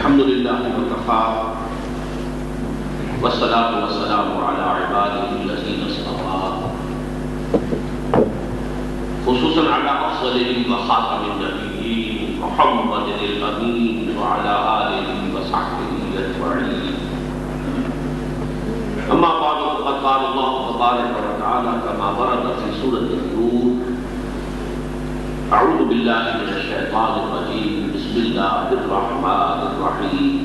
الحمد لله وكفى والصلاة والسلام على عباده الذين اصطفى خصوصا على أفضلهم وخاتم النبيين محمد الأمين وعلى آله وصحبه أجمعين. أما بعد فقد قال الله تبارك وتعالى كما ورد في سورة النور: أعوذ بالله من الشيطان الرجيم بسم الله الرحمن الرحيم.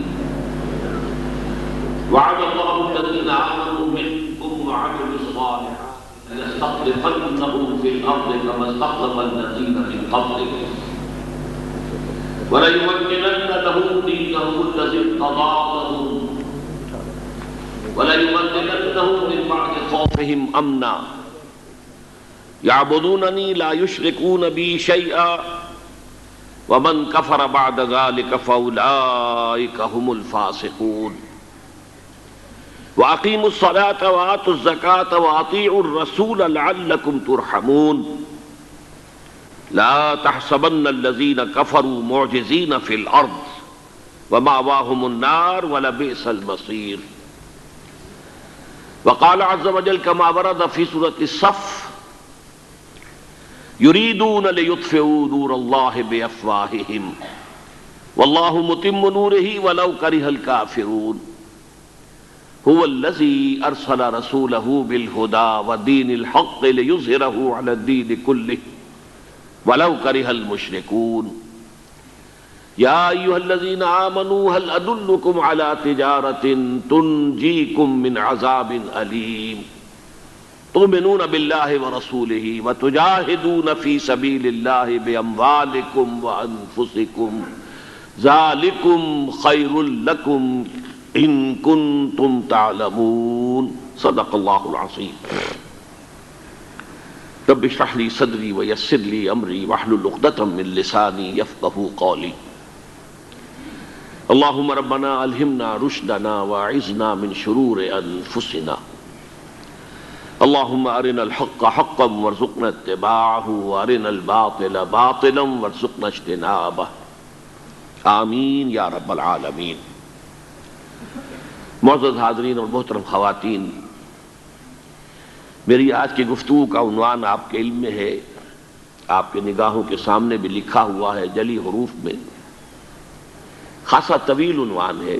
وعد الله الذين آمنوا منكم وعملوا الصالحات ليستخلفنهم في الأرض كما استخلف الذين من قبلهم وليمكنن لهم دينهم الذي ارتضى لهم وليبدلنهم من بعد خوفهم أمنا يعبدونني لا يشركون بي شيئا ومن كفر بعد ذلك فأولئك هم الفاسقون. وأقيموا الصلاة وآتوا الزكاة وأطيعوا الرسول لعلكم ترحمون. لا تحسبن الذين كفروا معجزين في الأرض ومأواهم النار ولبئس المصير. وقال عز وجل كما ورد في سورة الصف: يريدون ليطفئوا نور الله بأفواههم والله متم نوره ولو كره الكافرون. هو الذي أرسل رسوله بالهدى ودين الحق ليظهره على الدين كله ولو كره المشركون. يا أيها الذين آمنوا هل أدلكم على تجارة تنجيكم من عذاب أليم تؤمنون بالله ورسوله وتجاهدون في سبيل الله بأموالكم وأنفسكم ذلكم خير لكم إن كنتم تعلمون. صدق الله العظيم. رب اشرح لي صدري ويسر لي أمري واحلل عقدة من لساني يفقهوا قولي. اللهم ربنا ألهمنا رشدنا وأعذنا من شرور أنفسنا. اللهم أرنا الحق حقا وارزقنا اتباعه وأرنا الباطل باطلا وارزقنا اجتنابه. آمین یا رب العالمین. معزز حاضرین اور محترم خواتین، میری آج کی گفتگو کا عنوان آپ کے علم میں ہے، آپ کے نگاہوں کے سامنے بھی لکھا ہوا ہے جلی حروف میں، خاصا طویل عنوان ہے: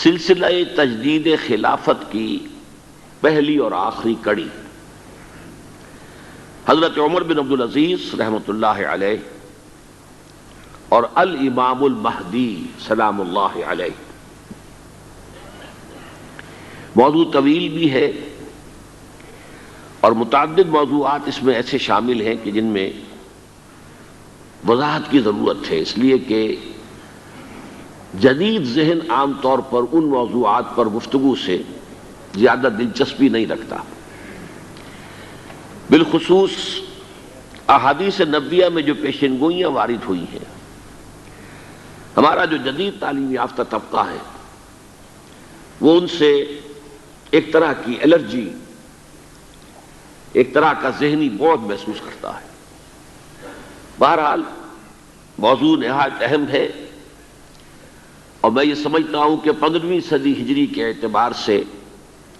سلسلہ تجدید خلافت کی پہلی اور آخری کڑی. حضرت عمر بن عبدالعزیز رحمۃ اللہ علیہ اور الامام المہدی سلام اللہ علیہ. موضوع طویل بھی ہے اور متعدد موضوعات اس میں ایسے شامل ہیں کہ جن میں وضاحت کی ضرورت ہے، اس لیے کہ جدید ذہن عام طور پر ان موضوعات پر گفتگو سے زیادہ دلچسپی نہیں رکھتا. بالخصوص احادیث نبویہ میں جو پیشن گوئیاں وارد ہوئی ہیں، ہمارا جو جدید تعلیم یافتہ طبقہ ہے وہ ان سے ایک طرح کی الرجی، ایک طرح کا ذہنی بعد محسوس کرتا ہے. بہرحال موضوع نہایت اہم ہے اور میں یہ سمجھتا ہوں کہ 15ویں صدی ہجری کے اعتبار سے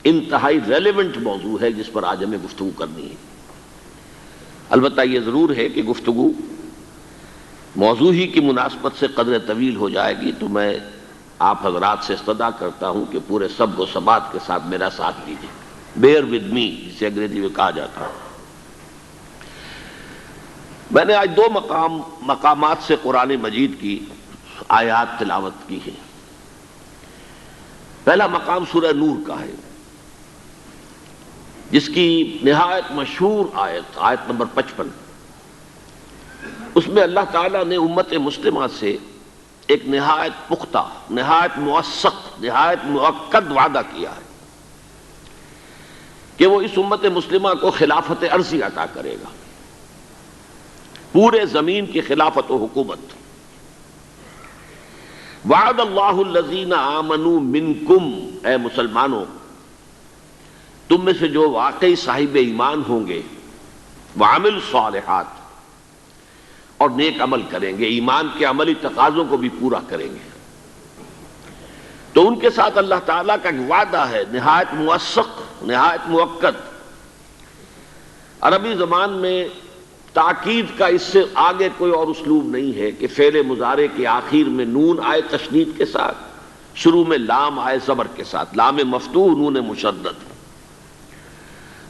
انتہائی ریلیونٹ موضوع ہے جس پر آج ہمیں گفتگو کرنی ہے. البتہ یہ ضرور ہے کہ گفتگو موضوع ہی کی مناسبت سے قدر طویل ہو جائے گی، تو میں آپ حضرات سے استدعا کرتا ہوں کہ پورے صبر و ثبات کے ساتھ میرا ساتھ دیجیے. بیئر ود می جسے انگریزی میں کہا جاتا ہے. میں نے آج 2 مقامات سے قرآن مجید کی آیات تلاوت کی ہیں. پہلا مقام سورہ نور کا ہے، جس کی نہایت مشہور آیت نمبر 55. اس میں اللہ تعالیٰ نے امت مسلمہ سے ایک نہایت پختہ، نہایت موثق، نہایت مؤکد وعدہ کیا ہے کہ وہ اس امت مسلمہ کو خلافت عرضی عطا کرے گا، پورے زمین کی خلافت و حکومت. وعد اللہ الذین آمنوا منکم، اے مسلمانوں تم میں سے جو واقعی صاحب ایمان ہوں گے، وعملوا الصالحات، اور نیک عمل کریں گے، ایمان کے عملی تقاضوں کو بھی پورا کریں گے، تو ان کے ساتھ اللہ تعالیٰ کا ایک وعدہ ہے نہایت موثق، نہایت مؤکد۔ عربی زبان میں تاکید کا اس سے آگے کوئی اور اسلوب نہیں ہے کہ فعل مضارع کے آخر میں نون آئے تشدید کے ساتھ، شروع میں لام آئے زبر کے ساتھ، لام مفتوح نون مشدد۔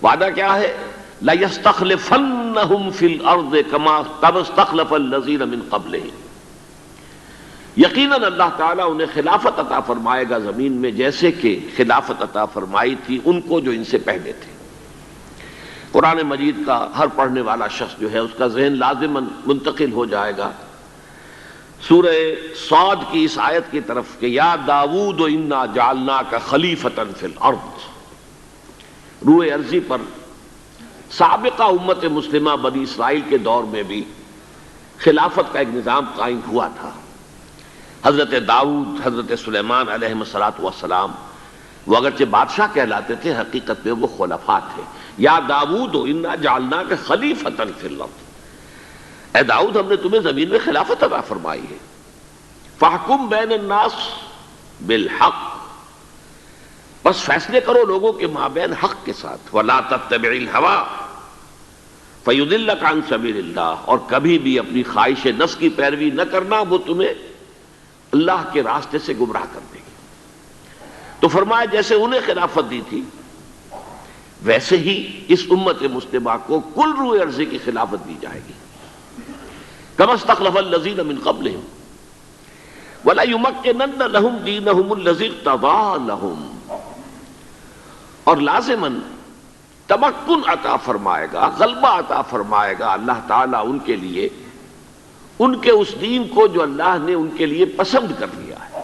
وعدہ کیا ہے؟ لَيَسْتَخْلِفَنَّهُمْ فِي الْأَرْضِ كَمَا اسْتَخْلَفَ الَّذِينَ مِنْ قَبْلِهِمْ، یقیناً اللہ تعالیٰ انہیں خلافت عطا فرمائے گا زمین میں، جیسے کہ خلافت عطا فرمائی تھی ان کو جو ان سے پہلے تھے۔ قرآن مجید کا ہر پڑھنے والا شخص جو ہے اس کا ذہن لازماً منتقل ہو جائے گا سورہ صاد کی اس آیت کی طرف کہ یا داود انا جعلناک خلیفۃ فی الارض۔ روئے ارضی پر سابقہ امت مسلمہ بنی اسرائیل کے دور میں بھی خلافت کا ایک نظام قائم ہوا تھا۔ حضرت داؤد، حضرت سلیمان علیہ السلام، وہ اگرچہ بادشاہ کہلاتے تھے، حقیقت میں وہ خلفاء تھے۔ یا داؤد انا جعلناک خلیفۃ فی الارض، اے داؤد ہم نے تمہیں زمین میں خلافت عطا فرمائی ہے۔ فاحکم بین الناس بالحق، بس فیصلے کرو لوگوں کے مابین حق کے ساتھ۔ ولا تتبع الہوی فیضلک عن سبیل اللہ، اور کبھی بھی اپنی خواہش نفس کی پیروی نہ کرنا، وہ تمہیں اللہ کے راستے سے گمراہ کر دے گی۔ تو فرمایا جیسے انہیں خلافت دی تھی ویسے ہی اس امت مسلمہ کو کل روئے ارضی کی خلافت دی جائے گی۔ کما استخلف الذین من قبلہم وَلَيُمَكِّنَنَّ لَهُمْ دِينَهُمُ الَّذِي ارْتَضَىٰ لَهُمْ، اور لازماً تمکن عطا فرمائے گا، غلبہ عطا فرمائے گا اللہ تعالیٰ ان کے لیے، ان کے اس دین کو جو اللہ نے ان کے لیے پسند کر لیا ہے۔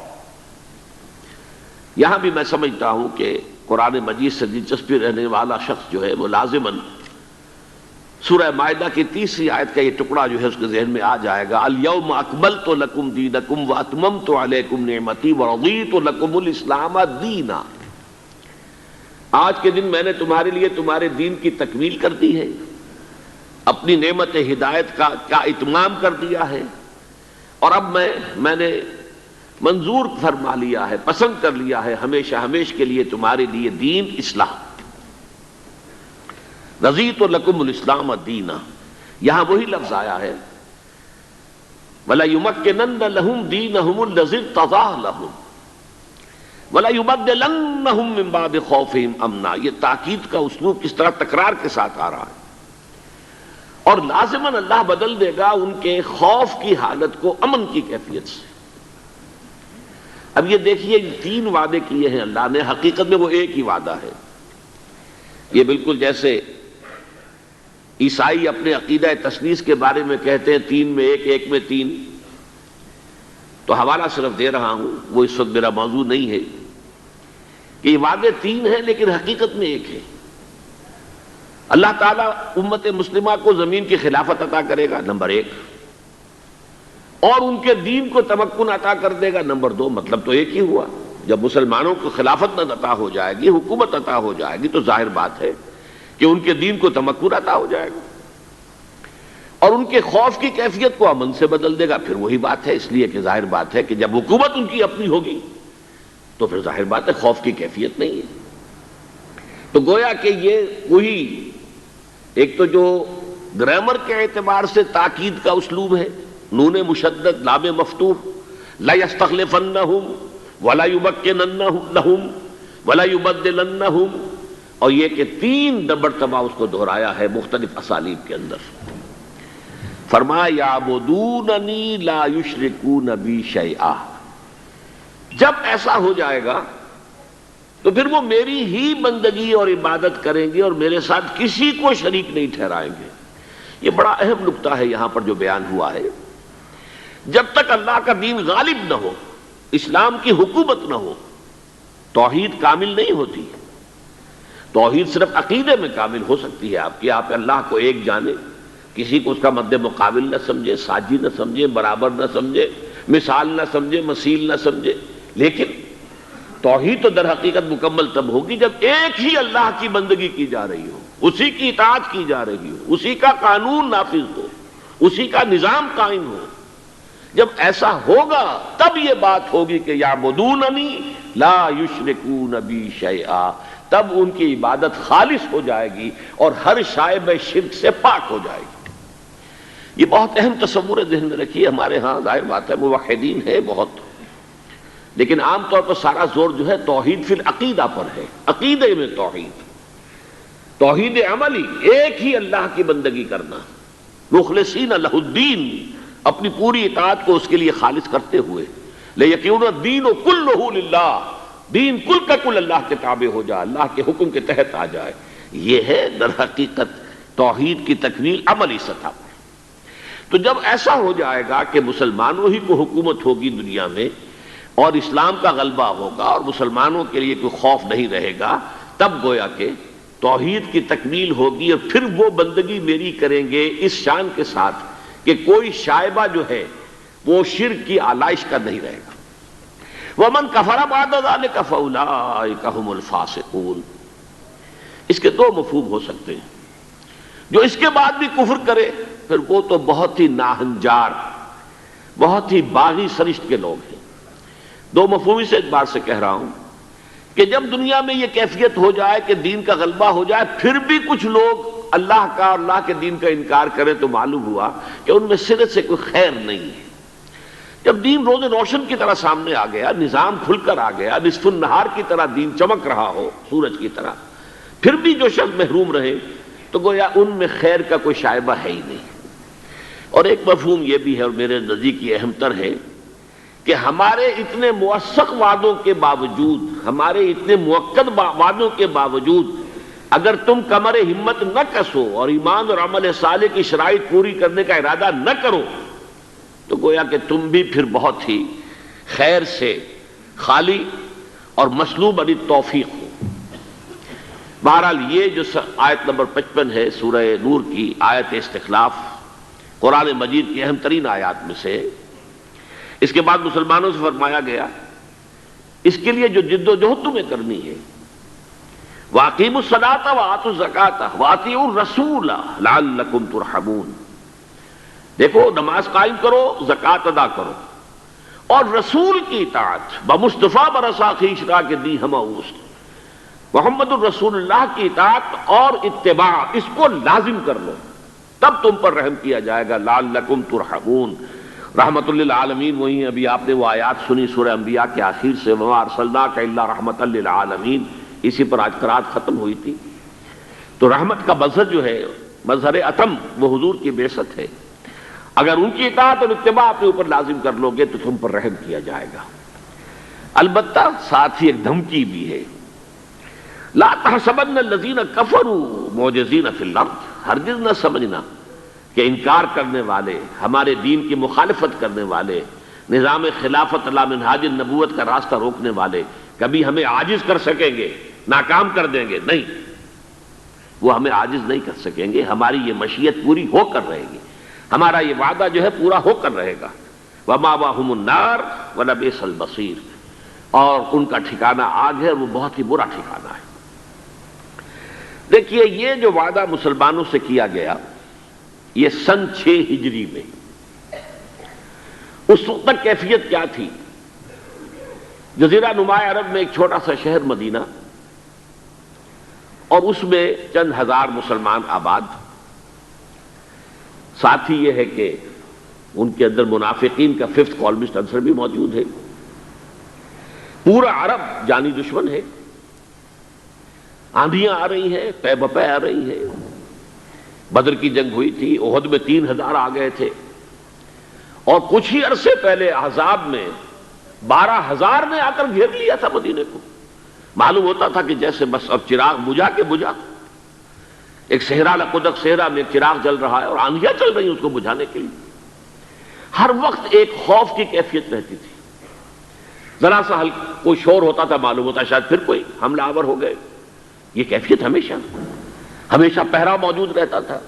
یہاں بھی میں سمجھتا ہوں کہ قرآن مجید سے دلچسپی رہنے والا شخص جو ہے وہ لازماً سورہ مائدہ کی 30 آیت کا یہ ٹکڑا جو ہے اس کے ذہن میں آ جائے گا، الیوم اکملت لکم دینکم واتممت علیکم نعمتی ورضیت لکم الاسلام دینا، آج کے دن میں نے تمہارے لیے تمہارے دین کی تکمیل کر دی ہے، اپنی نعمت ہدایت کا اتمام کر دیا ہے، اور اب میں نے منظور فرما لیا ہے، پسند کر لیا ہے ہمیشہ ہمیشہ کے لیے تمہارے لیے دین اسلام۔ رضیت لکم الاسلام دینا، یہاں وہی لفظ آیا ہے وَلَيُمَكِّنَنَّ لَهُمْ دِينَهُمُ الَّذِي ارْتَضَىٰ لَهُمْ وَلَيُبَدِّلَنَّهُم مِّن بَعْدِ خَوْفِهِمْ أَمْنًا۔ یہ تاکید کا اسلوب کس طرح تکرار کے ساتھ آ رہا ہے، اور لازماً اللہ بدل دے گا ان کے خوف کی حالت کو امن کی کیفیت سے۔ اب یہ دیکھیے 3 وعدے کیے ہیں اللہ نے، حقیقت میں وہ ایک ہی وعدہ ہے۔ یہ بالکل جیسے عیسائی اپنے عقیدہ تثلیث کے بارے میں کہتے ہیں 3 میں 1، 1 میں 3، تو حوالہ صرف دے رہا ہوں، وہ اس وقت میرا موضوع نہیں ہے کہ یہ وعدے 3 ہیں لیکن حقیقت میں ایک ہے۔ اللہ تعالیٰ امت مسلمہ کو زمین کی خلافت عطا کرے گا، نمبر 1، اور ان کے دین کو تمکن عطا کر دے گا، نمبر 2۔ مطلب تو ایک ہی ہوا، جب مسلمانوں کو خلافت نہ عطا ہو جائے گی، حکومت عطا ہو جائے گی، تو ظاہر بات ہے کہ ان کے دین کو تمکن عطا ہو جائے گا، اور ان کے خوف کی کیفیت کو امن سے بدل دے گا۔ پھر وہی بات ہے، اس لیے کہ ظاہر بات ہے کہ جب حکومت ان کی اپنی ہوگی تو پھر ظاہر بات ہے خوف کی کیفیت نہیں ہے۔ تو گویا کہ یہ وہی ایک تو جو گرامر کے اعتبار سے تاکید کا اسلوب ہے، نون مشدد لام مفتوح، لَيَسْتَخْلِفَنَّهُمْ وَلَيُمَكِّنَنَّ لَهُمْ وَلَيُبَدِّلَنَّهُمْ، اور یہ کہ 3 مرتبہ اس کو دہرایا ہے مختلف اسالیب کے اندر۔ فرمایا یعبدوننی لا یشرکون بی شیئا، جب ایسا ہو جائے گا تو پھر وہ میری ہی بندگی اور عبادت کریں گے اور میرے ساتھ کسی کو شریک نہیں ٹھہرائیں گے۔ یہ بڑا اہم نقطہ ہے یہاں پر جو بیان ہوا ہے۔ جب تک اللہ کا دین غالب نہ ہو، اسلام کی حکومت نہ ہو، توحید کامل نہیں ہوتی۔ توحید صرف عقیدے میں کامل ہو سکتی ہے آپ اللہ کو ایک جانے، کسی کو اس کا مد مقابل نہ سمجھے، ساجی نہ سمجھے، برابر نہ سمجھے، مثال نہ سمجھے، مثیل نہ سمجھے۔ لیکن توحید تو در حقیقت مکمل تب ہوگی جب ایک ہی اللہ کی بندگی کی جا رہی ہو، اسی کی اطاعت کی جا رہی ہو، اسی کا قانون نافذ ہو، اسی کا نظام قائم ہو. جب ایسا ہوگا تب یہ بات ہوگی کہ یعبدوننی لا یشرکون بی شیئا، تب ان کی عبادت خالص ہو جائے گی اور ہر شائبہ شرک سے پاک ہو جائے گی. یہ بہت اہم تصور ہے، ذہن میں رکھیے. ہمارے ہاں ظاہر بات ہے موحدین ہے بہت، لیکن عام طور پر سارا زور جو ہے توحید فی العقیدہ پر ہے. عقیدے میں توحید عملی، ایک ہی اللہ کی بندگی کرنا، مخلصین لہ الدین، اپنی پوری اطاعت کو اس کے لیے خالص کرتے ہوئے. لیکن الدین کلہ للہ، دین کل کا کل اللہ کے تابع ہو جائے، اللہ کے حکم کے تحت آ جائے. یہ ہے در حقیقت توحید کی تکمیل عملی سطح پر. تو جب ایسا ہو جائے گا کہ مسلمانوں ہی کو حکومت ہوگی دنیا میں اور اسلام کا غلبہ ہوگا اور مسلمانوں کے لیے کوئی خوف نہیں رہے گا، تب گویا کہ توحید کی تکمیل ہوگی. اور پھر وہ بندگی میری کریں گے اس شان کے ساتھ کہ کوئی شائبہ جو ہے وہ شرک کی آلائش کا نہیں رہے گا. وَمَنْ كَفَرَ بَعْدَ ذَلِكَ فَأُولَٰئِكَ هُمُ الْفَاسِقُونَ. اس کے دو مفہوم ہو سکتے ہیں. جو اس کے بعد بھی کفر کرے پھر وہ تو بہت ہی ناہنجار، بہت ہی باغی سرشت کے لوگ ہیں. دو مفہومی سے اعتبار سے کہہ رہا ہوں کہ جب دنیا میں یہ کیفیت ہو جائے کہ دین کا غلبہ ہو جائے پھر بھی کچھ لوگ اللہ کا اور اللہ کے دین کا انکار کریں تو معلوم ہوا کہ ان میں سرے سے کوئی خیر نہیں ہے. جب دین روز روشن کی طرح سامنے آ گیا، نظام کھل کر آ گیا، نصف النہار کی طرح دین چمک رہا ہو سورج کی طرح، پھر بھی جو شخص محروم رہے تو گویا ان میں خیر کا کوئی شائبہ ہے ہی نہیں. اور ایک مفہوم یہ بھی ہے اور میرے نزدیک یہ اہم تر ہے کہ ہمارے اتنے موثق وعدوں کے باوجود، ہمارے اتنے مؤکد وعدوں کے باوجود اگر تم کمر ہمت نہ کسو اور ایمان اور عمل صالح کی شرائط پوری کرنے کا ارادہ نہ کرو تو گویا کہ تم بھی پھر بہت ہی خیر سے خالی اور مسلوب عن التوفیق ہو. بہرحال یہ جو آیت نمبر 55 ہے سورہ نور کی آیت استخلاف، قرآن مجید کی اہم ترین آیات میں سے، اس کے بعد مسلمانوں سے فرمایا گیا اس کے لیے جو جد و جہد تمہیں کرنی ہے، وَأَقِیمُوا الصَّلَاةَ وَآتُوا الزَّکَاةَ وَأَطِیعُوا الرَّسُولَ لَعَلَّکُمْ تُرْحَمُونَ. دیکھو نماز قائم کرو، زکوٰۃ ادا کرو اور رسول کی اطاعت، بمصطفیٰ برسا خیشرا کے دی ہمہ اوست، محمد الرسول اللہ کی اطاعت اور اتباع، اس کو لازم کر لو تب تم پر رحم کیا جائے گا. لعلکم ترحمون. رحمت للعالمین وہی ہیں. ابھی آپ نے وہ آیات سنی سورہ انبیاء کے آخر سے، وما ارسلناک الا رحمۃ للعالمین، اسی پر آج قرات ختم ہوئی تھی. تو رحمت کا مظہر جو ہے، مظہر اتم، وہ حضور کی بعثت ہے. اگر ان کی اطاعت اور اتباع اپنے اوپر لازم کر لو گے تو تم پر رحم کیا جائے گا. البتہ ساتھ ہی ایک دھمکی بھی ہے، لا تحسبن الذین کفروا معجزین فی الارض. ہرگز نہ سمجھنا کہ انکار کرنے والے، ہمارے دین کی مخالفت کرنے والے، نظام خلافت علی منہاج النبوت کا راستہ روکنے والے کبھی ہمیں عاجز کر سکیں گے، ناکام کر دیں گے. نہیں، وہ ہمیں عاجز نہیں کر سکیں گے. ہماری یہ مشیت پوری ہو کر رہے گی، ہمارا یہ وعدہ جو ہے پورا ہو کر رہے گا. ومأواہم النار ولبئس المصیر. اور ان کا ٹھکانہ آگ ہے، وہ بہت ہی برا ٹھکانہ ہے. دیکھیے یہ جو وعدہ مسلمانوں سے کیا گیا یہ سن 6 ہجری میں، اس وقت تک کیفیت کیا تھی؟ جزیرہ نما عرب میں ایک چھوٹا سا شہر مدینہ، اور اس میں چند ہزار مسلمان آباد. ساتھ ہی یہ ہے کہ ان کے اندر منافقین کا 5th کالمسٹ عنصر بھی موجود ہے. پورا عرب جانی دشمن ہے، آندھیاں آ رہی ہیں، پے بپے آ رہی ہیں. بدر کی جنگ ہوئی تھی، احد میں 3000 آ گئے تھے، اور کچھ ہی عرصے پہلے احزاب میں 12000 نے آ کر گھیر لیا تھا مدینے کو. معلوم ہوتا تھا کہ جیسے بس اب چراغ بجھا کے بجھا، ایک صحرا لقدق صحرا میں ایک چراغ جل رہا ہے اور آندھیاں چل رہی ہیں اس کو بجھانے کے لیے. ہر وقت ایک خوف کی کیفیت رہتی تھی. ذرا سا کوئی شور ہوتا تھا معلوم ہوتا شاید پھر کوئی حملہ آور ہو گئے. یہ کیفیت ہمیشہ پہرا موجود رہتا تھا.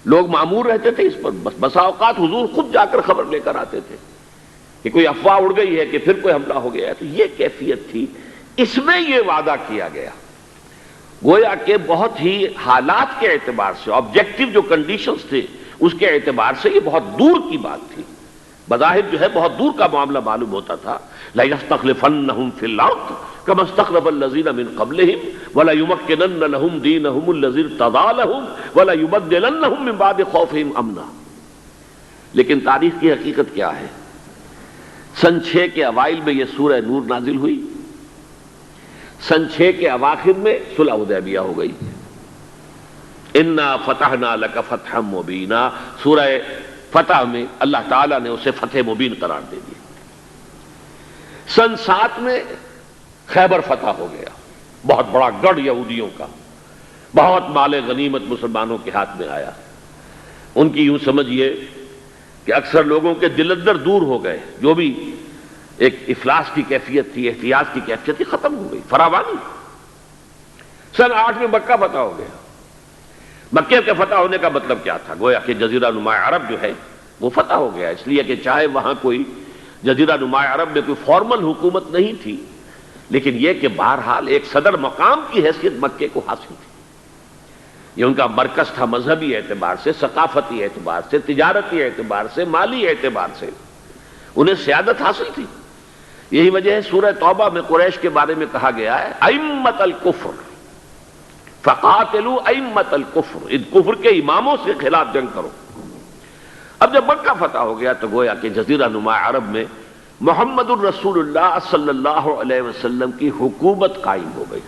لوگ معمور رہتے تھے اس پر. بسا اوقات حضور خود جا کر خبر لے کر آتے تھے کہ کوئی افواہ اڑ گئی ہے کہ پھر کوئی حملہ ہو گیا ہے. تو یہ کیفیت تھی. اس میں یہ وعدہ کیا گیا گویا کہ بہت ہی حالات کے اعتبار سے آبجیکٹو جو کنڈیشنز تھے اس کے اعتبار سے یہ بہت دور کی بات تھی، بظاہر جو ہے بہت دور کا معاملہ معلوم ہوتا تھا. لَيَسْتَخْلِفَنَّهُمْ فِي الْأَرْضِ كَمَا اسْتَخْلَفَ الَّذِينَ مِنْ قَبْلِهِمْ وَلَيُمَكِّنَنَّ لَهُمْ دِينَهُمُ الَّذِي ارْتَضَىٰ لَهُمْ وَلَيُبَدِّلَنَّهُمْ مِنْ بَعْدِ خَوْفِهِمْ أَمْنًا. لیکن تاریخ کی حقیقت کیا ہے؟ سن 6 کے اوائل میں یہ سورہ نور نازل ہوئی، سن 6 کے اواخر میں صلح حدیبیہ ہو گئی. اِنَّا فَتَحْنَا لَكَ فَتْحًا مُبِينًا، سورہ فتح میں اللہ تعالیٰ نے اسے فتح مبین قرار دے دیا. سن 7 میں خیبر فتح ہو گیا، بہت بڑا گڑھ یہودیوں کا، بہت مال غنیمت مسلمانوں کے ہاتھ میں آیا. ان کی یوں سمجھیے کہ اکثر لوگوں کے دل اندر دور ہو گئے، جو بھی ایک افلاس کی کیفیت تھی، احتیاط کی کیفیت تھی، ختم ہو گئی، فراوانی. سن 8 میں مکہ فتح ہو گیا. مکے کے فتح ہونے کا مطلب کیا تھا؟ گویا کہ جزیرہ نما عرب جو ہے وہ فتح ہو گیا، اس لیے کہ چاہے وہاں کوئی جزیرہ نما عرب میں کوئی فارمل حکومت نہیں تھی، لیکن یہ کہ بہرحال ایک صدر مقام کی حیثیت مکے کو حاصل تھی. یہ ان کا مرکز تھا، مذہبی اعتبار سے، ثقافتی اعتبار سے، تجارتی اعتبار سے، مالی اعتبار سے انہیں سیادت حاصل تھی. یہی وجہ ہے سورہ توبہ میں قریش کے بارے میں کہا گیا ہے ائمۃ الکفر فقاتلوا ائمۃ الکفر، ان کفر کے اماموں سے خلاف جنگ کرو. اب جب مکہ فتح ہو گیا تو گویا کہ جزیرہ نما عرب میں محمد الرسول اللہ صلی اللہ علیہ وسلم کی حکومت قائم ہو گئی.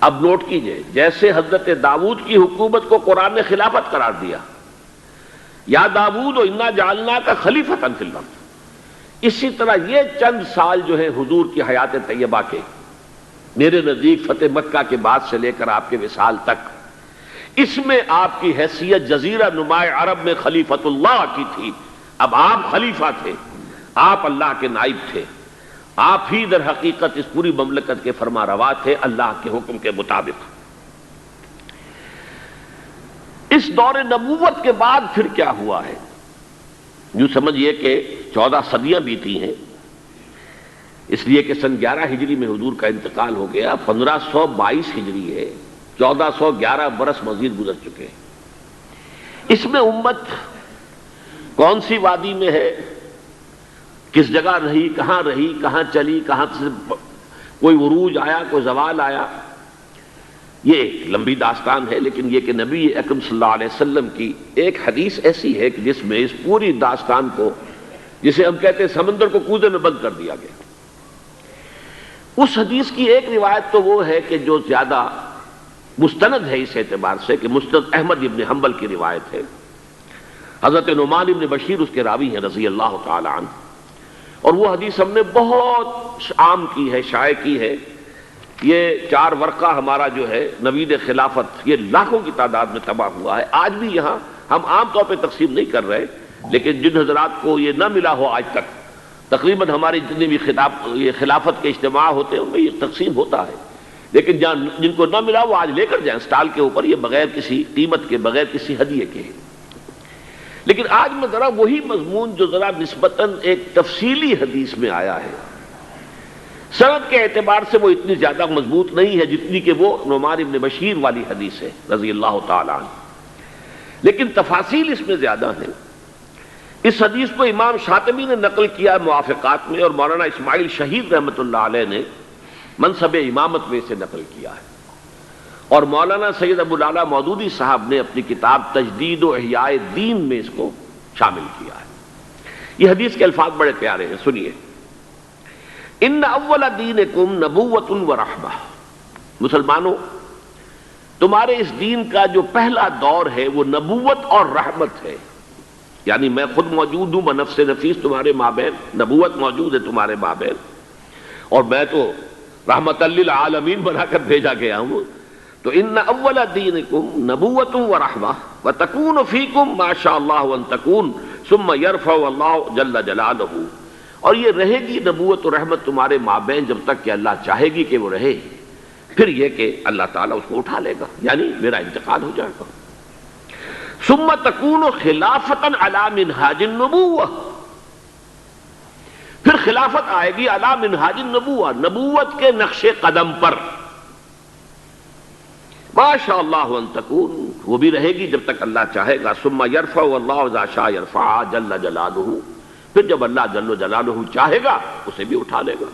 اب نوٹ کیجئے، جیسے حضرت داؤد کی حکومت کو قرآن نے خلافت قرار دیا، یا داؤد انا جعلناک خلیفۃ فی الارض، اسی طرح یہ چند سال جو ہے حضور کی حیات طیبہ کے، میرے نزدیک فتح مکہ کے بعد سے لے کر آپ کے وصال تک، اس میں آپ کی حیثیت جزیرہ نما عرب میں خلیفۃ اللہ کی تھی. اب آپ خلیفہ تھے، آپ اللہ کے نائب تھے، آپ ہی در حقیقت اس پوری مملکت کے فرما روا تھے اللہ کے حکم کے مطابق. اس دور نبوت کے بعد پھر کیا ہوا ہے؟ یوں سمجھئے کہ 14 صدیاں بیتی ہیں، اس لیے کہ سن 11 ہجری میں حضور کا انتقال ہو گیا، 1522 ہجری ہے، 1411 برس مزید گزر چکے ہیں. اس میں امت کون سی وادی میں ہے، کس جگہ رہی، کہاں چلی، کہاں سے کوئی عروج آیا، کوئی زوال آیا، یہ ایک لمبی داستان ہے. لیکن یہ کہ نبی اکرم صلی اللہ علیہ وسلم کی ایک حدیث ایسی ہے کہ جس میں اس پوری داستان کو، جسے ہم کہتے ہیں سمندر کو کوزے میں بند کر دیا گیا. اس حدیث کی ایک روایت تو وہ ہے کہ جو زیادہ مستند ہے اس اعتبار سے کہ مسند احمد ابن حنبل کی روایت ہے. حضرت نعمان ابن بشیر اس کے راوی ہیں رضی اللہ تعالی عنہ، اور وہ حدیث ہم نے بہت عام کی ہے، شائع کی ہے. یہ 4 ورقہ ہمارا جو ہے نوید خلافت، یہ لاکھوں کی تعداد میں تباہ ہوا ہے. آج بھی یہاں ہم عام طور پہ تقسیم نہیں کر رہے، لیکن جن حضرات کو یہ نہ ملا ہو آج تک، تقریباً ہماری جتنی بھی یہ خلافت کے اجتماع ہوتے ہیں ان میں یہ تقسیم ہوتا ہے، لیکن جن کو نہ ملا وہ آج لے کر جائیں اسٹال کے اوپر، یہ بغیر کسی قیمت کے، بغیر کسی ہدیے کے. لیکن آج میں ذرا وہی مضمون جو ذرا نسبتاً ایک تفصیلی حدیث میں آیا ہے، سند کے اعتبار سے وہ اتنی زیادہ مضبوط نہیں ہے جتنی کہ وہ نعمان ابن بشیر والی حدیث ہے رضی اللہ تعالی عنہ، لیکن تفاصیل اس میں زیادہ ہیں. اس حدیث کو امام شاطبی نے نقل کیا موافقات میں، اور مولانا اسماعیل شہید رحمۃ اللہ علیہ نے منصب امامت میں اسے نقل کیا ہے، اور مولانا سید ابو العلا مودودی صاحب نے اپنی کتاب تجدید و احیاء دین میں اس کو شامل کیا ہے. یہ حدیث کے الفاظ بڑے پیارے ہیں، سنیے. ان اول دینکم نبوۃ و رحمہ، مسلمانوں تمہارے اس دین کا جو پہلا دور ہے وہ نبوت اور رحمت ہے. یعنی میں خود موجود ہوں بنفس نفیس تمہارے مابین، نبوت موجود ہے تمہارے مابین، اور میں تو رحمت للعالمین بنا کر بھیجا گیا ہوں. تو ان اول دینکم نبوۃ و رحمہ وتکون فیکم ما شاء اللہ ان تکون ثم یرفع اللہ جل جلالہ، اور یہ رہے گی نبوت و رحمت تمہارے مابین جب تک کہ اللہ چاہے گی کہ وہ رہے، پھر یہ کہ اللہ تعالیٰ اس کو اٹھا لے گا، یعنی میرا انتقال ہو جائے گا. ثم تکون خلافتا علی منہاج النبوہ، پھر خلافت آئے گی علی منہاج النبوہ، نبوت کے نقش قدم پر. ما شاء اللہ ان تکون، وہ بھی رہے گی جب تک اللہ چاہے گا. ثم یرفع اللہ اذا شاء یرفع جل جلالہ، پھر جب اللہ جل جلالہ چاہے گا اسے بھی اٹھا لے گا.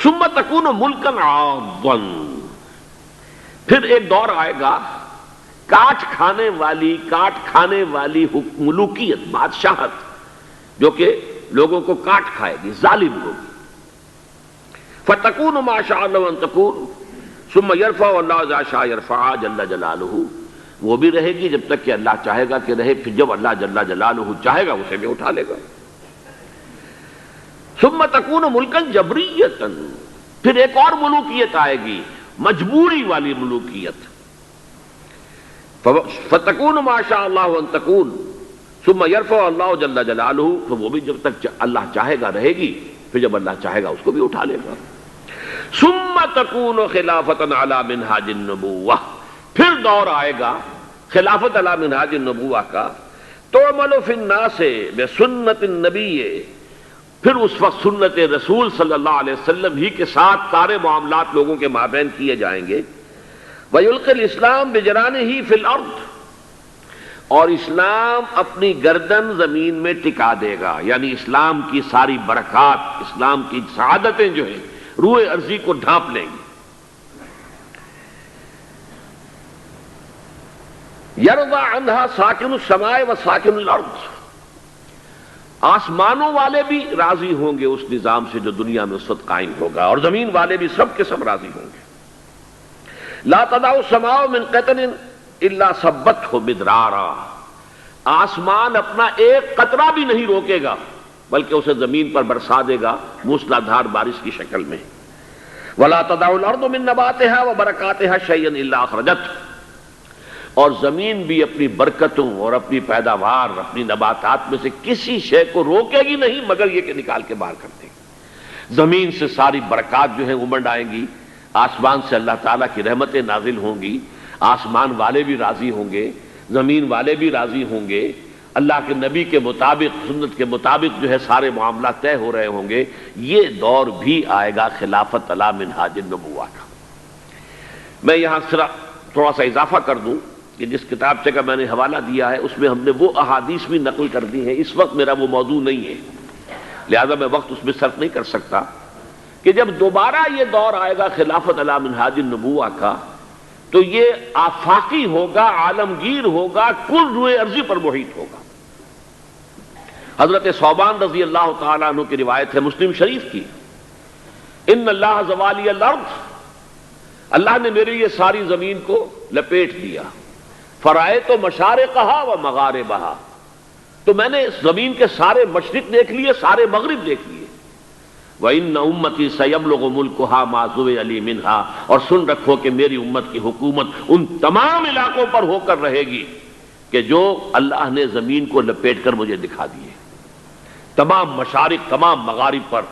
ثم تکون ملکا عاضا، پھر ایک دور آئے گا کاٹ کھانے والی ملوکیت، بادشاہت جو کہ لوگوں کو کاٹ کھائے گی، ظالم ہوگی. فتکون ما شاء اللہ ان تکون ثم یرفع اللہ اذا شاء یرفع جل جلالہ، وہ بھی رہے گی جب تک کہ اللہ چاہے گا کہ رہے، پھر جب اللہ جل جلالہ چاہے گا اسے بھی اٹھا لے گا. ثم تکون ملکا جبریتا، پھر ایک اور ملوکیت آئے گی، مجبوری والی ملوکیت. فتکون ما شاء اللہ ان تکون ثم یرفع اللہ جل جلالہ، تو وہ بھی جب تک اللہ چاہے گا رہے گی، پھر جب اللہ چاہے گا اس کو بھی اٹھا لے گا. ثم تکون خلافۃ علی منہاج النبوہ، پھر دور آئے گا خلافت علی منہاج النبوہ کا. تعمل فی الناس بسنت النبی، پھر اس وقت سنت رسول صلی اللہ علیہ وسلم ہی کے ساتھ سارے معاملات لوگوں کے مابین کیے جائیں گے. وَيُلْقِ الْإِسْلَامُ بِجَرَانِهِ فِي الْأَرْضِ، اور اسلام اپنی گردن زمین میں ٹکا دے گا، یعنی اسلام کی ساری برکات، اسلام کی سعادتیں جو ہیں روئے ارضی کو ڈھانپ لیں گی. یرضی عنہا ساکن السماء و ساکن الارض، آسمانوں والے بھی راضی ہوں گے اس نظام سے جو دنیا میں اس وقت قائم ہوگا، اور زمین والے بھی سب کے سب راضی ہوں گے. لا تدع السماء من قطر الا صبته مدرارا، آسمان اپنا ایک قطرہ بھی نہیں روکے گا بلکہ اسے زمین پر برسا دے گا موسلا دھار بارش کی شکل میں. ولا تدع الارض من نباتها وبرکاتها شيئا الا اخرجته، اور زمین بھی اپنی برکتوں اور اپنی پیداوار، اپنی نباتات میں سے کسی شے کو روکے گی نہیں مگر یہ کہ نکال کے باہر کر دے گی. زمین سے ساری برکات جو ہیں امنڈ آئیں گی، آسمان سے اللہ تعالیٰ کی رحمتیں نازل ہوں گی، آسمان والے بھی راضی ہوں گے، زمین والے بھی راضی ہوں گے، اللہ کے نبی کے مطابق، سنت کے مطابق جو ہے سارے معاملات طے ہو رہے ہوں گے. یہ دور بھی آئے گا خلافت علی منہاج النبوہ کا. میں یہاں تھوڑا سا اضافہ کر دوں کہ جس کتابچے کا میں نے حوالہ دیا ہے اس میں ہم نے وہ احادیث بھی نقل کر دی ہیں. اس وقت میرا وہ موضوع نہیں ہے لہذا میں وقت اس میں صرف نہیں کر سکتا کہ جب دوبارہ یہ دور آئے گا خلافت علی منہاج النبوہ کا تو یہ آفاقی ہوگا، عالمگیر ہوگا، کل روئے ارضی پر محیط ہوگا. حضرت ثوبان رضی اللہ تعالیٰ عنہ کی روایت ہے مسلم شریف کی، ان اللہ زوالی الارض، اللہ نے میری یہ ساری زمین کو لپیٹ دیا. فرائے تو مشارقہا و مغاربہا، تو میں نے زمین کے سارے مشرق دیکھ لیے، سارے مغرب دیکھ لیے. وَإِنَّ أُمَّتِي سَيَبْلُغُ مُلْكُهَا مَا زُوِئَ لِي مِنْهَا، اور سن رکھو کہ میری امت کی حکومت ان تمام علاقوں پر ہو کر رہے گی کہ جو اللہ نے زمین کو لپیٹ کر مجھے دکھا دیے. تمام مشارق، تمام مغارب پر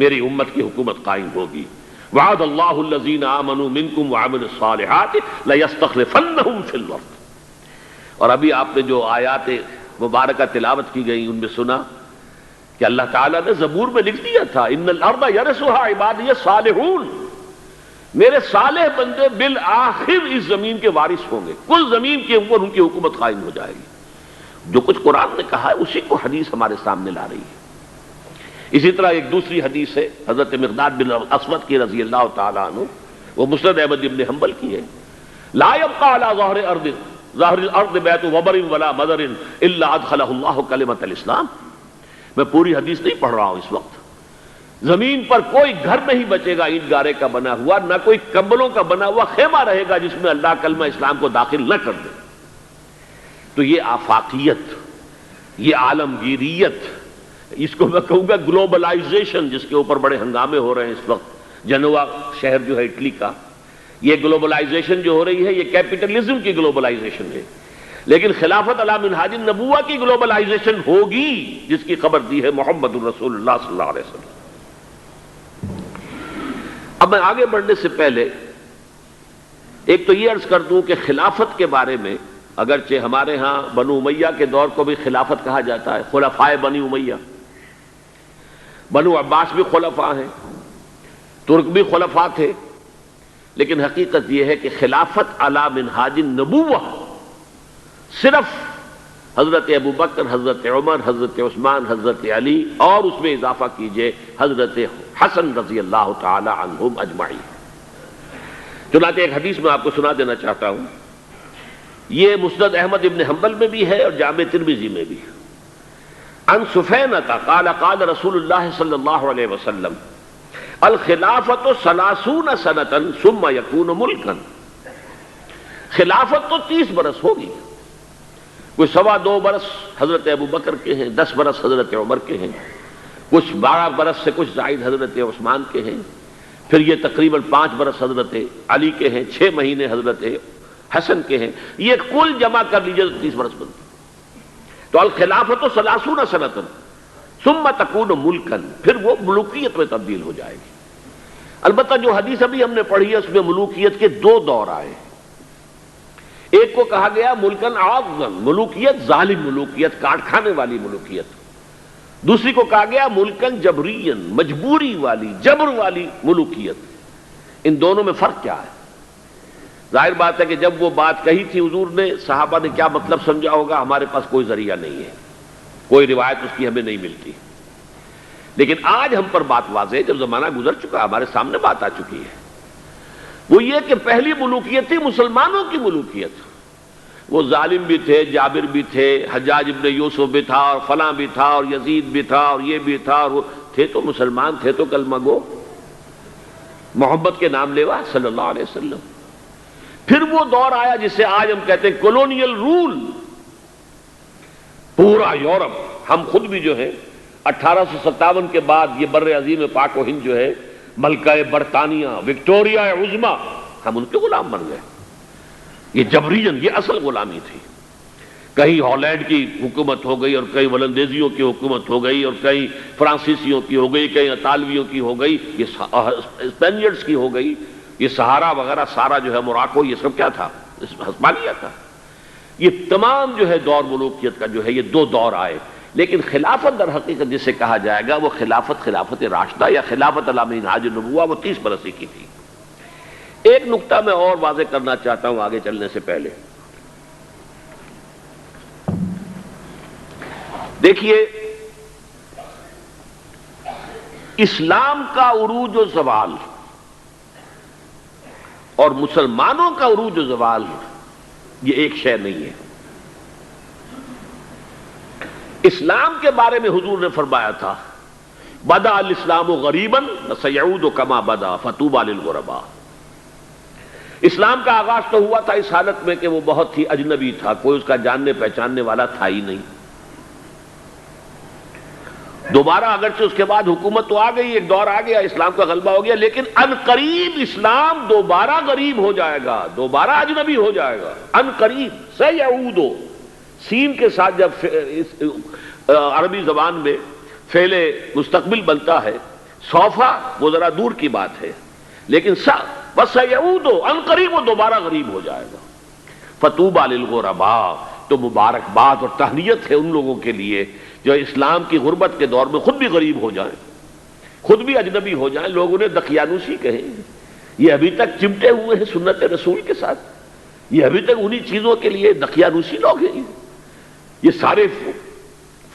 میری امت کی حکومت قائم ہوگی. وعد اللہ الذین آمنوا منکم وعملوا الصالحات لیستخلفنہم فی الارض. اور ابھی آپ نے جو آیات مبارکہ تلاوت کی گئی ان میں سنا کہ اللہ تعالیٰ نے زبور میں لکھ دیا تھا ان الارض یرثها عبادی الصالحون، میرے صالح بندے بالآخر اس زمین کے وارث ہوں گے، کل زمین کے اوپر ان کی حکومت قائم ہو جائے گی. جو کچھ قرآن نے کہا ہے اسی کو حدیث ہمارے سامنے لا رہی ہے. اسی طرح ایک دوسری حدیث ہے حضرت مقداد بن اسود کی رضی اللہ تعالیٰ عنہ، وہ مسند احمد بن حنبل کی ہے، لا يبقى على ظاہر الارض بیت وبر ولا مدر الا ادخلہ اللہ کلمۃ الاسلام. میں پوری حدیث نہیں پڑھ رہا ہوں اس وقت. زمین پر کوئی گھر نہیں بچے گا اینٹ گارے کا بنا ہوا، نہ کوئی کمبلوں کا بنا ہوا خیمہ رہے گا جس میں اللہ کلمہ اسلام کو داخل نہ کر دے. تو یہ آفاقیت، یہ عالمگیریت، اس کو میں کہوں گا گلوبلائزیشن، جس کے اوپر بڑے ہنگامے ہو رہے ہیں اس وقت. جنوا شہر جو ہے اٹلی کا، یہ گلوبلائزیشن جو ہو رہی ہے یہ کیپٹلزم کی گلوبلائزیشن ہے، لیکن خلافت علی منہاج النبوہ کی گلوبلائزیشن ہوگی جس کی خبر دی ہے محمد الرسول اللہ صلی اللہ علیہ وسلم. اب میں آگے بڑھنے سے پہلے ایک تو یہ عرض کر دوں کہ خلافت کے بارے میں اگرچہ ہمارے ہاں بنو امیہ کے دور کو بھی خلافت کہا جاتا ہے، خلفائے بنی امیہ، بنو عباس بھی خلفاء ہیں، ترک بھی خلفاء تھے، لیکن حقیقت یہ ہے کہ خلافت علی منہاج النبوہ صرف حضرت ابو بکر، حضرت عمر، حضرت عثمان، حضرت علی اور اس میں اضافہ کیجئے حضرت حسن رضی اللہ تعالی عنہم اجمعین۔ چنانچہ ایک حدیث میں آپ کو سنا دینا چاہتا ہوں، یہ مسند احمد ابن حنبل میں بھی ہے اور جامع ترمذی میں بھی ہے۔ عن سفینۃ قال قال رسول اللہ صلی اللہ علیہ وسلم الخلافۃ 30 سنۃ ثم یکون ملکا، خلافت تو 30 برس ہوگی، کوئی 2.25 برس حضرت ابو بکر کے ہیں، 10 برس حضرت عمر کے ہیں، کچھ 12 برس سے کچھ زائد حضرت عثمان کے ہیں، پھر یہ تقریباً 5 برس حضرت علی کے ہیں، 6 مہینے حضرت حسن کے ہیں، یہ کل جمع کر لیجئے تو 30 برس بنتے۔ تو الخلافۃ 30 سنۃ ثم تکون ملکا، پھر وہ ملوکیت میں تبدیل ہو جائے گی۔ البتہ جو حدیث ابھی ہم نے پڑھی ہے اس میں ملوکیت کے 2 دور آئے، ایک کو کہا گیا ملکن عاضا، ملوکیت ظالم ملوکیت، کاٹ کھانے والی ملوکیت، دوسری کو کہا گیا ملکن جبرین، مجبوری والی، جبر والی ملوکیت۔ ان دونوں میں فرق کیا ہے؟ ظاہر بات ہے کہ جب وہ بات کہی تھی حضور نے، صحابہ نے کیا مطلب سمجھا ہوگا، ہمارے پاس کوئی ذریعہ نہیں ہے، کوئی روایت اس کی ہمیں نہیں ملتی، لیکن آج ہم پر بات واضح ہے، جب زمانہ گزر چکا ہمارے سامنے بات آ چکی ہے، وہ یہ کہ پہلی ملوکیت تھی مسلمانوں کی ملوکیت، وہ ظالم بھی تھے، جابر بھی تھے، حجاج ابن یوسف بھی تھا، اور فلاں بھی تھا، اور یزید بھی تھا، اور یہ بھی تھا، اور وہ تھے تو مسلمان، تھے تو کلمہ گو، محبت کے نام لیوا صلی اللہ علیہ وسلم۔ پھر وہ دور آیا جسے آج ہم کہتے ہیں کولونیل رول، پورا یورپ، ہم خود بھی جو ہے 1857 کے بعد یہ بر عظیم پاک و ہند جو ہے، ملکہ برطانیہ، وکٹوریہ عظمیٰ، ہم ان کے غلام بن گئے۔ یہ جبرین، یہ اصل غلامی تھی۔ کہیں ہالینڈ کی حکومت ہو گئی، اور کہیں ولندیزیوں کی حکومت ہو گئی، اور کہیں فرانسیسیوں کی ہو گئی، کہیں اطالویوں کی ہو گئی، یہ اسپینیڈز کی ہو گئی، یہ سہارا وغیرہ سارا جو ہے موراکو، یہ سب کیا تھا؟ ہسپانیہ تھا۔ یہ تمام جو ہے دور ملوکیت کا جو ہے یہ 2 دور آئے، لیکن خلافت در حقیقت جسے کہا جائے گا وہ خلافت راشدہ یا خلافت علی منہاج النبوہ، وہ 30 برس کی تھی۔ ایک نقطہ میں اور واضح کرنا چاہتا ہوں آگے چلنے سے پہلے، دیکھیے اسلام کا عروج و زوال اور مسلمانوں کا عروج و زوال یہ ایک شے نہیں ہے۔ اسلام کے بارے میں حضور نے فرمایا تھا بدا الاسلام غریبا وسیعود کما بدا فطوبى للغرباء، اسلام کا آغاز تو ہوا تھا اس حالت میں کہ وہ بہت ہی اجنبی تھا، کوئی اس کا جاننے پہچاننے والا تھا ہی نہیں۔ دوبارہ اگرچہ اس کے بعد حکومت تو آ گئی، ایک دور آ گیا، اسلام کا غلبہ ہو گیا، لیکن ان قریب اسلام دوبارہ غریب ہو جائے گا، دوبارہ اجنبی ہو جائے گا، ان قریب سیعود، سین کے ساتھ جب عربی زبان میں فعل مستقبل بنتا ہے، سوفا وہ ذرا دور کی بات ہے، لیکن وسیعود ان قریب وہ دوبارہ غریب ہو جائے گا۔ فطوبى للغرباء، تو مبارکباد اور تہنیت ہے ان لوگوں کے لیے جو اسلام کی غربت کے دور میں خود بھی غریب ہو جائیں، خود بھی اجنبی ہو جائیں۔ لوگ انہیں دقیانوسی کہیں، یہ ابھی تک چمٹے ہوئے ہیں سنت رسول کے ساتھ، یہ ابھی تک انہی چیزوں کے لیے دقیانوسی لوگ ہیں، یہ سارے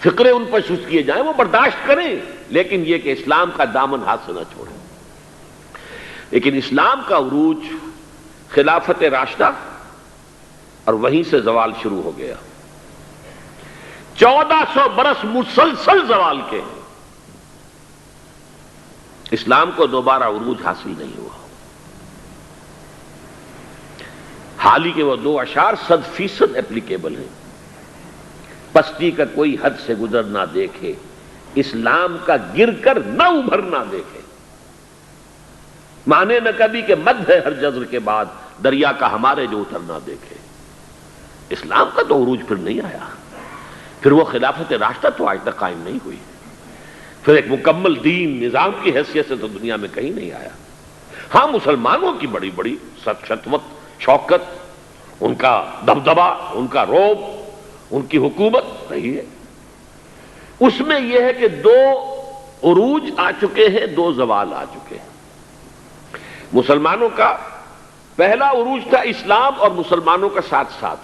فقرے ان پر شست کیے جائیں، وہ برداشت کریں، لیکن یہ کہ اسلام کا دامن ہاتھ سے نہ چھوڑیں۔ لیکن اسلام کا عروج خلافت راشدہ، اور وہیں سے زوال شروع ہو گیا۔ 1400 برس مسلسل زوال کے، اسلام کو دوبارہ عروج حاصل نہیں ہوا۔ حال ہی کے وہ 2 اشعار 100% اپلیکیبل ہیں، پستی کا کوئی حد سے گزر نہ دیکھے، اسلام کا گر کر نہ ابھر نہ دیکھے، مانے نہ کبھی کہ مد ہے ہر جزر کے بعد، دریا کا ہمارے جو اتر نہ دیکھے۔ اسلام کا تو عروج پھر نہیں آیا، پھر وہ خلافت راشدہ تو آج تک قائم نہیں ہوئی، پھر ایک مکمل دین نظام کی حیثیت سے تو دنیا میں کہیں نہیں آیا۔ ہاں مسلمانوں کی بڑی بڑی شطوت، شوکت، ان کا دبدبہ، ان کا رعب، ان کی حکومت رہی ہے۔ اس میں یہ ہے کہ 2 عروج آ چکے ہیں، 2 زوال آ چکے ہیں۔ مسلمانوں کا پہلا عروج تھا اسلام اور مسلمانوں کا ساتھ ساتھ،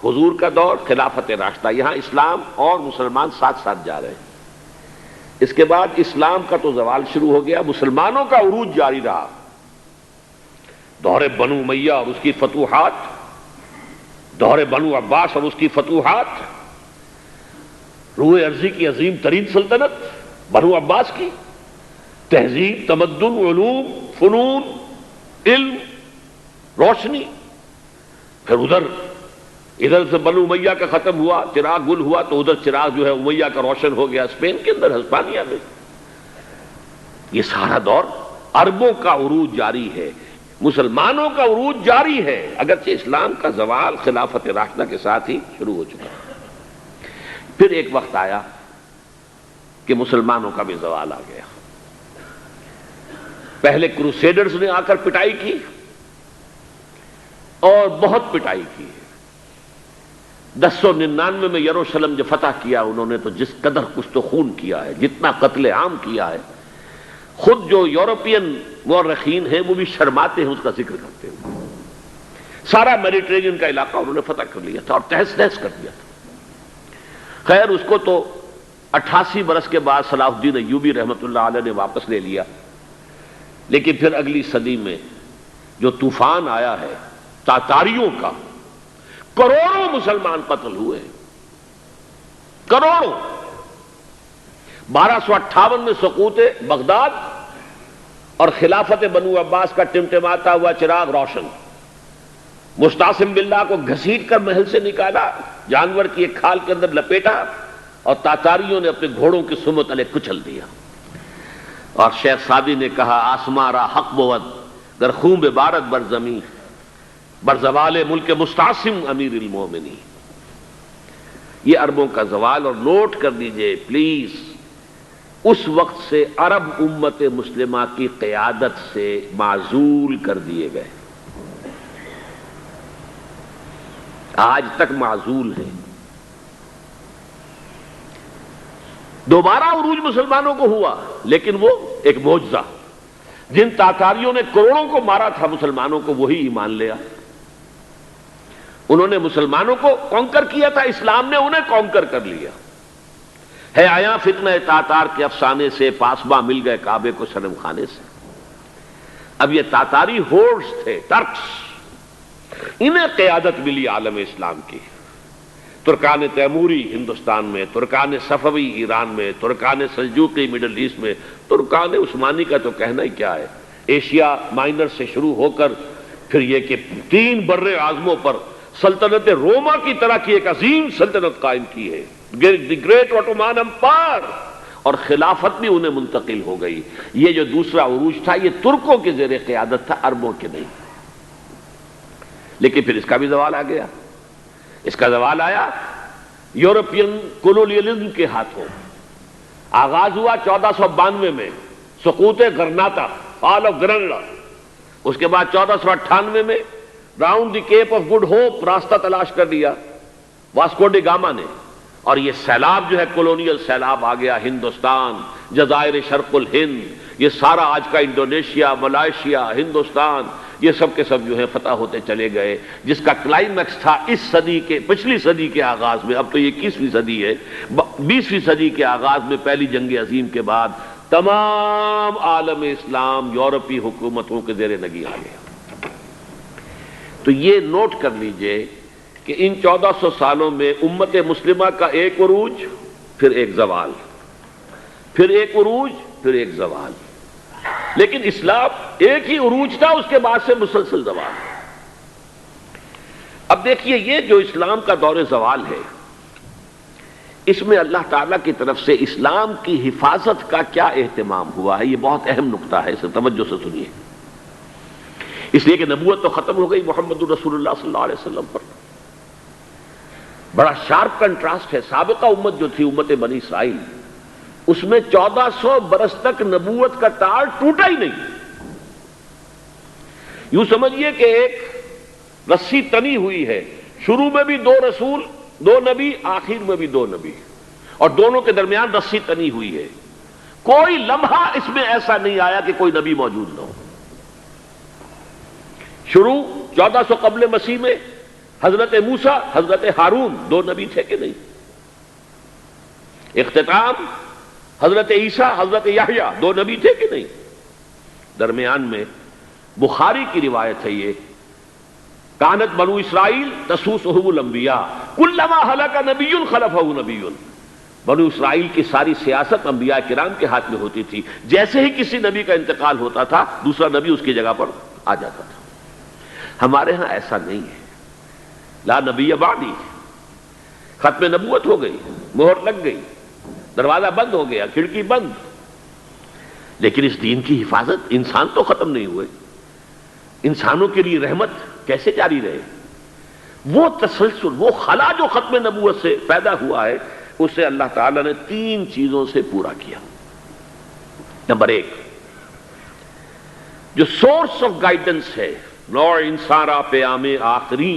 حضور کا دور، خلافت راشدہ، یہاں اسلام اور مسلمان ساتھ ساتھ جا رہے ہیں۔ اس کے بعد اسلام کا تو زوال شروع ہو گیا، مسلمانوں کا عروج جاری رہا، دور بنو امیہ اور اس کی فتوحات، دور بنو عباس اور اس کی فتوحات، روح ارضی کی عظیم ترین سلطنت بنو عباس کی، تہذیب، تمدن، علوم، فنون، علم، روشنی، پھر ادھر سے بنو امیہ کا ختم ہوا، چراغ گل ہوا، تو ادھر چراغ جو ہے امیہ کا روشن ہو گیا اسپین کے اندر، ہسپانیہ میں۔ یہ سارا دور عربوں کا عروج جاری ہے، مسلمانوں کا عروج جاری ہے، اگرچہ اسلام کا زوال خلافت راشدہ کے ساتھ ہی شروع ہو چکا۔ پھر ایک وقت آیا کہ مسلمانوں کا بھی زوال آ گیا۔ پہلے کروسیڈرز نے آ کر پٹائی کی اور بہت پٹائی کی۔ 1099 میں یروشلم جو فتح کیا انہوں نے، تو جس قدر کچھ تو خون کیا ہے، جتنا قتل عام کیا ہے، خود جو یورپین مورخین ہیں وہ بھی شرماتے ہیں اس کا ذکر کرتے ہیں۔ سارا میڈیٹرینین کا علاقہ انہوں نے فتح کر لیا تھا اور تہس نہس کر دیا تھا۔ خیر اس کو تو 88 برس کے بعد صلاح الدین ایوبی رحمۃ اللہ علیہ نے واپس لے لیا، لیکن پھر اگلی صدی میں جو طوفان آیا ہے تاتاریوں کا، کروڑوں مسلمان قتل ہوئے، کروڑوں۔ 1258 میں سقوط بغداد اور خلافت بنو عباس کا ٹمٹماتا ہوا چراغ روشن، مستعصم باللہ کو گھسیٹ کر محل سے نکالا، جانور کی ایک کھال کے اندر لپیٹا اور تاتاریوں نے اپنے گھوڑوں کی سمت علیہ کچل دیا۔ اور شیخ سعدی نے کہا آسماں را حق بود گر خون ببارد بر زمین بر زوال ملک مستعصم امیر المومنین۔ یہ عربوں کا زوال، اور نوٹ کر لیجئے پلیز، اس وقت سے عرب امت مسلمہ کی قیادت سے معزول کر دیے گئے، آج تک معزول ہیں۔ دوبارہ عروج مسلمانوں کو ہوا، لیکن وہ ایک معجزہ، جن تاتاریوں نے کروڑوں کو مارا تھا مسلمانوں کو، وہی ایمان لیا۔ انہوں نے مسلمانوں کو کانکر کیا تھا، اسلام نے انہیں کانکر کر لیا۔ ہے آیا فتنہ تاتار کے افسانے سے، پاسباں مل گئے کعبے کو صنم خانے سے۔ اب یہ تاتاری ہورڈز تھے، ٹرکس، انہیں قیادت ملی عالم اسلام کی۔ ترکان تیموری ہندوستان میں، ترکان صفوی ایران میں، ترکان سلجوقی مڈل ایسٹ میں، ترکان عثمانی کا تو کہنا ہی کیا ہے، ایشیا مائنر سے شروع ہو کر پھر یہ کہ 3 بر اعظموں پر سلطنت روما کی طرح کی ایک عظیم سلطنت قائم کی ہے، دی گریٹ آٹومان امپائر، اور خلافت بھی انہیں منتقل ہو گئی۔ یہ جو دوسرا عروج تھا یہ ترکوں کے زیر قیادت تھا، عربوں کے نہیں۔ لیکن پھر اس کا بھی زوال آ گیا۔ اس کا زوال آیا یورپین کولونیلزم کے ہاتھوں۔ آغاز ہوا 1492 میں، سقوط غرناطہ، فال آف گرناڈا۔ اس کے بعد 1498 میں round the Cape of Good Hope راستہ تلاش کر لیا واسکو ڈی گاما نے، اور یہ سیلاب جو ہے کولونیل سیلاب آ گیا، ہندوستان، جزائر شرق الہند، یہ سارا آج کا انڈونیشیا، ملائیشیا، ہندوستان، یہ سب کے سب جو ہے فتح ہوتے چلے گئے، جس کا کلائمیکس تھا اس صدی کے، پچھلی صدی کے آغاز میں۔ اب تو یہ 21ویں صدی ہے، 20ویں صدی کے آغاز میں پہلی جنگ عظیم کے بعد تمام عالم اسلام یورپی حکومتوں کے زیر نگی آ گیا۔ تو یہ نوٹ کر لیجئے کہ ان 1400 سالوں میں امت مسلمہ کا ایک عروج، پھر ایک زوال، پھر ایک عروج، پھر ایک زوال۔ لیکن اسلام ایک ہی عروج تھا، اس کے بعد سے مسلسل زوال۔ اب دیکھیے یہ جو اسلام کا دور زوال ہے، اس میں اللہ تعالیٰ کی طرف سے اسلام کی حفاظت کا کیا اہتمام ہوا ہے، یہ بہت اہم نقطہ ہے، اسے توجہ سے سنیے۔ اس لیے کہ نبوت تو ختم ہو گئی محمد رسول اللہ صلی اللہ علیہ وسلم پر، بڑا شارپ کنٹراسٹ ہے۔ سابقہ امت جو تھی امت بنی اسرائیل، اس میں 1400 برس تک نبوت کا تار ٹوٹا ہی نہیں۔ یوں سمجھیے کہ ایک رسی تنی ہوئی ہے، شروع میں بھی 2 رسول 2 نبی، آخر میں بھی 2 نبی، اور دونوں کے درمیان رسی تنی ہوئی ہے۔ کوئی لمحہ اس میں ایسا نہیں آیا کہ کوئی نبی موجود نہ ہو۔ شروع 1400 قبل مسیح میں حضرت موسیٰ حضرت ہارون 2 نبی تھے کہ نہیں؟ اختتام حضرت عیسیٰ حضرت یحییٰ 2 نبی تھے کہ نہیں؟ درمیان میں بخاری کی روایت ہے یہ، کانت بنو اسرائیل تسوسهم الانبیاء کلما ہلک نبی خلفہ نبی، بنو اسرائیل کی ساری سیاست انبیاء کرام کے ہاتھ میں ہوتی تھی، جیسے ہی کسی نبی کا انتقال ہوتا تھا دوسرا نبی اس کی جگہ پر آ جاتا تھا۔ ہمارے ہاں ایسا نہیں ہے، لا نبی بعدی، ختم نبوت ہو گئی، مہر لگ گئی، دروازہ بند ہو گیا، کھڑکی بند، لیکن اس دین کی حفاظت، انسان تو ختم نہیں ہوئے، انسانوں کے لیے رحمت کیسے جاری رہے؟ وہ تسلسل، وہ خلا جو ختم نبوت سے پیدا ہوا ہے اسے اللہ تعالیٰ نے 3 چیزوں سے پورا کیا۔ نمبر 1، جو سورس آف گائیڈنس ہے، نوع انسارا پیام آخری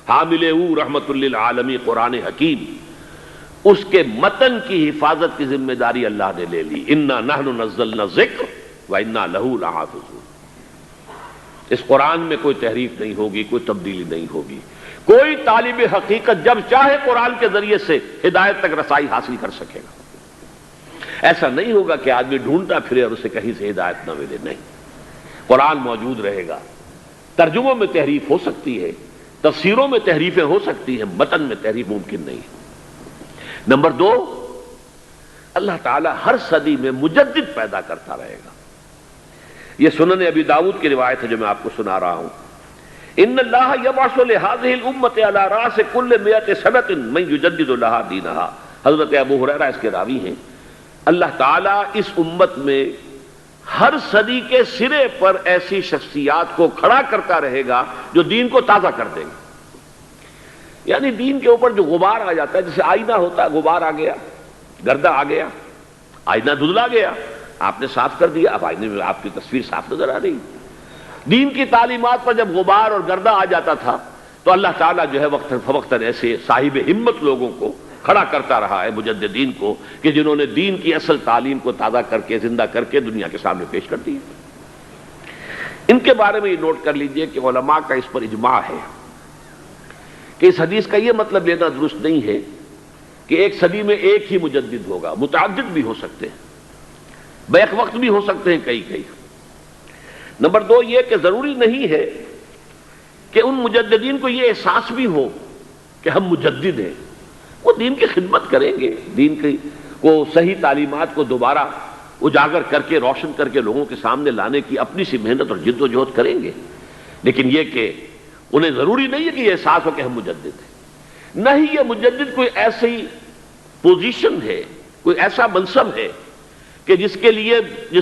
حامل او رحمت للعالمین قرآن حکیم، اس کے متن کی حفاظت کی ذمہ داری اللہ نے لے لی، انا نحن نزلنا الذکر وانا لہ لحافظون۔ اس قرآن میں کوئی تحریف نہیں ہوگی، کوئی تبدیلی نہیں ہوگی، کوئی طالب حقیقت جب چاہے قرآن کے ذریعے سے ہدایت تک رسائی حاصل کر سکے گا۔ ایسا نہیں ہوگا کہ آدمی ڈھونڈتا پھرے اور اسے کہیں سے ہدایت نہ ملے، نہیں، قرآن موجود رہے گا۔ ترجموں میں تحریف ہو سکتی ہے، تفسیروں میں تحریفیں ہو سکتی ہیں، متن میں تحریف ممکن نہیں ہے۔ نمبر 2، اللہ تعالیٰ ہر صدی میں مجدد پیدا کرتا رہے گا۔ یہ سنن ابی داؤد کی روایت ہے جو میں آپ کو سنا رہا ہوں، ان اللہ یبعث لہذه الامت علی راس کل 100 سنۃ من یجدد لها دینہا، حضرت ابو ہریرہ اس کے راوی ہیں، اللہ تعالیٰ اس امت میں ہر صدی کے سرے پر ایسی شخصیات کو کھڑا کرتا رہے گا جو دین کو تازہ کر دیں گے۔ یعنی دین کے اوپر جو غبار آ جاتا ہے، جیسے آئینہ ہوتا ہے، غبار آ گیا، گردہ آ گیا، آئینہ دھدلا گیا، آپ نے صاف کر دیا، اب آئینے میں آپ کی تصویر صاف نظر آ رہی۔ دین کی تعلیمات پر جب غبار اور گردہ آ جاتا تھا تو اللہ تعالیٰ جو ہے وقتاً فوقتاً ایسے صاحب ہمت لوگوں کو کھڑا کرتا رہا ہے، مجددین کو، کہ جنہوں نے دین کی اصل تعلیم کو تازہ کر کے، زندہ کر کے دنیا کے سامنے پیش کر دی۔ ان کے بارے میں یہ نوٹ کر لیجئے کہ علماء کا اس پر اجماع ہے کہ اس حدیث کا یہ مطلب لینا درست نہیں ہے کہ ایک صدی میں ایک ہی مجدد ہوگا، متعدد بھی ہو سکتے ہیں، بیک وقت بھی ہو سکتے ہیں کئی۔ نمبر 2 یہ کہ ضروری نہیں ہے کہ ان مجددین کو یہ احساس بھی ہو کہ ہم مجدد ہیں، وہ دین کی خدمت کریں گے، دین کی کو صحیح تعلیمات کو دوبارہ اجاگر کر کے، روشن کر کے لوگوں کے سامنے لانے کی اپنی سی محنت اور جد و جہد کریں گے، لیکن یہ کہ انہیں ضروری نہیں ہے کہ یہ احساس ہو کہ ہم مجدد ہیں۔ نہ ہی یہ مجدد کوئی ایسی پوزیشن ہے، کوئی ایسا منصب ہے کہ جس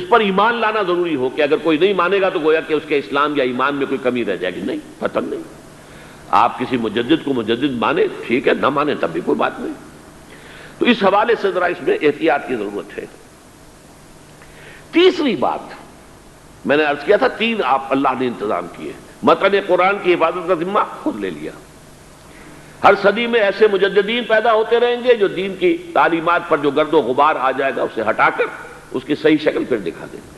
پر ایمان لانا ضروری ہو، کہ اگر کوئی نہیں مانے گا تو گویا کہ اس کے اسلام یا ایمان میں کوئی کمی رہ جائے گی۔ نہیں، فتن نہیں، آپ کسی مجدد کو مجدد مانے ٹھیک ہے، نہ مانے تب بھی کوئی بات نہیں۔ تو اس حوالے سے ذرا اس میں احتیاط کی ضرورت ہے۔ تیسری بات میں نے عرض کیا تھا، 3 آپ اللہ نے انتظام کیے، متن قرآن کی حفاظت کا ذمہ خود لے لیا۔ ہر صدی میں ایسے مجددین پیدا ہوتے رہیں گے جو دین کی تعلیمات پر جو گرد و غبار آ جائے گا اسے ہٹا کر اس کی صحیح شکل پھر دکھا دیں گے۔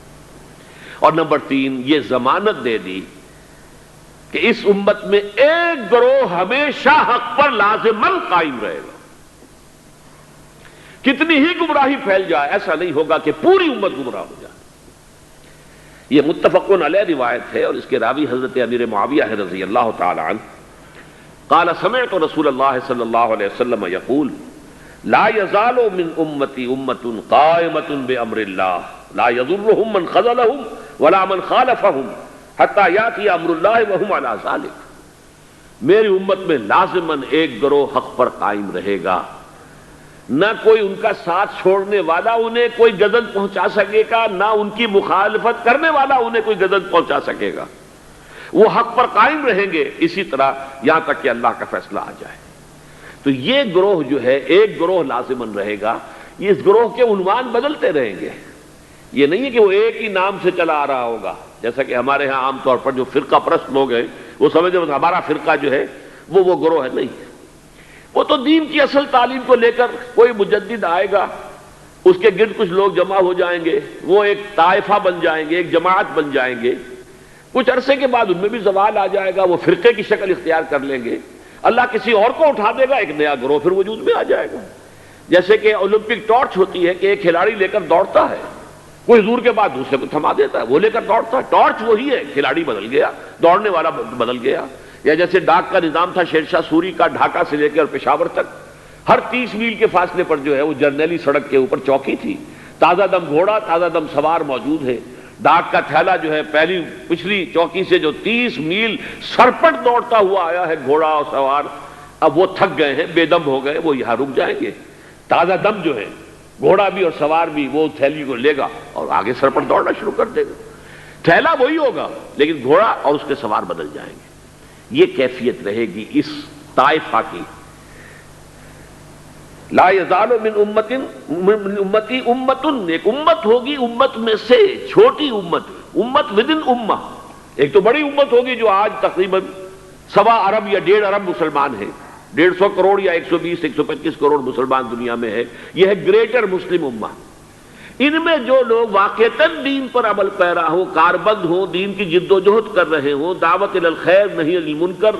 اور نمبر 3 یہ ضمانت دے دی کہ اس امت میں ایک گروہ ہمیشہ حق پر لازماً قائم رہے گا، کتنی ہی گمراہی پھیل جائے ایسا نہیں ہوگا کہ پوری امت گمراہ ہو جائے۔ یہ متفقن علیہ روایت ہے اور اس کے راوی حضرت امیر معاویہ ہے رضی اللہ تعالی عنہ۔ قال سمعت رسول اللہ صلی اللہ علیہ وسلم یقول لا يزال من امتی امت قائمۃ بامر اللہ لا يضرهم من خذلهم ولا من خالفهم حتى یاتی امر اللہ وهم علی ذلک۔ میری امت میں لازماً ایک گروہ حق پر قائم رہے گا، نہ کوئی ان کا ساتھ چھوڑنے والا انہیں کوئی گزن پہنچا سکے گا، نہ ان کی مخالفت کرنے والا انہیں کوئی گزن پہنچا سکے گا، وہ حق پر قائم رہیں گے اسی طرح یہاں تک کہ اللہ کا فیصلہ آ جائے۔ تو یہ گروہ جو ہے ایک گروہ لازماً رہے گا، یہ اس گروہ کے عنوان بدلتے رہیں گے، یہ نہیں ہے کہ وہ ایک ہی نام سے چلا آ رہا ہوگا، جیسا کہ ہمارے ہاں عام طور پر جو فرقہ پرست لوگ ہیں وہ سمجھتے ہیں ہمارا فرقہ جو ہے وہ گروہ ہے، نہیں، وہ تو دین کی اصل تعلیم کو لے کر کوئی مجدد آئے گا، اس کے گرد کچھ لوگ جمع ہو جائیں گے، وہ ایک طائفہ بن جائیں گے، ایک جماعت بن جائیں گے، کچھ عرصے کے بعد ان میں بھی زوال آ جائے گا، وہ فرقے کی شکل اختیار کر لیں گے، اللہ کسی اور کو اٹھا دے گا، ایک نیا گروہ پھر وجود میں آ جائے گا۔ جیسے کہ اولمپک ٹارچ ہوتی ہے کہ ایک کھلاڑی لے کر دوڑتا ہے، کوئی دور کے بعد دوسرے کو تھما دیتا ہے، وہ لے کر دوڑتا ہے، ٹارچ وہی ہے، کھلاڑی بدل گیا، دوڑنے والا بدل گیا۔ یا جیسے ڈاک کا نظام تھا شیر شاہ سوری کا، ڈھاکہ سے لے کر پشاور تک ہر 30 میل کے فاصلے پر جو ہے وہ جرنیلی سڑک کے اوپر چوکی تھی، تازہ دم گھوڑا تازہ دم سوار موجود ہے۔ ڈاک کا تھیلا جو ہے پچھلی چوکی سے جو 30 میل سرپٹ دوڑتا ہوا آیا ہے گھوڑا اور سوار، اب وہ تھک گئے ہیں، بے دم ہو گئے، وہ یہاں رک جائیں گے۔ تازہ دم جو ہے گھوڑا بھی اور سوار بھی وہ تھیلی کو لے گا اور آگے سرپٹ دوڑنا شروع کر دے گا۔ تھیلا وہی ہوگا لیکن گھوڑا اور اس کے سوار بدل جائیں گے۔ یہ کیفیت رہے گی اس طائفہ کی۔ لا یزال من امتی امت، ایک امت ہوگی امت میں سے، چھوٹی امت ودن امہ، ایک تو بڑی امت ہوگی جو آج تقریباً 1.25 ارب یا 1.5 ارب مسلمان ہیں، 150 کروڑ یا 120-125 کروڑ مسلمان دنیا میں ہے، یہ ہے گریٹر مسلم امہ۔ ان میں جو لوگ واقعتاً دین پر عمل پیرا ہوں، کاربند ہوں، دین کی جد و جہد کر رہے ہوں، دعوت الی الخیر نہی عن المنکر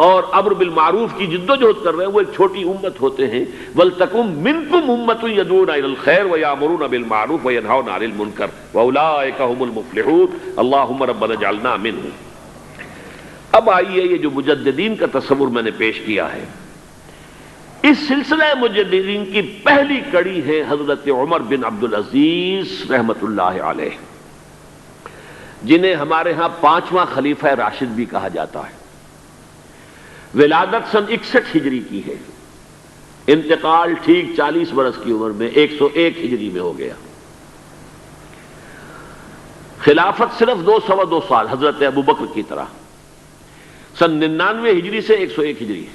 اور امر بالمعروف کی جد و جہد کر رہے ہیں، وہ ایک چھوٹی امت ہوتے ہیں۔ وَلْتَكُمْ مِنْكُمْ أُمَّةٌ يَدْعُونَ إِلَى الْخَيْرِ وَيَأْمُرُونَ بِالْمَعْرُوفِ وَيَنْهَوْنَ عَنِ الْمُنكَرِ وَأُولَٰئِكَ هُمُ الْمُفْلِحُونَ اللهم ربنا اجعلنا منهم۔ اب آئیے یہ جو مجددین کا تصور میں نے پیش کیا ہے، اس سلسلہ مجددین کی پہلی کڑی ہے حضرت عمر بن عبدالعزیز رحمت اللہ علیہ، جنہیں ہمارے ہاں 5واں خلیفہ راشد بھی کہا جاتا ہے۔ ولادت سن 61 ہجری کی ہے، انتقال ٹھیک 40 برس کی عمر میں 101 ہجری میں ہو گیا۔ خلافت صرف 2 سال حضرت ابوبکر کی طرح، سن 99 ہجری سے 101 ہجری۔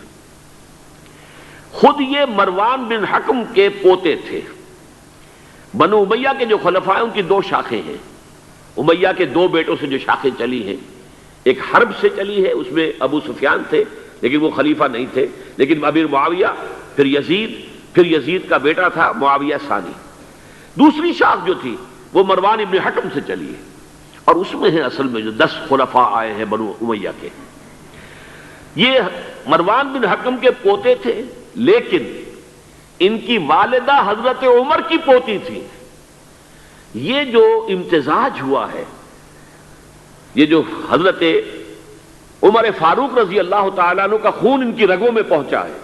خود یہ مروان بن حکم کے پوتے تھے۔ بنو امیہ کے جو خلفاء ہیں ان کی 2 شاخیں ہیں، امیہ کے 2 بیٹوں سے جو شاخیں چلی ہیں، ایک حرب سے چلی ہے، اس میں ابو سفیان تھے لیکن وہ خلیفہ نہیں تھے، لیکن امیر معاویہ، پھر یزید کا بیٹا تھا معاویہ ثانی۔ دوسری شاخ جو تھی وہ مروان ابن حکم سے چلی ہے، اور اس میں ہے اصل میں جو 10 خلفاء آئے ہیں بنو امیہ کے۔ یہ مروان بن حکم کے پوتے تھے، لیکن ان کی والدہ حضرت عمر کی پوتی تھی۔ یہ جو امتزاج ہوا ہے، یہ جو حضرت عمر فاروق رضی اللہ تعالیٰ عنہ کا خون ان کی رگوں میں پہنچا ہے،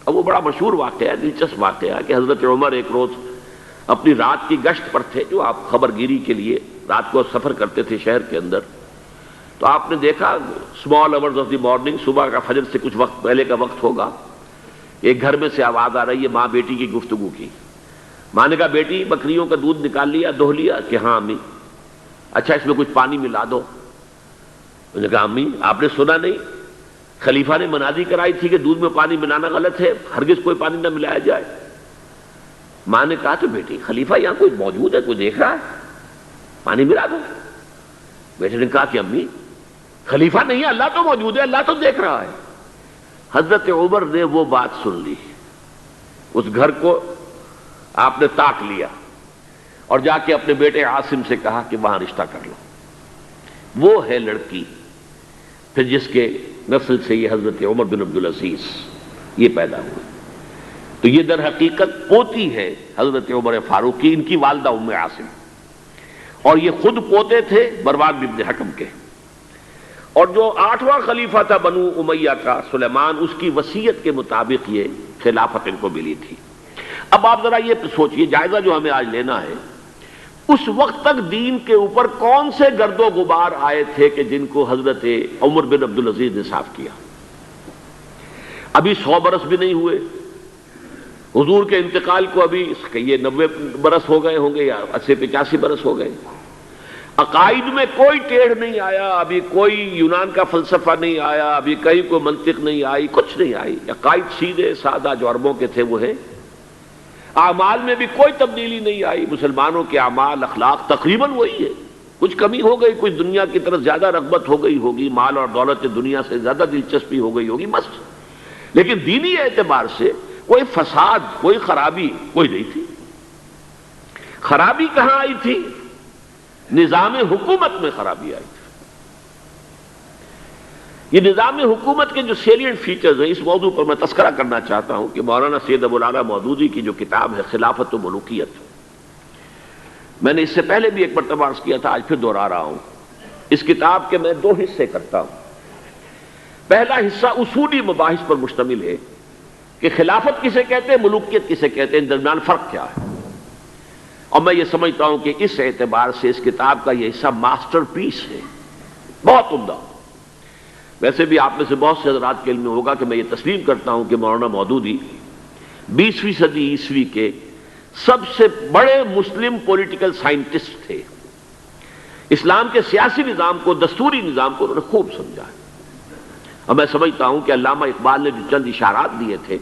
اور وہ بڑا مشہور واقعہ ہے، دلچسپ واقعہ ہے کہ حضرت عمر ایک روز اپنی رات کی گشت پر تھے، جو آپ خبر گیری کے لیے رات کو سفر کرتے تھے شہر کے اندر، تو آپ نے دیکھا small hours of the morning, صبح کا فجر سے کچھ وقت پہلے کا وقت ہوگا، ایک گھر میں سے آواز آ رہی ہے ماں بیٹی کی گفتگو کی۔ ماں نے کہا بیٹی بکریوں کا دودھ نکال لیا، دہو لیا؟ کہ ہاں امی۔ اچھا اس میں کچھ پانی ملا دو۔ انہوں نے کہا امی آپ نے سنا نہیں، خلیفہ نے منادی کرائی تھی کہ دودھ میں پانی ملانا غلط ہے، ہرگز کوئی پانی نہ ملایا جائے۔ ماں نے کہا تو بیٹی خلیفہ یہاں کوئی موجود ہے، کوئی دیکھ رہا ہے، پانی ملا دو۔ بیٹے نے کہا کہ امی خلیفہ نہیں ہے، اللہ تو موجود ہے، اللہ تو دیکھ رہا ہے۔ حضرت عمر نے وہ بات سن لی، اس گھر کو آپ نے تاک لیا اور جا کے اپنے بیٹے عاصم سے کہا کہ وہاں رشتہ کر لو۔ وہ ہے لڑکی پھر جس کے نسل سے یہ حضرت عمر بن عبدالعزیز یہ پیدا ہوئے۔ تو یہ در حقیقت پوتی ہے حضرت عمر فاروق کی، ان کی والدہ ام عاصم، اور یہ خود پوتے تھے مروان بن حکم کے۔ اور جو 8واں خلیفہ تھا بنو امیہ کا سلیمان، اس کی وصیت کے مطابق یہ خلافت ان کو ملی تھی۔ اب آپ ذرا یہ سوچئے، جائزہ جو ہمیں آج لینا ہے، اس وقت تک دین کے اوپر کون سے گرد و غبار آئے تھے کہ جن کو حضرت عمر بن عبدالعزیز نے صاف کیا؟ ابھی 100 برس بھی نہیں ہوئے حضور کے انتقال کو، ابھی یہ 90 برس ہو گئے ہوں گے یا 80-85 برس ہو گئے۔ عقائد میں کوئی ٹیڑھ نہیں آیا، ابھی کوئی یونان کا فلسفہ نہیں آیا، ابھی کہیں کوئی منطق نہیں آئی، کچھ نہیں آئی، عقائد سیدھے سادہ جو عربوں کے تھے وہ ہیں۔ اعمال میں بھی کوئی تبدیلی نہیں آئی، مسلمانوں کے اعمال اخلاق تقریباً وہی ہے، کچھ کمی ہو گئی، کچھ دنیا کی طرف زیادہ رغبت ہو گئی ہوگی، مال اور دولت دنیا سے زیادہ دلچسپی ہو گئی ہوگی بس، لیکن دینی اعتبار سے کوئی فساد، کوئی خرابی کوئی نہیں تھی۔ خرابی کہاں آئی تھی؟ نظام حکومت میں خرابی آئی تھی۔ یہ نظام حکومت کے جو سیلینٹ فیچرز ہیں، اس موضوع پر میں تذکرہ کرنا چاہتا ہوں کہ مولانا سید ابو العلا مودودی کی جو کتاب ہے خلافت و ملوکیت، میں نے اس سے پہلے بھی ایک مرتبہ عرض کیا تھا، آج پھر دوہرا رہا ہوں، اس کتاب کے میں دو حصے کرتا ہوں۔ پہلا حصہ اصولی مباحث پر مشتمل ہے کہ خلافت کسے کہتے ہیں، ملوکیت کسے کہتے ہیں، ان درمیان فرق کیا ہے، اور میں یہ سمجھتا ہوں کہ اس اعتبار سے اس کتاب کا یہ حصہ ماسٹر پیس ہے، بہت عمدہ۔ ویسے بھی آپ میں سے بہت سے حضرات کے علم میں ہوگا کہ میں یہ تسلیم کرتا ہوں کہ مولانا مودودی 20ویں صدی عیسوی کے سب سے بڑے مسلم پولیٹیکل سائنٹسٹ تھے۔ اسلام کے سیاسی نظام کو، دستوری نظام کو انہوں نے خوب سمجھا ہے، اور میں سمجھتا ہوں کہ علامہ اقبال نے جو چند اشارات دیے تھے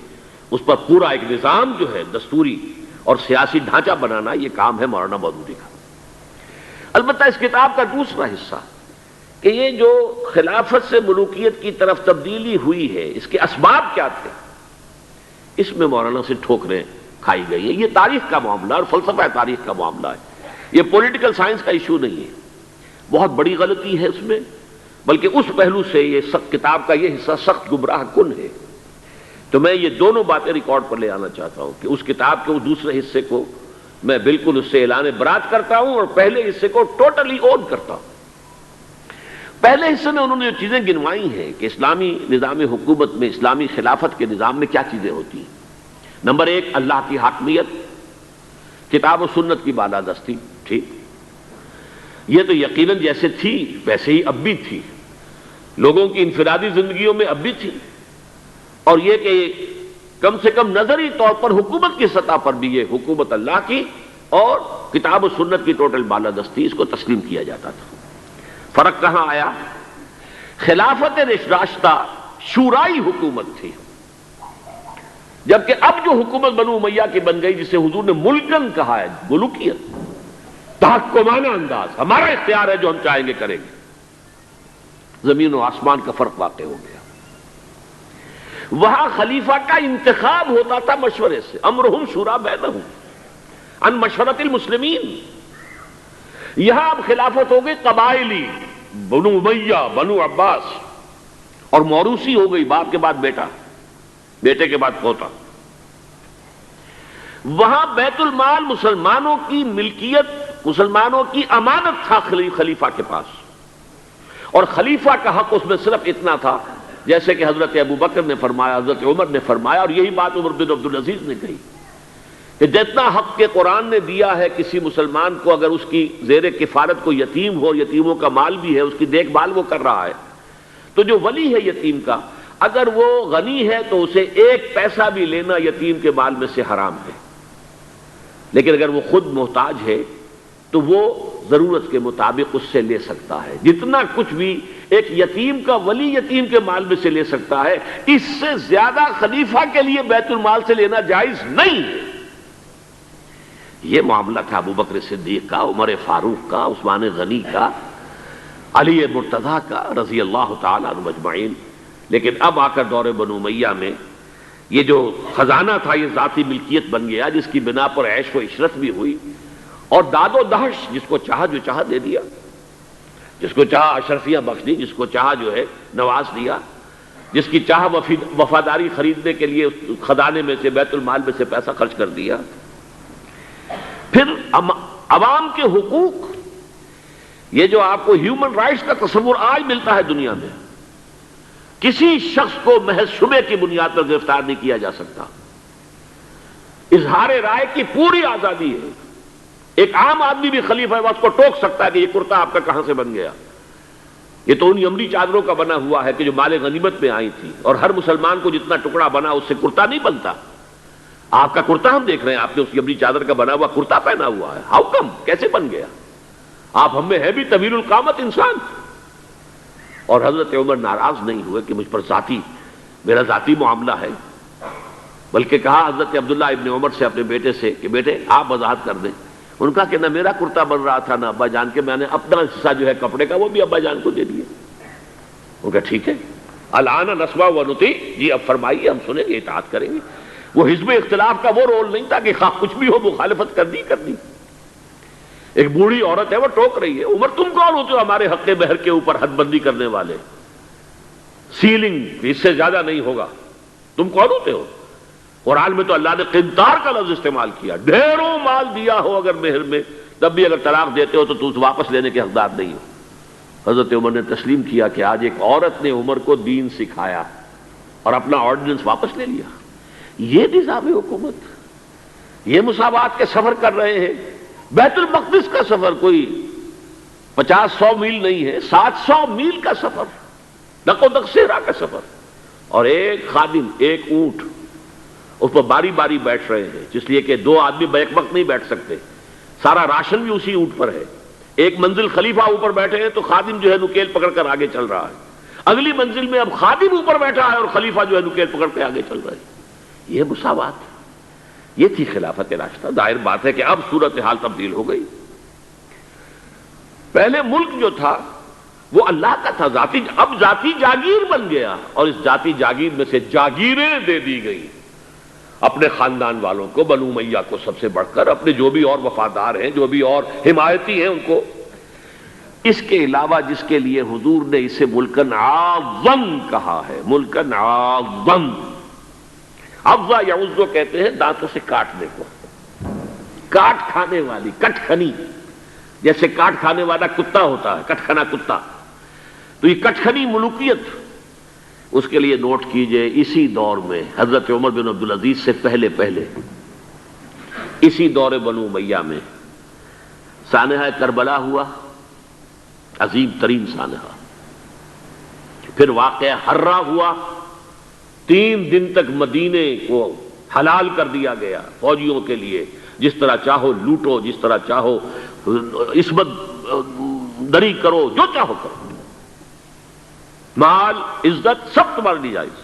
اس پر پورا ایک نظام جو ہے دستوری اور سیاسی ڈھانچہ بنانا، یہ کام ہے مولانا مودودی کا۔ البتہ اس کتاب کا دوسرا حصہ کہ یہ جو خلافت سے ملوکیت کی طرف تبدیلی ہوئی ہے، اس کے اسباب کیا تھے، اس میں مولانا سے ٹھوکریں کھائی گئی ہیں۔ یہ تاریخ کا معاملہ اور فلسفہ تاریخ کا معاملہ ہے، یہ پولیٹیکل سائنس کا ایشو نہیں ہے۔ بہت بڑی غلطی ہے اس میں، بلکہ اس پہلو سے یہ کتاب کا یہ حصہ سخت گمراہ کن ہے۔ تو میں یہ دونوں باتیں ریکارڈ پر لے آنا چاہتا ہوں کہ اس کتاب کے اس دوسرے حصے کو میں بالکل اس سے اعلان برات کرتا ہوں اور پہلے حصے کو ٹوٹلی اون کرتا ہوں۔ پہلے حصے میں انہوں نے جو چیزیں گنوائی ہیں کہ اسلامی نظام حکومت میں، اسلامی خلافت کے نظام میں کیا چیزیں ہوتی ہیں۔ نمبر ایک، اللہ کی حاکمیت، کتاب و سنت کی بالادستی، ٹھیک، یہ تو یقیناً جیسے تھی ویسے ہی اب بھی تھی، لوگوں کی انفرادی زندگیوں میں اب بھی تھی، اور یہ کہ کم سے کم نظری طور پر حکومت کی سطح پر بھی یہ حکومت اللہ کی اور کتاب و سنت کی ٹوٹل بالادستی، اس کو تسلیم کیا جاتا تھا۔ فرق کہاں آیا؟ خلافت راشدہ شورائی حکومت تھی، جبکہ اب جو حکومت بنو امیہ کی بن گئی، جسے حضور نے ملکن کہا ہے، ملوکیت، تحکمانہ انداز، ہمارا اختیار ہے، جو ہم چاہیں گے کریں گے، زمین و آسمان کا فرق واقع ہو گیا۔ وہاں خلیفہ کا انتخاب ہوتا تھا مشورے سے، امرہم شورا بینہم، ان مشورت المسلمین۔ یہاں اب خلافت ہو گئی قبائلی، بنو امیہ، بنو عباس، اور موروثی ہو گئی، باپ کے بعد بیٹا، بیٹے کے بعد پوتا۔ وہاں بیت المال مسلمانوں کی ملکیت، مسلمانوں کی امانت تھا خلیفہ کے پاس، اور خلیفہ کا حق اس میں صرف اتنا تھا جیسے کہ حضرت ابو بکر نے فرمایا، حضرت عمر نے فرمایا، اور یہی بات عمر بن عبدالعزیز نے کہی کہ جتنا حق کے قرآن نے دیا ہے کسی مسلمان کو، اگر اس کی زیر کفالت کو یتیم ہو، یتیموں کا مال بھی ہے، اس کی دیکھ بھال وہ کر رہا ہے، تو جو ولی ہے یتیم کا، اگر وہ غنی ہے تو اسے ایک پیسہ بھی لینا یتیم کے مال میں سے حرام ہے، لیکن اگر وہ خود محتاج ہے تو وہ ضرورت کے مطابق اس سے لے سکتا ہے، جتنا کچھ بھی ایک یتیم کا ولی یتیم کے مال میں سے لے سکتا ہے، اس سے زیادہ خلیفہ کے لیے بیت المال سے لینا جائز نہیں ہے۔ یہ معاملہ تھا ابو بکر صدیق کا، عمر فاروق کا، عثمان غنی کا، علی مرتضیٰ کا، رضی اللہ تعالیٰ عنہ اجمعین۔ لیکن اب آ کر دور بنو امیہ میں یہ جو خزانہ تھا یہ ذاتی ملکیت بن گیا، جس کی بنا پر عیش و عشرت بھی ہوئی، اور داد و دہش، جس کو چاہا جو چاہا دے دیا، جس کو چاہا اشرفیاں بخش دی، جس کو چاہا جو ہے نواز دیا، جس کی چاہا وفاداری خریدنے کے لیے خزانے میں سے، بیت المال میں سے پیسہ خرچ کر دیا۔ پھر عوام کے حقوق، یہ جو آپ کو ہیومن رائٹس کا تصور آج ملتا ہے دنیا میں، کسی شخص کو محض شبے کی بنیاد پر گرفتار نہیں کیا جا سکتا، اظہار رائے کی پوری آزادی ہے، ایک عام آدمی بھی خلیفہ ہے، اس کو ٹوک سکتا ہے کہ یہ کرتا آپ کا کہاں سے بن گیا، یہ تو ان یمنی چادروں کا بنا ہوا ہے کہ جو مال غنیمت میں آئی تھی، اور ہر مسلمان کو جتنا ٹکڑا بنا اس سے کرتا نہیں بنتا۔ آپ کا کرتا ہم دیکھ رہے ہیں، آپ نے اس یمنی چادر کا بنا ہوا کرتا پہنا ہوا ہے، ہاؤ کم، کیسے بن گیا؟ آپ ہم میں ہے بھی طویل القامت انسان۔ اور حضرت عمر ناراض نہیں ہوئے کہ مجھ پر میرا ذاتی معاملہ ہے، بلکہ کہا حضرت عبداللہ ابن عمر سے اپنے بیٹے سے کہ بیٹے آپ وضاحت کر دیں۔ ان کا کہ نہ میرا کرتا بن رہا تھا نہ ابا جان کے، میں نے اپنا حصہ جو ہے کپڑے کا وہ بھی ابا جان کو دے دیا۔ ان کا ٹھیک ہے، الآن نسمع و نطیع، جی اب فرمائیے، ہم سنیں گے، اطاعت کریں گے۔ وہ حزب اختلاف کا وہ رول نہیں تھا کہ خواہ کچھ بھی ہو مخالفت کرنی کرنی۔ ایک بوڑھی عورت ہے وہ ٹوک رہی ہے، عمر تم کون ہوتے ہو ہمارے حق مہر کے اوپر حد بندی کرنے والے؟ سیلنگ اس سے زیادہ نہیں ہوگا. تم کون ہوتے ہو؟ قرآن میں تو اللہ نے قنطار کا لفظ استعمال کیا. ڈھیروں مال دیا ہو اگر مہر میں تب بھی اگر طلاق دیتے ہو تو تم واپس لینے کے حقدار نہیں ہو. حضرت عمر نے تسلیم کیا کہ آج ایک عورت نے عمر کو دین سکھایا اور اپنا آرڈیننس واپس لے لیا. یہ نظام حکومت, یہ مساوات کے سفر کر رہے ہیں. بیت المقدس کا سفر کوئی 50-100 میل نہیں ہے, 700 میل کا سفر, نقو صحرا کا سفر. اور ایک خادم, ایک اونٹ, اس پر باری باری بیٹھ رہے ہیں, جس لیے کہ 2 آدمی بیک وقت نہیں بیٹھ سکتے. سارا راشن بھی اسی اونٹ پر ہے. ایک منزل خلیفہ اوپر بیٹھے ہیں تو خادم جو ہے نکیل پکڑ کر آگے چل رہا ہے. اگلی منزل میں اب خادم اوپر بیٹھا ہے اور خلیفہ جو ہے نکیل پکڑ کے آگے چل رہا ہے. یہ مساوات, یہ تھی خلافت راشدہ. ظاہر بات ہے کہ اب صورتحال تبدیل ہو گئی. پہلے ملک جو تھا وہ اللہ کا تھا, اب ذاتی جاگیر بن گیا, اور اس ذاتی جاگیر میں سے جاگیریں دے دی گئی اپنے خاندان والوں کو, بنو امیہ کو سب سے بڑھ کر, اپنے جو بھی اور وفادار ہیں, جو بھی اور حمایتی ہیں ان کو. اس کے علاوہ جس کے لیے حضور نے اسے ملکن اعظم کہا ہے, ملکن اعظم. افزا یعزو کہتے ہیں دانتوں سے کاٹنے کو, کاٹ کھانے والی, کٹکھنی. جیسے کاٹ کھانے والا کتا ہوتا ہے, کٹکھنا کتا, تو یہ کٹکھنی ملوکیت. اس کے لیے نوٹ کیجئے اسی دور میں حضرت عمر بن عبدالعزیز سے پہلے اسی دور بنو امیہ میں سانحہ کربلا ہوا, عظیم ترین سانحہ. پھر واقعہ حرہ ہوا, 3 دن تک مدینے کو حلال کر دیا گیا فوجیوں کے لیے. جس طرح چاہو لوٹو, جس طرح چاہو عصمت دری کرو, جو چاہو کرو, مال عزت سب تمہارے لیے جائز.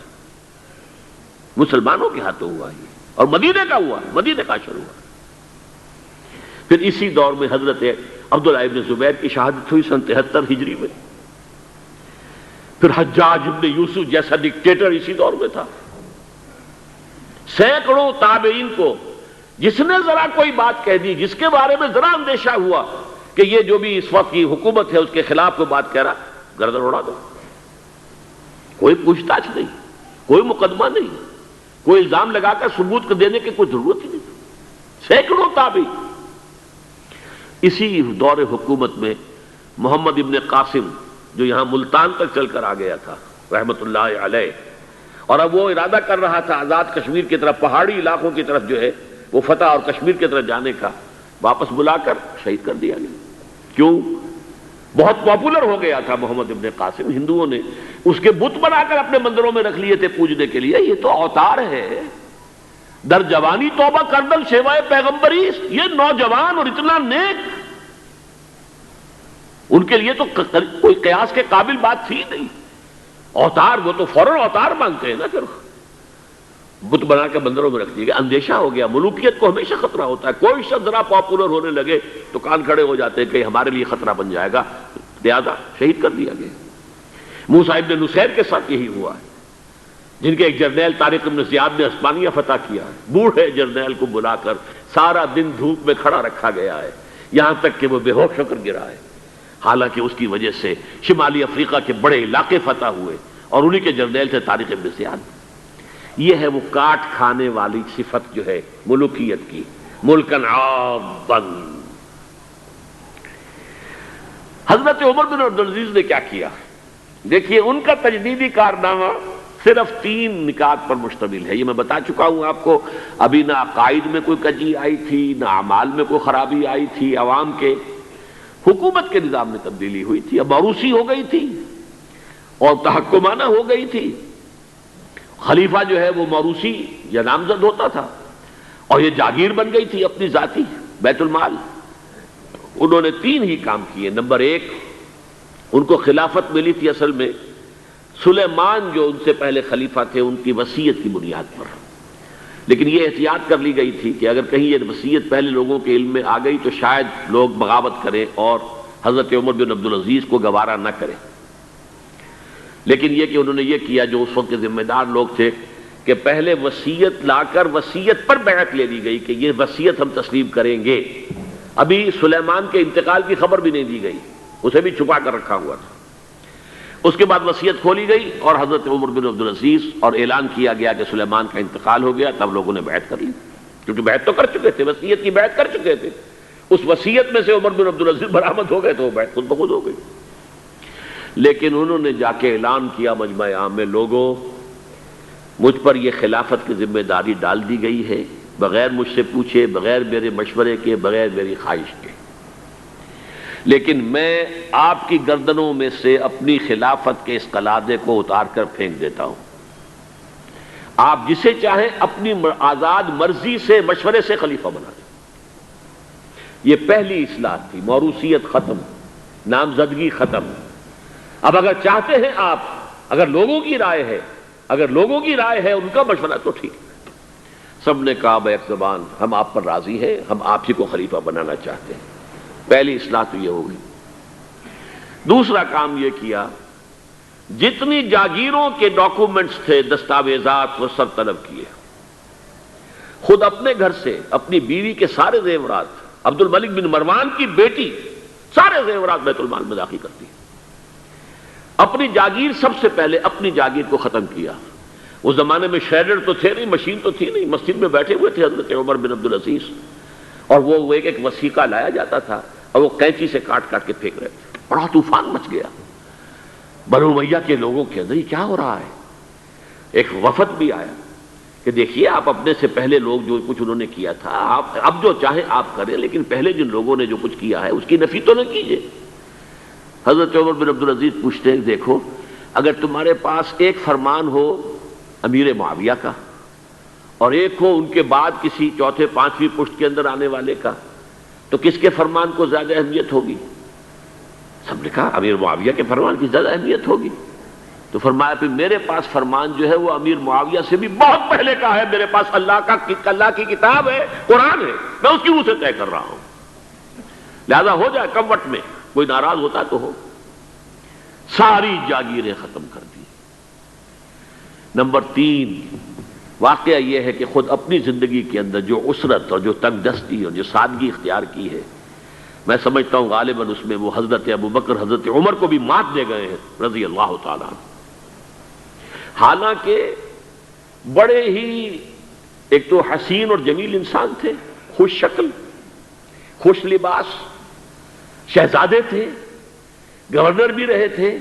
مسلمانوں کے ہاتھوں ہوا یہ, اور مدینے کا ہوا, مدینے کا شروع ہوا. پھر اسی دور میں حضرت عبداللہ ابن زبیر کی شہادت ہوئی سن 73 ہجری میں. پھر حجاج ابن یوسف جیسا ڈکٹیٹر اسی دور میں تھا. سینکڑوں تابعین کو جس نے ذرا کوئی بات کہہ دی, جس کے بارے میں ذرا اندیشہ ہوا کہ یہ جو بھی اس وقت کی حکومت ہے اس کے خلاف کوئی بات کہہ رہا, گردن اڑا دو. کوئی پوچھ تاچھ نہیں, کوئی مقدمہ نہیں, کوئی الزام لگا کر ثبوت کو دینے کی کوئی ضرورت ہی نہیں. سینکڑوں تابعی. اسی دور حکومت میں محمد ابن قاسم جو یہاں ملتان تک چل کر آ گیا تھا رحمت اللہ علیہ, اور اب وہ ارادہ کر رہا تھا آزاد کشمیر کی طرف, پہاڑی علاقوں کی طرف جو ہے وہ فتح اور کشمیر کی طرف جانے کا, واپس بلا کر شہید کر دیا گیا. کیوں؟ بہت پاپولر ہو گیا تھا محمد ابن قاسم. ہندوؤں نے اس کے بت بنا کر اپنے مندروں میں رکھ لیے تھے پوجنے کے لیے. یہ تو اوتار ہے, در جوانی توبہ کردل سیوائے پیغمبری. یہ نوجوان اور اتنا نیک, ان کے لیے تو کوئی قیاس کے قابل بات تھی نہیں. اوتار, وہ تو فوراً اوتار مانگتے ہیں نا. پھر بت بنا کے مندروں میں رکھ دیے گئے. اندیشہ ہو گیا. ملوکیت کو ہمیشہ خطرہ ہوتا ہے. کوئی شخص ذرا پاپولر ہونے لگے تو کان کھڑے ہو جاتے ہیں کہ ہمارے لیے خطرہ بن جائے گا, لہذا شہید کر دیا گیا. موسیٰ ابن نصیر کے ساتھ یہی ہوا ہے, جن کے ایک جرنیل طارق ابن زیاد نے عثمانیہ فتح کیا ہے. بوڑھے جرنیل کو بلا کر سارا دن دھوپ میں کھڑا رکھا گیا ہے, یہاں تک کہ وہ بے ہوش ہو کر گرا ہے. حالانکہ اس کی وجہ سے شمالی افریقہ کے بڑے علاقے فتح ہوئے, اور انہی کے جرنیل تھے طارق ابن زیاد. یہ ہے وہ کاٹ کھانے والی صفت جو ہے ملوکیت کی, ملکن عاضن. حضرت عمر بن عبدالعزیز نے کیا کیا؟ دیکھیے, ان کا تجدیدی کارنامہ صرف 3 نکات پر مشتمل ہے. یہ میں بتا چکا ہوں آپ کو. ابھی نہ عقائد میں کوئی کجی آئی تھی, نہ اعمال میں کوئی خرابی آئی تھی عوام کے. حکومت کے نظام میں تبدیلی ہوئی تھی, اب موروثی ہو گئی تھی اور تحکمانہ ہو گئی تھی. خلیفہ جو ہے وہ موروثی یا نامزد ہوتا تھا, اور یہ جاگیر بن گئی تھی اپنی ذاتی, بیت المال. انہوں نے 3 ہی کام کیے. نمبر 1, ان کو خلافت ملی تھی اصل میں سلیمان جو ان سے پہلے خلیفہ تھے ان کی وصیت کی بنیاد پر. لیکن یہ احتیاط کر لی گئی تھی کہ اگر کہیں یہ وصیت پہلے لوگوں کے علم میں آ گئی تو شاید لوگ بغاوت کریں اور حضرت عمر بن عبدالعزیز کو گوارا نہ کریں. لیکن یہ کہ انہوں نے یہ کیا جو اس وقت کے ذمہ دار لوگ تھے کہ پہلے وصیت لا کر وصیت پر بیعت لے لی گئی کہ یہ وصیت ہم تسلیم کریں گے. ابھی سلیمان کے انتقال کی خبر بھی نہیں دی گئی, اسے بھی چھپا کر رکھا ہوا تھا. اس کے بعد وصیت کھولی گئی اور حضرت عمر بن عبدالعزیز اور اعلان کیا گیا کہ سلیمان کا انتقال ہو گیا. تب لوگوں نے بیعت کر لی، کیونکہ بیعت تو کر چکے تھے، وصیت کی بیعت کر چکے تھے. اس وصیت میں سے عمر بن عبدالعزیز برآمد ہو گئے تو وہ بیعت خود بخود ہو گئی. لیکن انہوں نے جا کے اعلان کیا مجمع عام میں، لوگوں مجھ پر یہ خلافت کی ذمہ داری ڈال دی گئی ہے، بغیر مجھ سے پوچھے، بغیر میرے مشورے کے، بغیر میری خواہش کے، لیکن میں آپ کی گردنوں میں سے اپنی خلافت کے اس قلادے کو اتار کر پھینک دیتا ہوں. آپ جسے چاہیں اپنی آزاد مرضی سے مشورے سے خلیفہ بنا دیں. یہ پہلی اصلاح تھی. موروثیت ختم، نامزدگی ختم. اب اگر چاہتے ہیں آپ، اگر لوگوں کی رائے ہے ان کا مشورہ تو ٹھیک ہے. سب نے کہا بیک زبان ہم آپ پر راضی ہیں، ہم آپ ہی کو خلیفہ بنانا چاہتے ہیں. پہلی اصلاح تو یہ ہو گئی. دوسرا کام یہ کیا، جتنی جاگیروں کے ڈاکومنٹس تھے، دستاویزات، وہ سب طلب کیے. خود اپنے گھر سے اپنی بیوی کے سارے زیورات، عبد الملک بن مروان کی بیٹی سارے زیورات بیت المال میں داخل کرتی. اپنی جاگیر سب سے پہلے اپنی جاگیر کو ختم کیا. اس زمانے میں شیڈر تو تھے نہیں، مشین تو تھی نہیں. مسجد میں بیٹھے ہوئے تھے حضرت عمر بن عبدالعزیز، اور وہ ایک وثیقہ لایا جاتا تھا اور وہ قینچی سے کاٹ کاٹ کے پھینک رہے تھے. بڑا طوفان مچ گیا بنو امیہ کے لوگوں کے اندر، یہ کیا ہو رہا ہے. ایک وفد بھی آیا کہ دیکھیے آپ اپنے سے پہلے لوگ جو کچھ انہوں نے کیا تھا، آپ اب جو چاہیں آپ کریں، لیکن پہلے جن لوگوں نے جو کچھ کیا ہے اس کی نفی تو نہ کیجیے. حضرت عمر بن عبدالعزیز پوچھتے ہیں دیکھو اگر تمہارے پاس ایک فرمان ہو امیر معاویہ کا اور ایک ہو ان کے بعد کسی چوتھے پانچویں پشت کے اندر آنے والے کا، تو کس کے فرمان کو زیادہ اہمیت ہوگی؟ سب نے کہا امیر معاویہ کے فرمان کی زیادہ اہمیت ہوگی. تو فرمایا پھر میرے پاس فرمان جو ہے وہ امیر معاویہ سے بھی بہت پہلے کا ہے. میرے پاس اللہ کی کتاب ہے، قرآن ہے، میں اس کی روح سے طے کر رہا ہوں. لہذا ہو جائے کم وقت میں، کوئی ناراض ہوتا تو ہو. ساری جاگیریں ختم کر دی. نمبر 3 واقعہ یہ ہے کہ خود اپنی زندگی کے اندر جو عسرت اور جو تنگ دستی اور جو سادگی اختیار کی ہے، میں سمجھتا ہوں غالباً اس میں وہ حضرت ابوبکر حضرت عمر کو بھی مات دے گئے ہیں رضی اللہ تعالیٰ عنہ. حالانکہ بڑے ہی ایک تو حسین اور جمیل انسان تھے، خوش شکل، خوش لباس، شہزادے تھے، گورنر بھی رہے تھے.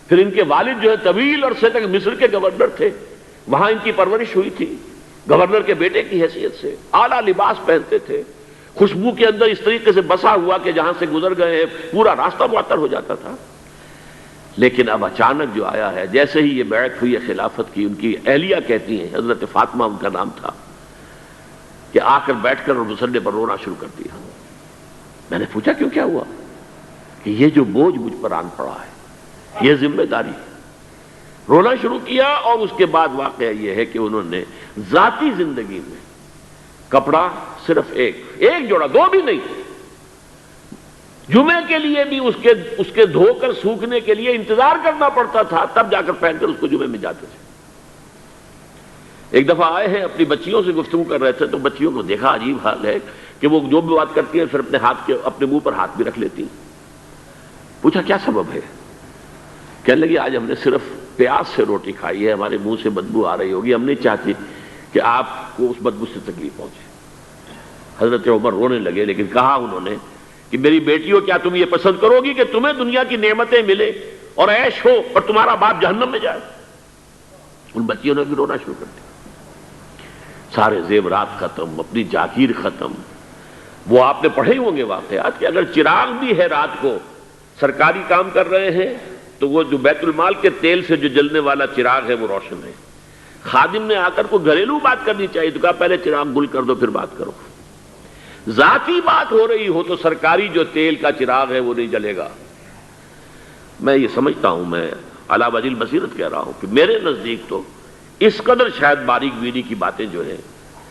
پھر ان کے والد جو ہے طویل عرصے تک مصر کے گورنر تھے، وہاں ان کی پرورش ہوئی تھی گورنر کے بیٹے کی حیثیت سے. اعلیٰ لباس پہنتے تھے، خوشبو کے اندر اس طریقے سے بسا ہوا کہ جہاں سے گزر گئے ہیں پورا راستہ معطر ہو جاتا تھا. لیکن اب اچانک جو آیا ہے، جیسے ہی یہ بیعت ہوئی ہے خلافت کی، ان کی اہلیہ کہتی ہیں، حضرت فاطمہ ان کا نام تھا، کہ آ کر بیٹھ کر اور مسلح پر رونا شروع کر دیا. میں نے پوچھا کیوں، کیا ہوا؟ کہ یہ جو بوجھ مجھ پر آن پڑا ہے، یہ ذمہ داری. رونا شروع کیا. اور اس کے بعد واقعہ یہ ہے کہ انہوں نے ذاتی زندگی میں کپڑا صرف ایک جوڑا، 2 بھی نہیں، جمعے کے لیے بھی اس کے دھو کر سوکھنے کے لیے انتظار کرنا پڑتا تھا، تب جا کر پہن کر اس کو جمعے میں جاتے تھے. ایک دفعہ آئے ہیں اپنی بچیوں سے گفتگو کر رہے تھے تو بچیوں کو دیکھا عجیب حال ہے کہ وہ جو بھی بات کرتی ہیں پھر اپنے منہ پر ہاتھ بھی رکھ لیتی. پوچھا کیا سبب ہے؟ کہنے لگی آج ہم نے صرف پیاز سے روٹی کھائی ہے، ہمارے منہ سے بدبو آ رہی ہوگی، ہم نہیں چاہتی کہ آپ کو اس بدبو سے تکلیف پہنچے. حضرت عمر رونے لگے، لیکن کہا انہوں نے کہ میری بیٹیوں کیا تم یہ پسند کرو گی کہ تمہیں دنیا کی نعمتیں ملے اور عیش ہو اور تمہارا باپ جہنم میں جائے؟ ان بچیوں نے بھی رونا شروع کر دیا. سارے زیورات ختم، اپنی جاگیر ختم. وہ آپ نے پڑھے ہوں گے واقعات کہ اگر چراغ بھی ہے رات کو، سرکاری کام کر رہے ہیں تو وہ جو بیت المال کے تیل سے جو جلنے والا چراغ ہے وہ روشن ہے. خادم نے آ کر کوئی گھریلو بات کرنی چاہیے تو کہا پہلے چراغ گل کر دو پھر بات کرو. ذاتی بات ہو رہی ہو تو سرکاری جو تیل کا چراغ ہے وہ نہیں جلے گا. میں یہ سمجھتا ہوں، میں علی وجہ البصیرت کہہ رہا ہوں کہ میرے نزدیک تو اس قدر شاید باریک بینی کی باتیں جو ہیں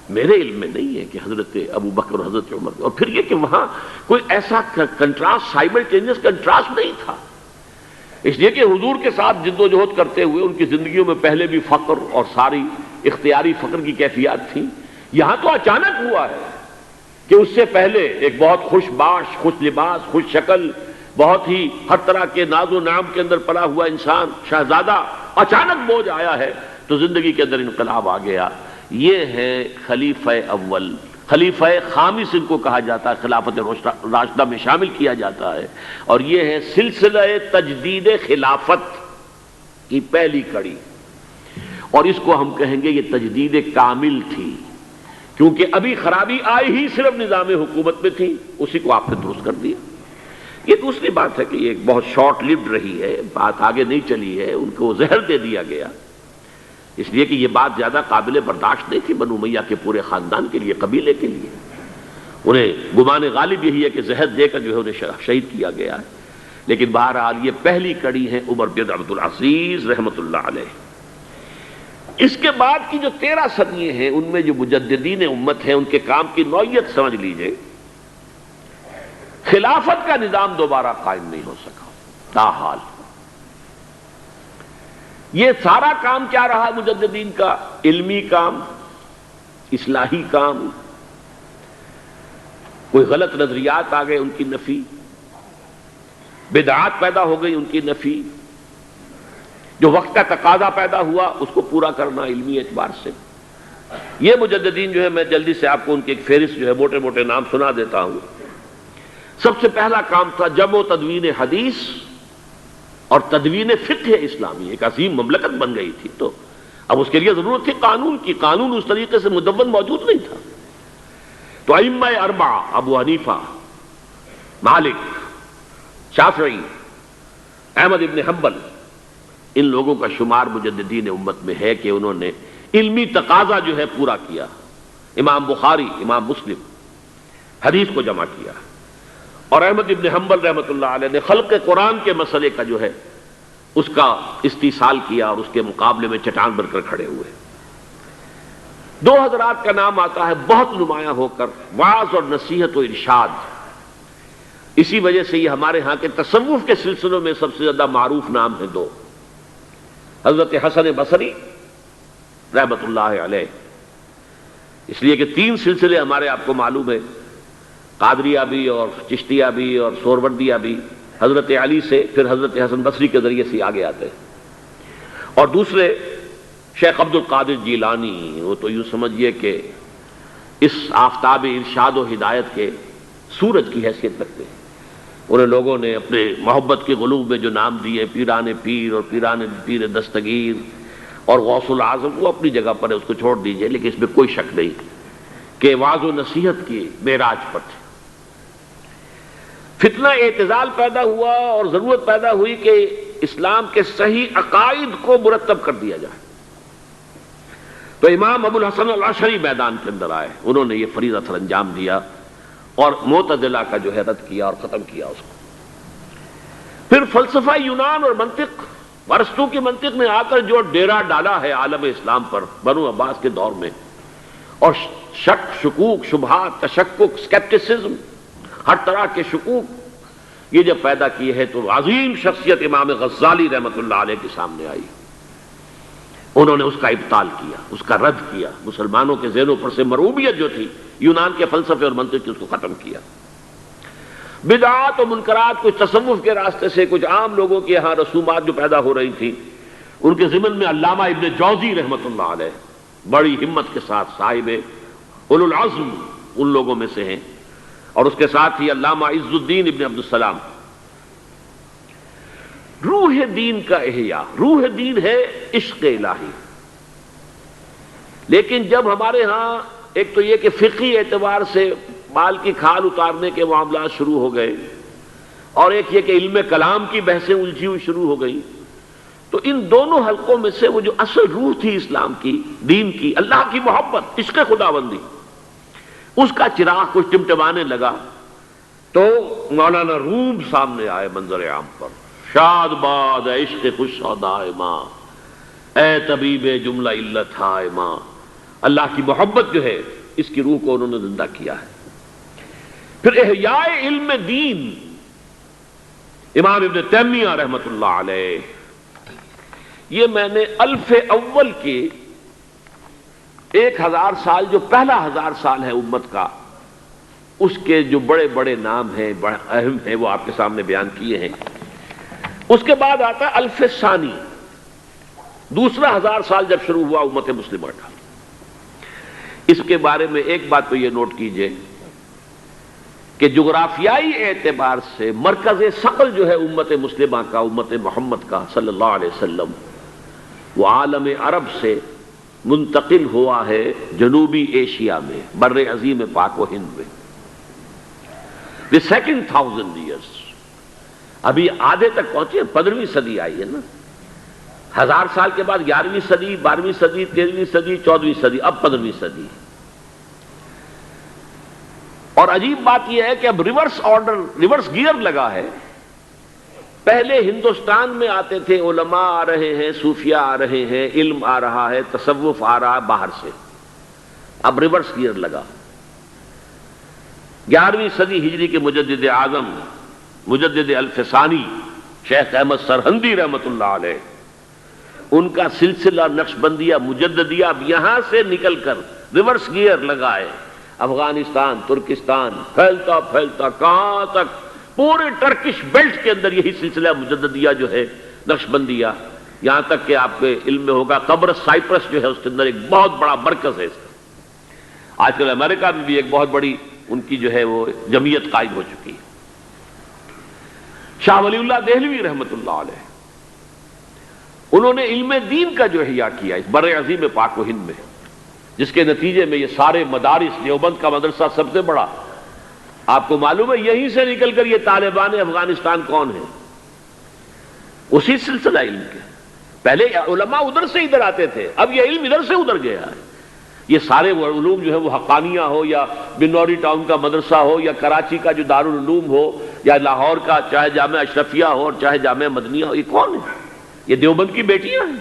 میرے علم میں نہیں ہے کہ حضرت ابوبکر اور حضرت عمر. اور پھر یہ کہ وہاں کوئی ایسا کنٹراسٹ، سائملٹینیس کنٹراسٹ نہیں تھا، اس لیے کہ حضور کے ساتھ جد و جہد کرتے ہوئے ان کی زندگیوں میں پہلے بھی فقر اور ساری اختیاری فقر کی کیفیات تھیں. یہاں تو اچانک ہوا ہے کہ اس سے پہلے ایک بہت خوش باش، خوش لباس، خوش شکل، بہت ہی ہر طرح کے ناز و نعم کے اندر پلا ہوا انسان شہزادہ اچانک بوجھ آیا ہے تو زندگی کے اندر انقلاب آ گیا. یہ ہے خلیفہ اول. خلیفہ خامس ان کو کہا جاتا ہے، خلافت راشدہ میں شامل کیا جاتا ہے، اور یہ ہے سلسلہ تجدید خلافت کی پہلی کڑی. اور اس کو ہم کہیں گے یہ تجدید کامل تھی، کیونکہ ابھی خرابی آئی ہی صرف نظام حکومت میں تھی، اسی کو آپ نے درست کر دیا. یہ دوسری بات ہے کہ یہ بہت شارٹ لیوڈ رہی ہے، بات آگے نہیں چلی ہے، ان کو زہر دے دیا گیا، اس لیے کہ یہ بات زیادہ قابل برداشت نہیں تھی بنو امیہ کے پورے خاندان کے لیے، قبیلے کے لیے. انہیں گمان غالب یہی ہے کہ زہر دے کر جو ہے انہیں شہید کیا گیا ہے. لیکن بہرحال یہ پہلی کڑی ہے عمر بن عبد العزیز رحمۃ اللہ علیہ. اس کے بعد کی جو 13 صدییں ہیں ان میں جو مجددین امت ہیں ان کے کام کی نوعیت سمجھ لیجئے. خلافت کا نظام دوبارہ قائم نہیں ہو سکا تاحال. یہ سارا کام کیا رہا مجددین کا؟ علمی کام، اصلاحی کام. کوئی غلط نظریات آ گئے ان کی نفی، بدعات پیدا ہو گئی ان کی نفی، جو وقت کا تقاضا پیدا ہوا اس کو پورا کرنا علمی اعتبار سے. یہ مجددین جو ہے، میں جلدی سے آپ کو ان کی ایک فہرست جو ہے موٹے موٹے نام سنا دیتا ہوں. سب سے پہلا کام تھا جمع و تدوین حدیث اور تدوین فقہ اسلامی. ایک عظیم مملکت بن گئی تھی، تو اب اس کے لیے ضرورت تھی قانون کی. قانون اس طریقے سے مدون موجود نہیں تھا. تو ائمہ اربعہ ابو حنیفہ، مالک، شافعی، احمد ابن حنبل، ان لوگوں کا شمار مجددین امت میں ہے کہ انہوں نے علمی تقاضا جو ہے پورا کیا. امام بخاری، امام مسلم حدیث کو جمع کیا، اور احمد ابن حنبل رحمۃ اللہ علیہ نے خلق قرآن کے مسئلے کا جو ہے اس کا استیصال کیا اور اس کے مقابلے میں چٹان بن کر کھڑے ہوئے. 2 حضرات کا نام آتا ہے بہت نمایاں ہو کر، وعظ اور نصیحت و ارشاد. اسی وجہ سے یہ ہمارے ہاں کے تصوف کے سلسلوں میں سب سے زیادہ معروف نام ہیں 2. حضرت حسن بصری رحمۃ اللہ علیہ، اس لیے کہ 3 سلسلے ہمارے آپ کو معلوم ہے، قادریہ بھی اور چشتیہ بھی اور سہروردیہ بھی، حضرت علی سے پھر حضرت حسن بصری کے ذریعے سے آگے آتے ہیں. اور دوسرے شیخ عبد القادر جیلانی، وہ تو یوں سمجھیے کہ اس آفتاب ارشاد و ہدایت کے سورج کی حیثیت رکھتے ہیں. انہیں لوگوں نے اپنے محبت کے غلوب میں جو نام دیے، پیران پیر اور پیران پیر دستگیر اور غوث العظم، وہ اپنی جگہ پر ہے، اس کو چھوڑ دیجئے. لیکن اس میں کوئی شک نہیں کہ وعظ و نصیحت کی معراج پر تھے. فتنہ اعتزال پیدا ہوا اور ضرورت پیدا ہوئی کہ اسلام کے صحیح عقائد کو مرتب کر دیا جائے. تو امام ابو الحسن الاشعری میدان کے اندر آئے، انہوں نے یہ فریضہ سر انجام دیا اور معتزلہ کا جو ہے رد کیا اور ختم کیا اس کو. پھر فلسفہ یونان اور منطق، ارسطو کی منطق نے آ کر جو ڈیرا ڈالا ہے عالم اسلام پر بنو عباس کے دور میں، اور شک، شکوک، شبہات، تشکک، سکیپٹسزم، ہر طرح کے شکوک یہ جب پیدا کیے ہیں تو عظیم شخصیت امام غزالی رحمۃ اللہ علیہ کے سامنے آئی. انہوں نے اس کا ابطال کیا، اس کا رد کیا. مسلمانوں کے ذہنوں پر سے مرعوبیت جو تھی یونان کے فلسفے اور منطق کی، اس کو ختم کیا. بدعات و منکرات کچھ تصوف کے راستے سے، کچھ عام لوگوں کے یہاں رسومات جو پیدا ہو رہی تھی، ان کے ضمن میں علامہ ابن جوزی رحمۃ اللہ علیہ بڑی ہمت کے ساتھ صاحب اولو العزم ان لوگوں میں سے ہیں، اور اس کے ساتھ ہی علامہ عز الدین ابن عبد السلام. روح دین کا احیاء، روح دین ہے عشق الہی. لیکن جب ہمارے ہاں ایک تو یہ کہ فقہی اعتبار سے بال کی کھال اتارنے کے معاملات شروع ہو گئے، اور ایک یہ کہ علم کلام کی بحثیں الجھی ہوئی شروع ہو گئی، تو ان دونوں حلقوں میں سے وہ جو اصل روح تھی اسلام کی، دین کی، اللہ کی محبت، عشق خداوندی، اس کا چراغ کچھ ٹمٹمانے لگا. تو مولانا روم سامنے آئے منظر عام پر. شاد باد اے عشق خوش سودائے ماں، اے طبیب جملہ علت ہائے ماں. اللہ کی محبت جو ہے اس کی روح کو انہوں نے زندہ کیا ہے. پھر احیاء علم دین، امام ابن تیمیہ رحمۃ اللہ علیہ. یہ میں نے الف اول کے 1000 سال جو پہلا 1000 سال ہے امت کا، اس کے جو بڑے بڑے نام ہیں، بڑے اہم ہیں، وہ آپ کے سامنے بیان کیے ہیں۔ اس کے بعد آتا ہے الف ثانی، دوسرا 1000 سال جب شروع ہوا امت مسلمہ کا۔ اس کے بارے میں ایک بات تو یہ نوٹ کیجئے کہ جغرافیائی اعتبار سے مرکز ثقل جو ہے امت مسلمہ کا، امت محمد کا صلی اللہ علیہ وسلم، وہ عالم عرب سے منتقل ہوا ہے جنوبی ایشیا میں، بر عظیم پاک و ہند میں۔ The second 1000 years، ابھی آدھے تک پہنچے، 15ویں صدی آئی ہے نا، 1000 سال کے بعد 11ویں صدی، 12ویں صدی، 13ویں صدی، 14ویں صدی، اب 15ویں صدی۔ اور عجیب بات یہ ہے کہ اب ریورس آرڈر، ریورس گیئر لگا ہے۔ پہلے ہندوستان میں آتے تھے، علماء آ رہے ہیں، صوفیاء آ رہے ہیں، علم آ رہا ہے، تصوف آ رہا ہے باہر سے، اب ریورس گیئر لگا۔ 11ویں صدی ہجری کے مجدد اعظم، مجدد الف ثانی شیخ احمد سرہندی رحمت اللہ علیہ، ان کا سلسلہ نقشبندیہ مجددیہ اب یہاں سے نکل کر ریورس گیئر لگائے، افغانستان، ترکستان، پھیلتا پھیلتا کہاں تک، پورے ٹرکش بیلٹ کے اندر یہی سلسلہ مجددیہ جو ہے، نقشبندیہ، یہاں تک کہ آپ کے علم میں ہوگا قبر سائپرس جو ہے، اس کے اندر ایک بہت بڑا مرکز ہے اس کا۔ آج کل امریکہ میں بھی ایک بہت بڑی ان کی جو ہے وہ جمعیت قائم ہو چکی ہے۔ شاہ ولی اللہ دہلوی رحمت اللہ علیہ، انہوں نے علم دین کا جو احیاء کیا اس بر عظیم پاک و ہند میں، جس کے نتیجے میں یہ سارے مدارس، دیوبند کا مدرسہ سب سے بڑا، آپ کو معلوم ہے یہیں سے نکل کر یہ طالبان افغانستان کون ہے، اسی سلسلہ علم کے۔ پہلے علماء ادھر سے ادھر آتے تھے، اب یہ علم ادھر سے ادھر گیا ہے۔ یہ سارے علوم جو ہے وہ حقانیہ ہو، یا بنوری ٹاؤن کا مدرسہ ہو، یا کراچی کا جو دارالعلوم ہو، یا لاہور کا چاہے جامعہ اشرفیہ ہو اور چاہے جامعہ مدنیہ ہو، یہ کون ہے؟ یہ دیوبند کی بیٹیاں ہیں۔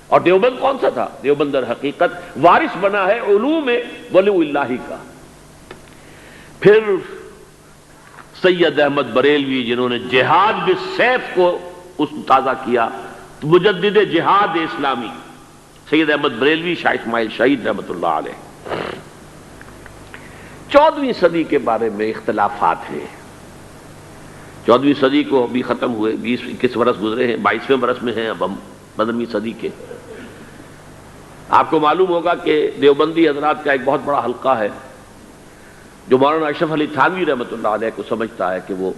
اور دیوبند کون سا تھا؟ دیوبند در حقیقت وارث بنا ہے علوم ولی اللہ کا۔ پھر سید احمد بریلوی، جنہوں نے جہاد بالسیف کو اس تازہ کیا، مجدد جہاد اسلامی، سید احمد بریلوی، شاہ اسماعیل شہید رحمت اللہ علیہ۔ 14ویں صدی کے بارے میں اختلافات ہیں۔ 14ویں صدی کو ابھی ختم ہوئے، 20-21 برس گزرے ہیں، 22ویں برس میں ہیں اب ہم 15ویں صدی کے۔ آپ کو معلوم ہوگا کہ دیوبندی حضرات کا ایک بہت بڑا حلقہ ہے جو مولانا اشرف علی تھانوی رحمۃ اللہ علیہ کو سمجھتا ہے کہ وہ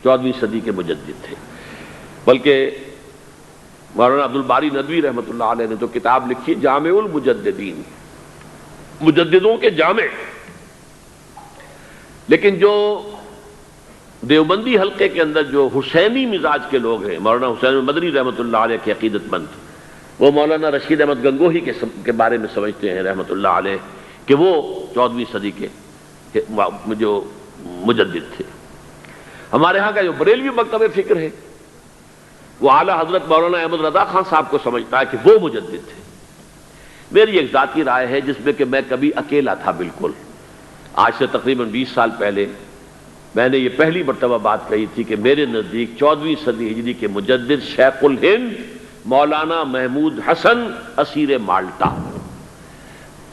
14ویں صدی کے مجدد تھے، بلکہ مولانا عبدالباری ندوی رحمۃ اللہ علیہ نے تو کتاب لکھی جامع المجددین، مجددوں کے جامع۔ لیکن جو دیوبندی حلقے کے اندر جو حسینی مزاج کے لوگ ہیں، مولانا حسین مدنی رحمۃ اللہ علیہ کے عقیدت مند، وہ مولانا رشید احمد گنگوہی کے بارے میں سمجھتے ہیں رحمۃ اللہ علیہ کہ وہ 14ویں صدی کے جو مجدد تھے۔ ہمارے ہاں کا جو بریلوی مکتب فکر ہے، وہ اعلیٰ حضرت مولانا احمد رضا خان صاحب کو سمجھتا ہے کہ وہ مجدد تھے۔ میری ایک ذاتی رائے ہے جس میں کہ میں کبھی اکیلا تھا بالکل۔ آج سے تقریباً 20 سال پہلے میں نے یہ پہلی مرتبہ بات کہی تھی کہ میرے نزدیک 14ویں صدی ہجری کے مجدد شیخ الہند مولانا محمود حسن اسیر مالٹا۔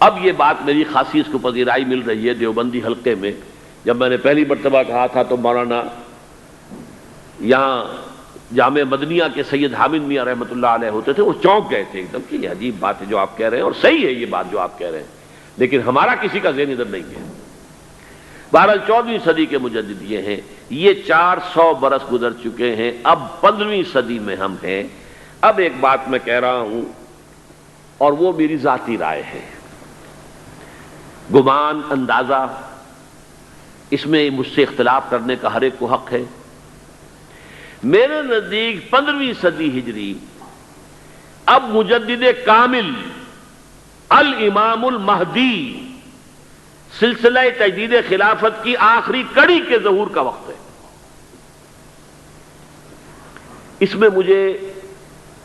اب یہ بات میری خاصی اس کو پذیرائی مل رہی ہے دیوبندی حلقے میں۔ جب میں نے پہلی مرتبہ کہا تھا تو مولانا یہاں جامع مدنیہ کے سید حامد میاں رحمۃ اللہ علیہ ہوتے تھے، وہ چونک گئے تھے ایک دم کہ یہ عجیب بات ہے جو آپ کہہ رہے ہیں، اور صحیح ہے یہ بات جو آپ کہہ رہے ہیں، لیکن ہمارا کسی کا ذہن ادھر نہیں ہے۔ بہرحال 14ویں صدی کے مجدد یہ ہیں، یہ 400 برس گزر چکے ہیں، اب 15ویں صدی میں ہم ہیں۔ اب ایک بات میں کہہ رہا ہوں اور وہ میری ذاتی رائے ہے، گمان، اندازہ، اس میں مجھ سے اختلاف کرنے کا ہر ایک کو حق ہے۔ میرے نزدیک 15ویں صدی ہجری اب مجدد کامل الامام المہدی سلسلہ تجدید خلافت کی آخری کڑی کے ظہور کا وقت ہے۔ اس میں مجھے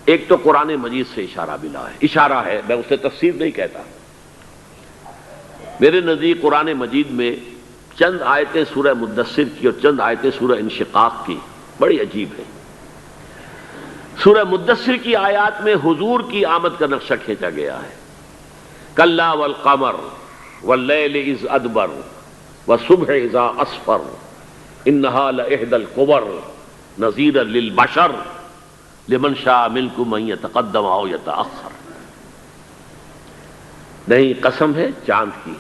ایک تو قرآن مجید سے اشارہ ملا ہے، اشارہ ہے، میں اسے تفسیر نہیں کہتا۔ میرے نزدیک قرآن مجید میں چند آیتیں سورہ مدثر کی اور چند آیتیں سورہ انشقاق کی بڑی عجیب ہیں۔ سورہ مدثر کی آیات میں حضور کی آمد کا نقشہ کھینچا گیا ہے، کلا والقمر واللیل اذ ادبر والصبح اذا اسفر انها لإحدى الكبر نذیرا للبشر لمن شاء منکم ان یتقدم او یتأخر. نہیں، قسم ہے چاند کی،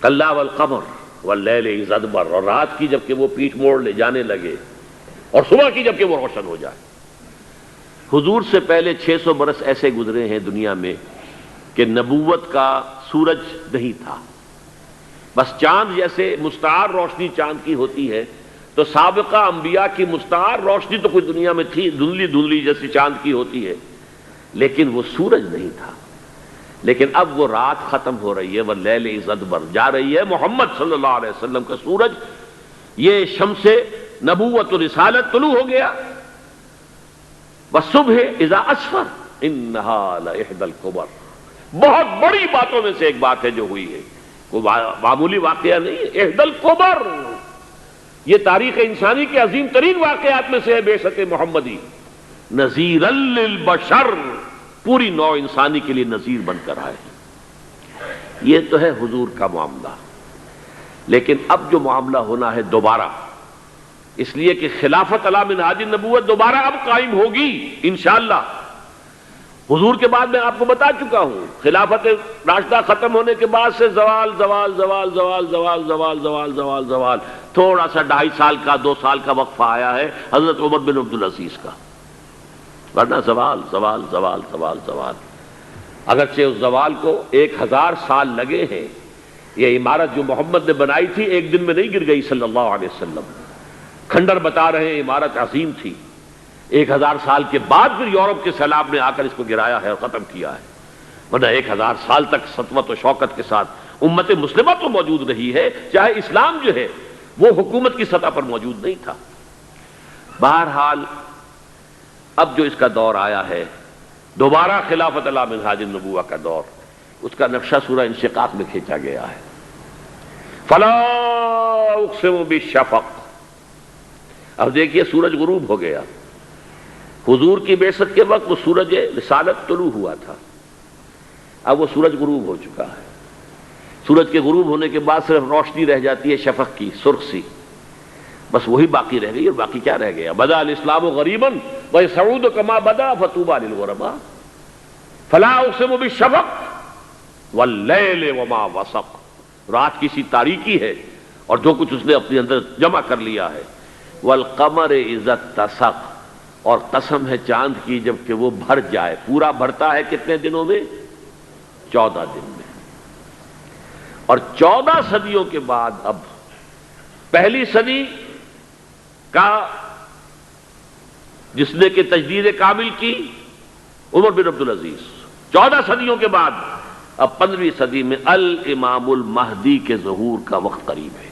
کلا والقمر واللیل اذا ادبر، اور رات کی جبکہ وہ پیٹھ موڑ لے جانے لگے، اور صبح کی جبکہ وہ روشن ہو جائے. حضور سے پہلے 600 برس ایسے گزرے ہیں دنیا میں کہ نبوت کا سورج نہیں تھا، بس چاند جیسے مستعار روشنی چاند کی ہوتی ہے، تو سابقہ انبیاء کی مستعار روشنی تو کوئی دنیا میں تھی، دھندلی دھندلی جیسی چاند کی ہوتی ہے، لیکن وہ سورج نہیں تھا. لیکن اب وہ رات ختم ہو رہی ہے، واللیل اذ ادبر، جا رہی ہے محمد صلی اللہ علیہ وسلم کا سورج، یہ شمس نبوت و رسالت طلوع ہو گیا. والصبح اذا اسفر انہا لإحدى الكبر، بہت بڑی باتوں میں سے ایک بات ہے جو ہوئی ہے، کوئی معمولی واقعہ نہیں ہے. احدى الكبر، یہ تاریخ انسانی کے عظیم ترین واقعات میں سے ہے بعثت محمدی. نذیرا للبشر، پوری نوع انسانی کے لیے نذیر بن کر آئے. یہ تو ہے حضور کا معاملہ. لیکن اب جو معاملہ ہونا ہے دوبارہ، اس لیے کہ خلافت علی منہاج النبوت دوبارہ اب قائم ہوگی انشاءاللہ. حضور کے بعد میں آپ کو بتا چکا ہوں، خلافت راشدہ ختم ہونے کے بعد سے زوال زوال زوال زوال زوال زوال زوال زوال زوال، تھوڑا سا 2.5 سال کا 2 سال کا وقفہ آیا ہے حضرت عمر بن عبدالعزیز کا، ورنہ زوال زوال زوال زوال زوال. اگرچہ اس زوال کو 1000 سال لگے ہیں. یہ عمارت جو محمد نے بنائی تھی ایک دن میں نہیں گر گئی صلی اللہ علیہ وسلم. کھنڈر بتا رہے ہیں عمارت عظیم تھی، 1000 سال کے بعد پھر یورپ کے سیلاب نے آ کر اس کو گرایا ہے اور ختم کیا ہے. ورنہ 1000 سال تک سطوت و شوکت کے ساتھ امت مسلمہ تو موجود رہی ہے، چاہے اسلام جو ہے وہ حکومت کی سطح پر موجود نہیں تھا. بہرحال اب جو اس کا دور آیا ہے دوبارہ خلافت علی منہاج النبوہ کا دور، اس کا نقشہ سورہ انشقاق میں کھینچا گیا ہے. فلا اقسم بالشفق. اب دیکھیے سورج غروب ہو گیا. حضور کی بعثت کے وقت وہ سورج رسالت طلوع ہوا تھا، اب وہ سورج غروب ہو چکا ہے. سورج کے غروب ہونے کے بعد صرف روشنی رہ جاتی ہے شفق کی، سرخ سی، بس وہی باقی رہ گئی. اور باقی کیا رہ گیا؟ بدا الاسلام غریبا ویسعود کما بدا فطوبى للغرباء. فلا اقسم بالشفق واللیل وما وسق. رات کی سی تاریکی ہے اور جو کچھ اس نے اپنے اندر جمع کر لیا ہے. والقمر اذا اتسق، اور قسم ہے چاند کی جبکہ وہ بھر جائے. پورا بھرتا ہے کتنے دنوں میں؟ 14 دن میں. اور 14 صدیوں کے بعد اب پہلی صدی کا جس نے کہ تجدید کامل کی عمر بن عبدالعزیز، 14 صدیوں کے بعد اب 15ویں صدی میں الامام المہدی کے ظہور کا وقت قریب ہے.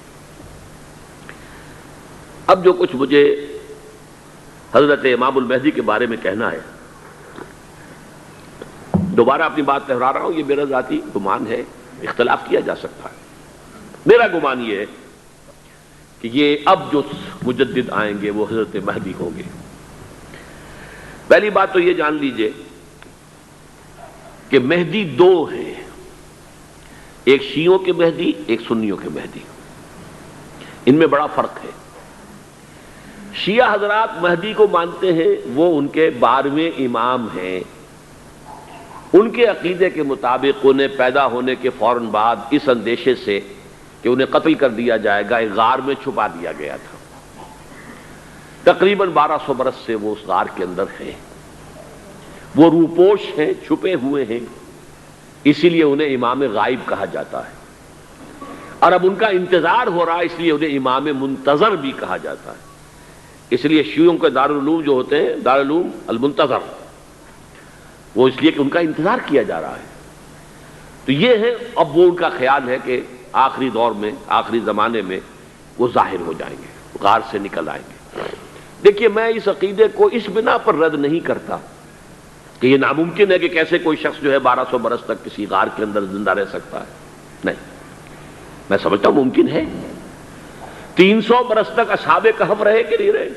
اب جو کچھ مجھے حضرت امام المہدی کے بارے میں کہنا ہے، دوبارہ اپنی بات دہرا رہا ہوں، یہ میرا ذاتی گمان ہے، اختلاف کیا جا سکتا ہے. میرا گمان یہ ہے کہ یہ اب جو مجدد آئیں گے وہ حضرت مہدی ہوں گے. پہلی بات تو یہ جان لیجئے کہ مہدی 2 ہیں، ایک شیعوں کے مہدی، ایک سنیوں کے مہدی. ان میں بڑا فرق ہے. شیعہ حضرات مہدی کو مانتے ہیں، وہ ان کے 12ویں امام ہیں. ان کے عقیدے کے مطابق انہیں پیدا ہونے کے فوراً بعد اس اندیشے سے کہ انہیں قتل کر دیا جائے گا ایک غار میں چھپا دیا گیا تھا. تقریباً 1200 برس سے وہ اس غار کے اندر ہیں. وہ روپوش ہیں، چھپے ہوئے ہیں، اسی لیے انہیں امام غائب کہا جاتا ہے. اور اب ان کا انتظار ہو رہا ہے، اس لیے انہیں امام منتظر بھی کہا جاتا ہے. اس لیے شیعوں کے دارالعلوم جو ہوتے ہیں دارالعلوم المنتظر، وہ اس لیے کہ ان کا انتظار کیا جا رہا ہے. تو یہ ہے، اب وہ ان کا خیال ہے کہ آخری دور میں، آخری زمانے میں وہ ظاہر ہو جائیں گے، غار سے نکل آئیں گے. دیکھیے میں اس عقیدے کو اس بنا پر رد نہیں کرتا کہ یہ ناممکن ہے کہ کیسے کوئی شخص جو ہے 1200 برس تک کسی غار کے اندر زندہ رہ سکتا ہے. نہیں، میں سمجھتا ہوں ممکن ہے. 300 برس تک اصحاب کہف رہے کہ نہیں رہے؟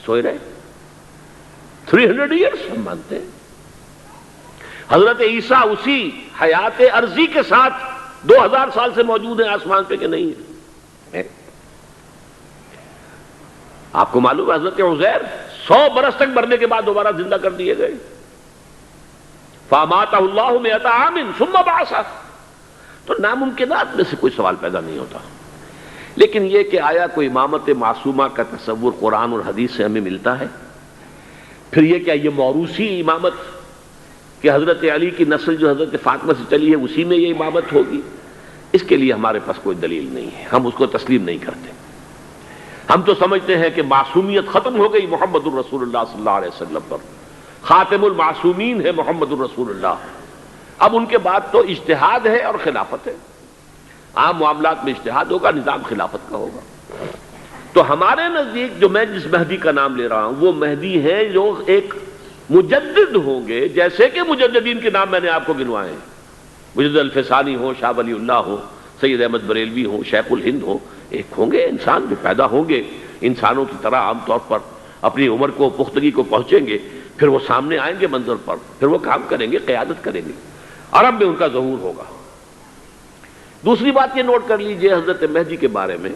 سوئے رہے. 300 ایئرس ہم مانتے ہیں. حضرت عیسیٰ اسی حیات عرضی کے ساتھ 2000 سال سے موجود ہیں آسمان پہ کہ نہیں ہے؟ آپ کو معلوم ہے حضرت عزیر 100 برس تک مرنے کے بعد دوبارہ زندہ کر دیے گئے. فَأَمَاتَهُ اللَّهُ مِئَةَ عَامٍ ثُمَّ بَعَثَهُ. تو ناممکنات میں سے کوئی سوال پیدا نہیں ہوتا. لیکن یہ کہ آیا کوئی امامت معصومہ کا تصور قرآن اور حدیث سے ہمیں ملتا ہے؟ پھر یہ کیا یہ موروثی امامت کہ حضرت علی کی نسل جو حضرت فاطمہ سے چلی ہے اسی میں یہ امامت ہوگی؟ اس کے لیے ہمارے پاس کوئی دلیل نہیں ہے، ہم اس کو تسلیم نہیں کرتے. ہم تو سمجھتے ہیں کہ معصومیت ختم ہو گئی محمد الرسول اللہ صلی اللہ علیہ وسلم پر. خاتم المعصومین ہے محمد الرسول اللہ. اب ان کے بعد تو اجتہاد ہے اور خلافت ہے. عام معاملات میں اجتہاد ہوگا، نظام خلافت کا ہوگا. تو ہمارے نزدیک جو میں جس مہدی کا نام لے رہا ہوں وہ مہدی ہے جو ایک مجدد ہوں گے، جیسے کہ مجددین کے نام میں نے آپ کو گنوائے ہیں. مجدد الفسانی ہو، شاہ ولی اللہ ہو، سید احمد بریلوی ہو، شیخ الہند ہو. ایک ہوں گے انسان جو پیدا ہوں گے انسانوں کی طرح، عام طور پر اپنی عمر کو پختگی کو پہنچیں گے، پھر وہ سامنے آئیں گے منظر پر، پھر وہ کام کریں گے، قیادت کریں گے. عرب میں ان کا ظہور ہوگا. دوسری بات یہ نوٹ کر لیجئے حضرت مہدی کے بارے میں،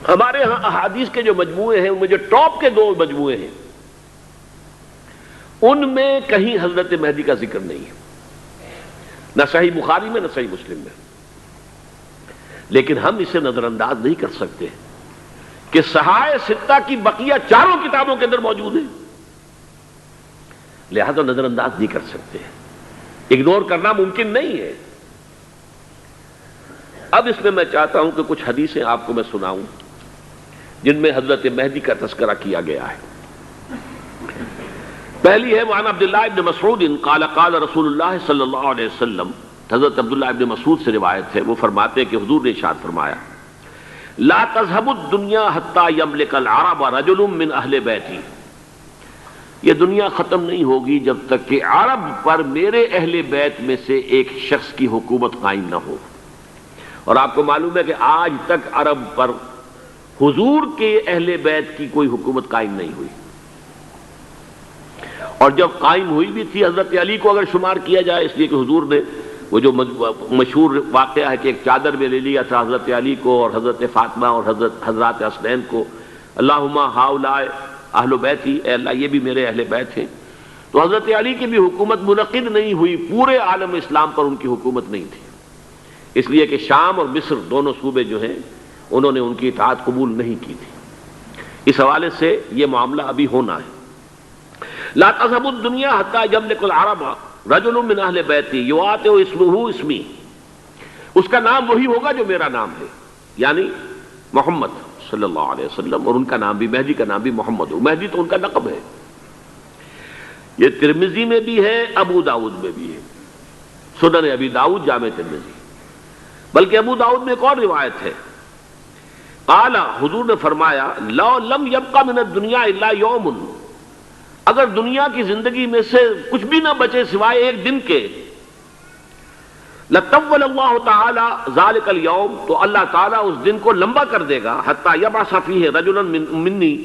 ہمارے ہاں احادیث کے جو مجموعے ہیں ان میں جو ٹاپ کے 2 مجموعے ہیں ان میں کہیں حضرت مہدی کا ذکر نہیں ہے، نہ صحیح بخاری میں نہ صحیح مسلم میں. لیکن ہم اسے نظر انداز نہیں کر سکتے کہ صحائح ستہ کی بقیہ 4 کتابوں کے اندر موجود ہیں، لہذا نظر انداز نہیں کر سکتے، اگنور کرنا ممکن نہیں ہے. اب اس میں میں چاہتا ہوں کہ کچھ حدیثیں آپ کو میں سناؤں جن میں حضرت مہدی کا تذکرہ کیا گیا ہے. پہلی ہے وعن عبداللہ ابن مسعود قال قال رسول اللہ صلی اللہ علیہ وسلم. حضرت عبداللہ ابن مسعود سے روایت ہے، وہ فرماتے ہیں کہ حضور نے ارشاد فرمایا لا تذهب الدنيا حتى يملك العرب رجل من اہل بیتی. یہ دنیا ختم نہیں ہوگی جب تک کہ عرب پر میرے اہل بیت میں سے ایک شخص کی حکومت قائم نہ ہو. اور آپ کو معلوم ہے کہ آج تک عرب پر حضور کے اہل بیت کی کوئی حکومت قائم نہیں ہوئی. اور جب قائم ہوئی بھی تھی حضرت علی کو اگر شمار کیا جائے، اس لیے کہ حضور نے وہ جو مشہور واقعہ ہے کہ ایک چادر میں لے لیا تھا حضرت علی کو اور حضرت فاطمہ اور حضرات حسنین کو، اللہم ہؤلاء اہل بیتی، اے اللہ یہ بھی میرے اہل بیت ہیں. تو حضرت علی کی بھی حکومت منعقد نہیں ہوئی، پورے عالم اسلام پر ان کی حکومت نہیں تھی، اس لیے کہ شام اور مصر دونوں صوبے جو ہیں انہوں نے ان کی اطاعت قبول نہیں کی تھی. اس حوالے سے یہ معاملہ ابھی ہونا ہے. لا تذهب الدنيا حتى يملك العرب رجل من اہل بیتی یواطئ اسمہ اسمی. اس کا نام وہی ہوگا جو میرا نام ہے، یعنی محمد صلی اللہ علیہ وسلم، اور ان کا نام بھی مہدی کا نام بھی محمد ہو. مہدی تو ان کا لقب ہے. یہ ترمذی میں بھی ہے، ابو داؤد میں بھی ہے، سنن ابی داؤد، جامع ترمذی. بلکہ ابو داؤد میں ایک اور روایت ہے، قال حضور نے فرمایا لو لم يبق من الدنيا الا يوم. اگر دنیا کی زندگی میں سے کچھ بھی نہ بچے سوائے ایک دن کے، لطول اللہ تعالی ذلك اليوم، تو اللہ تعالیٰ اس دن کو لمبا کر دے گا، حتی یبعث فیہ رجلا منی،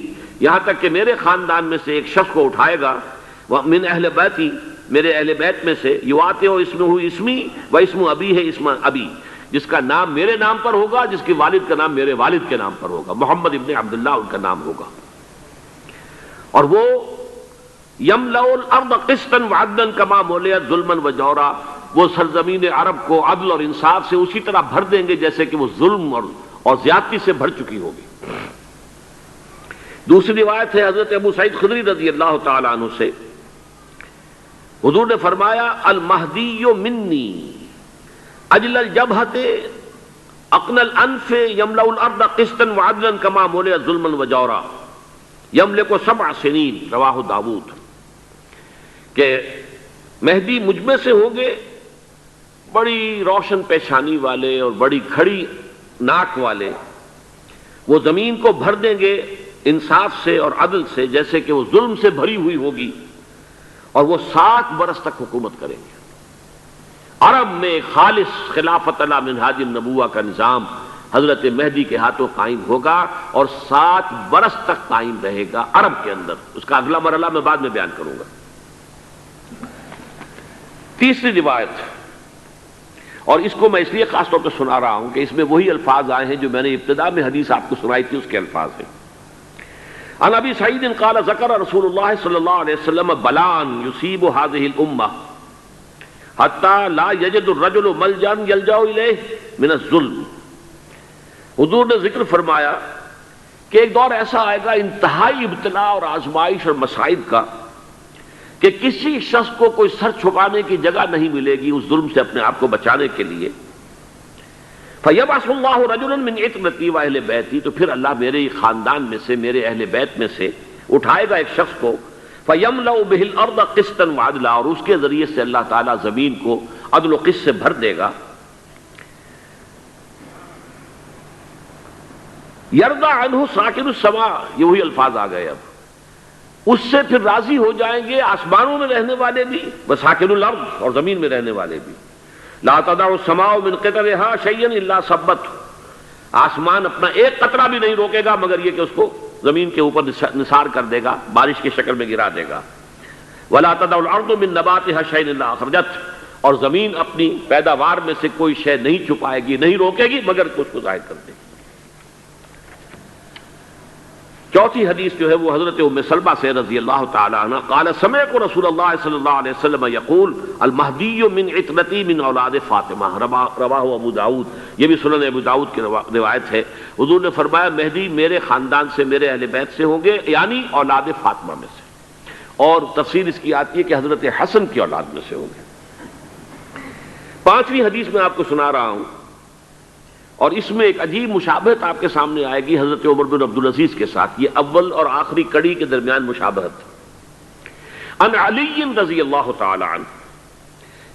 یہاں تک کہ میرے خاندان میں سے ایک شخص کو اٹھائے گا، من اہل بیتی، میرے اہل بیت میں سے، یواطئ اسمہ اسمی و اسم ابی ہے اسم ابی، جس کا نام میرے نام پر ہوگا، جس کے والد کا نام میرے والد کے نام پر ہوگا، محمد ابن عبداللہ ان کا نام ہوگا. اور وہ یملأ الارض قسطا وعدلا کما ملئت ظلما وجورا، وہ سرزمین عرب کو عدل اور انصاف سے اسی طرح بھر دیں گے جیسے کہ وہ ظلم اور زیادتی سے بھر چکی ہوگی. دوسری روایت ہے حضرت ابو سعید خدری رضی اللہ تعالی عنہ سے، حضور نے فرمایا المہدی منی اجل الجبہۃ اقن الانف یملأ الارض قسطا وعدلا کما ملئت ظلما وجورا یملک 7 سنین، رواہ داود. کہ مہدی مجھ میں سے ہوں گے بڑی روشن پیشانی والے اور بڑی کھڑی ناک والے، وہ زمین کو بھر دیں گے انصاف سے اور عدل سے جیسے کہ وہ ظلم سے بھری ہوئی ہوگی، اور وہ 7 برس تک حکومت کریں گے. عرب میں خالص خلافت علی منہاج النبوہ کا نظام حضرت مہدی کے ہاتھوں قائم ہوگا اور 7 برس تک قائم رہے گا عرب کے اندر. اس کا اگلا مرحلہ میں بعد میں بیان کروں گا. تیسری روایت، اور اس کو میں اس لیے خاص طور پہ سنا رہا ہوں کہ اس میں وہی الفاظ آئے ہیں جو میں نے ابتدا میں حدیث آپ کو سنائی تھی، اس کے الفاظ ہیں۔ عن ابی سعید قال ذکر رسول اللہ صلی اللہ علیہ وسلم بلان یصیب هذه الامہ حتی لا یجد الرجل ملجا یلجا الیہ من الظلم۔ حضور نے ذکر فرمایا کہ ایک دور ایسا آئے گا انتہائی ابتلا اور آزمائش اور مصائب کا کہ کسی شخص کو کوئی سر چھپانے کی جگہ نہیں ملے گی اس ظلم سے اپنے آپ کو بچانے کے لیے۔ فَيَبْعَثُ اللَّهُ رَجُلًا مِنْ عِتْرَتِي وَأَهْلِ بَيْتِي، تو پھر اللہ میرے خاندان میں سے، میرے اہل بیت میں سے اٹھائے گا ایک شخص کو، فَيَمْلَأُ بِهِ الْأَرْضَ قِسْطًا وَعَدْلًا، اور اس کے ذریعے سے اللہ تعالیٰ زمین کو عدل و قسط سے بھر دے گا۔ يَرْضَى عَنْهُ سَاكِنُ السَّمَاءِ، یہ وہی الفاظ آ گئے، اب اس سے پھر راضی ہو جائیں گے آسمانوں میں رہنے والے بھی، وَسَاكِنُ الْأَرْضِ، اور زمین میں رہنے والے بھی۔ لا تدع السماء من قطرها شيئا الا ثبته، آسمان اپنا ایک قطرہ بھی نہیں روکے گا مگر یہ کہ اس کو زمین کے اوپر نثار کر دے گا، بارش کی شکل میں گرا دے گا۔ ولا تدع الارض من نباتها شيئا الا اخرجته، اور زمین اپنی پیداوار میں سے کوئی شے نہیں چھپائے گی، نہیں روکے گی مگر اس کو ظاہر کر دے گی۔ چوتھی حدیث جو ہے وہ حضرت ام سلمہ سے رضی اللہ تعالی عنہ قال سمعت رسول اللہ صلی اللہ علیہ وسلم یقول المہدی من عترتی من اولاد فاطمہ، رواہ ابو داؤد، یہ بھی سنن ابو داؤد کی روایت ہے۔ حضور نے فرمایا مہدی میرے خاندان سے، میرے اہل بیت سے ہوں گے، یعنی اولاد فاطمہ میں سے، اور تفسیر اس کی آتی ہے کہ حضرت حسن کی اولاد میں سے ہوں گے۔ پانچویں حدیث میں آپ کو سنا رہا ہوں، اور اس میں ایک عجیب مشابہت آپ کے سامنے آئے گی حضرت عمر بن عبدالعزیز کے ساتھ، یہ اول اور آخری کڑی کے درمیان مشابہت۔ عن علی رضی اللہ تعالی عنہ،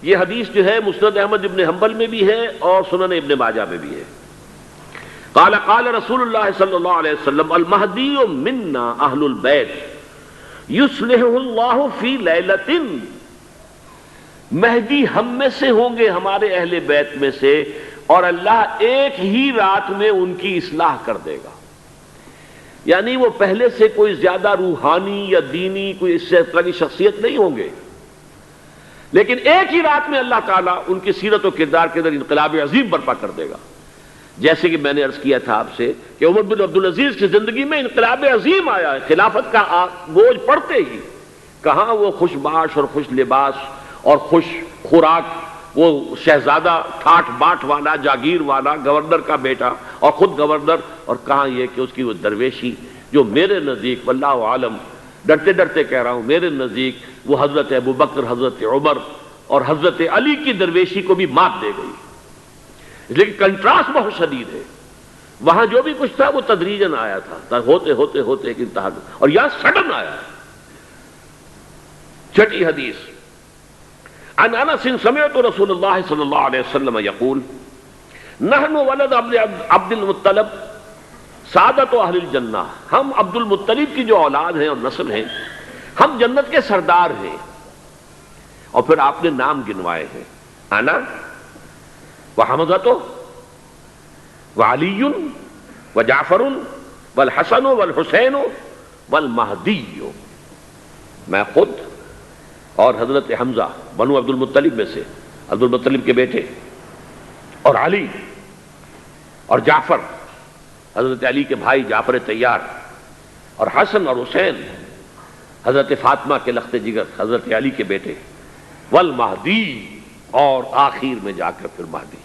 یہ حدیث جو ہے مسند احمد ابن حنبل میں بھی ہے اور سنن ابن ماجہ میں بھی ہے۔ قال قال رسول اللہ صلی اللہ علیہ وسلم المہدی منا اہل البیت یصلح اللہ فی لیلۃ، مہدی ہم میں سے ہوں گے، ہمارے اہل بیت میں سے، اور اللہ ایک ہی رات میں ان کی اصلاح کر دے گا۔ یعنی وہ پہلے سے کوئی زیادہ روحانی یا دینی کوئی اس طرح کی شخصیت نہیں ہوں گے، لیکن ایک ہی رات میں اللہ تعالیٰ ان کی سیرت و کردار کے اندر انقلاب عظیم برپا کر دے گا۔ جیسے کہ میں نے عرض کیا تھا آپ سے کہ عمر بن عبدالعزیز کی زندگی میں انقلاب عظیم آیا ہے، خلافت کا بوجھ پڑتے ہی کہاں وہ خوش باش اور خوش لباس اور خوش خوراک، وہ شہزادہ ٹھاٹ باٹ والا، جاگیر والا، گورنر کا بیٹا اور خود گورنر، اور کہاں یہ کہ اس کی وہ درویشی جو میرے نزدیک واللہ عالم، ڈرتے ڈرتے کہہ رہا ہوں، میرے نزدیک وہ حضرت ابو بکر، حضرت عمر اور حضرت علی کی درویشی کو بھی مات دے گئی، لیکن کنٹراسٹ بہت شدید ہے۔ وہاں جو بھی کچھ تھا وہ تدریجاً آیا تھا، ہوتے ہوتے ہوتے ایک انتہا، اور یہاں سڈن آیا۔ چھٹی حدیث عن انس سمعت رسول اللہ صلی اللہ علیہ وسلم یقول نحن ولد عبد المطلب سعادت اہل الجنہ، ہم عبد المطلب کی جو اولاد ہیں اور نسل ہیں، ہم جنت کے سردار ہیں۔ اور پھر آپ نے نام گنوائے ہیں، انا وحمزۃ وعلی وجعفر والحسن والحسین والمہدی، میں خود اور حضرت حمزہ بنو عبد المطلب میں سے، عبد المطلب کے بیٹے، اور علی اور جعفر حضرت علی کے بھائی جعفر طیار، اور حسن اور حسین حضرت فاطمہ کے لخت جگر حضرت علی کے بیٹے، والمہدی، اور آخر میں جا کر پھر مہدی۔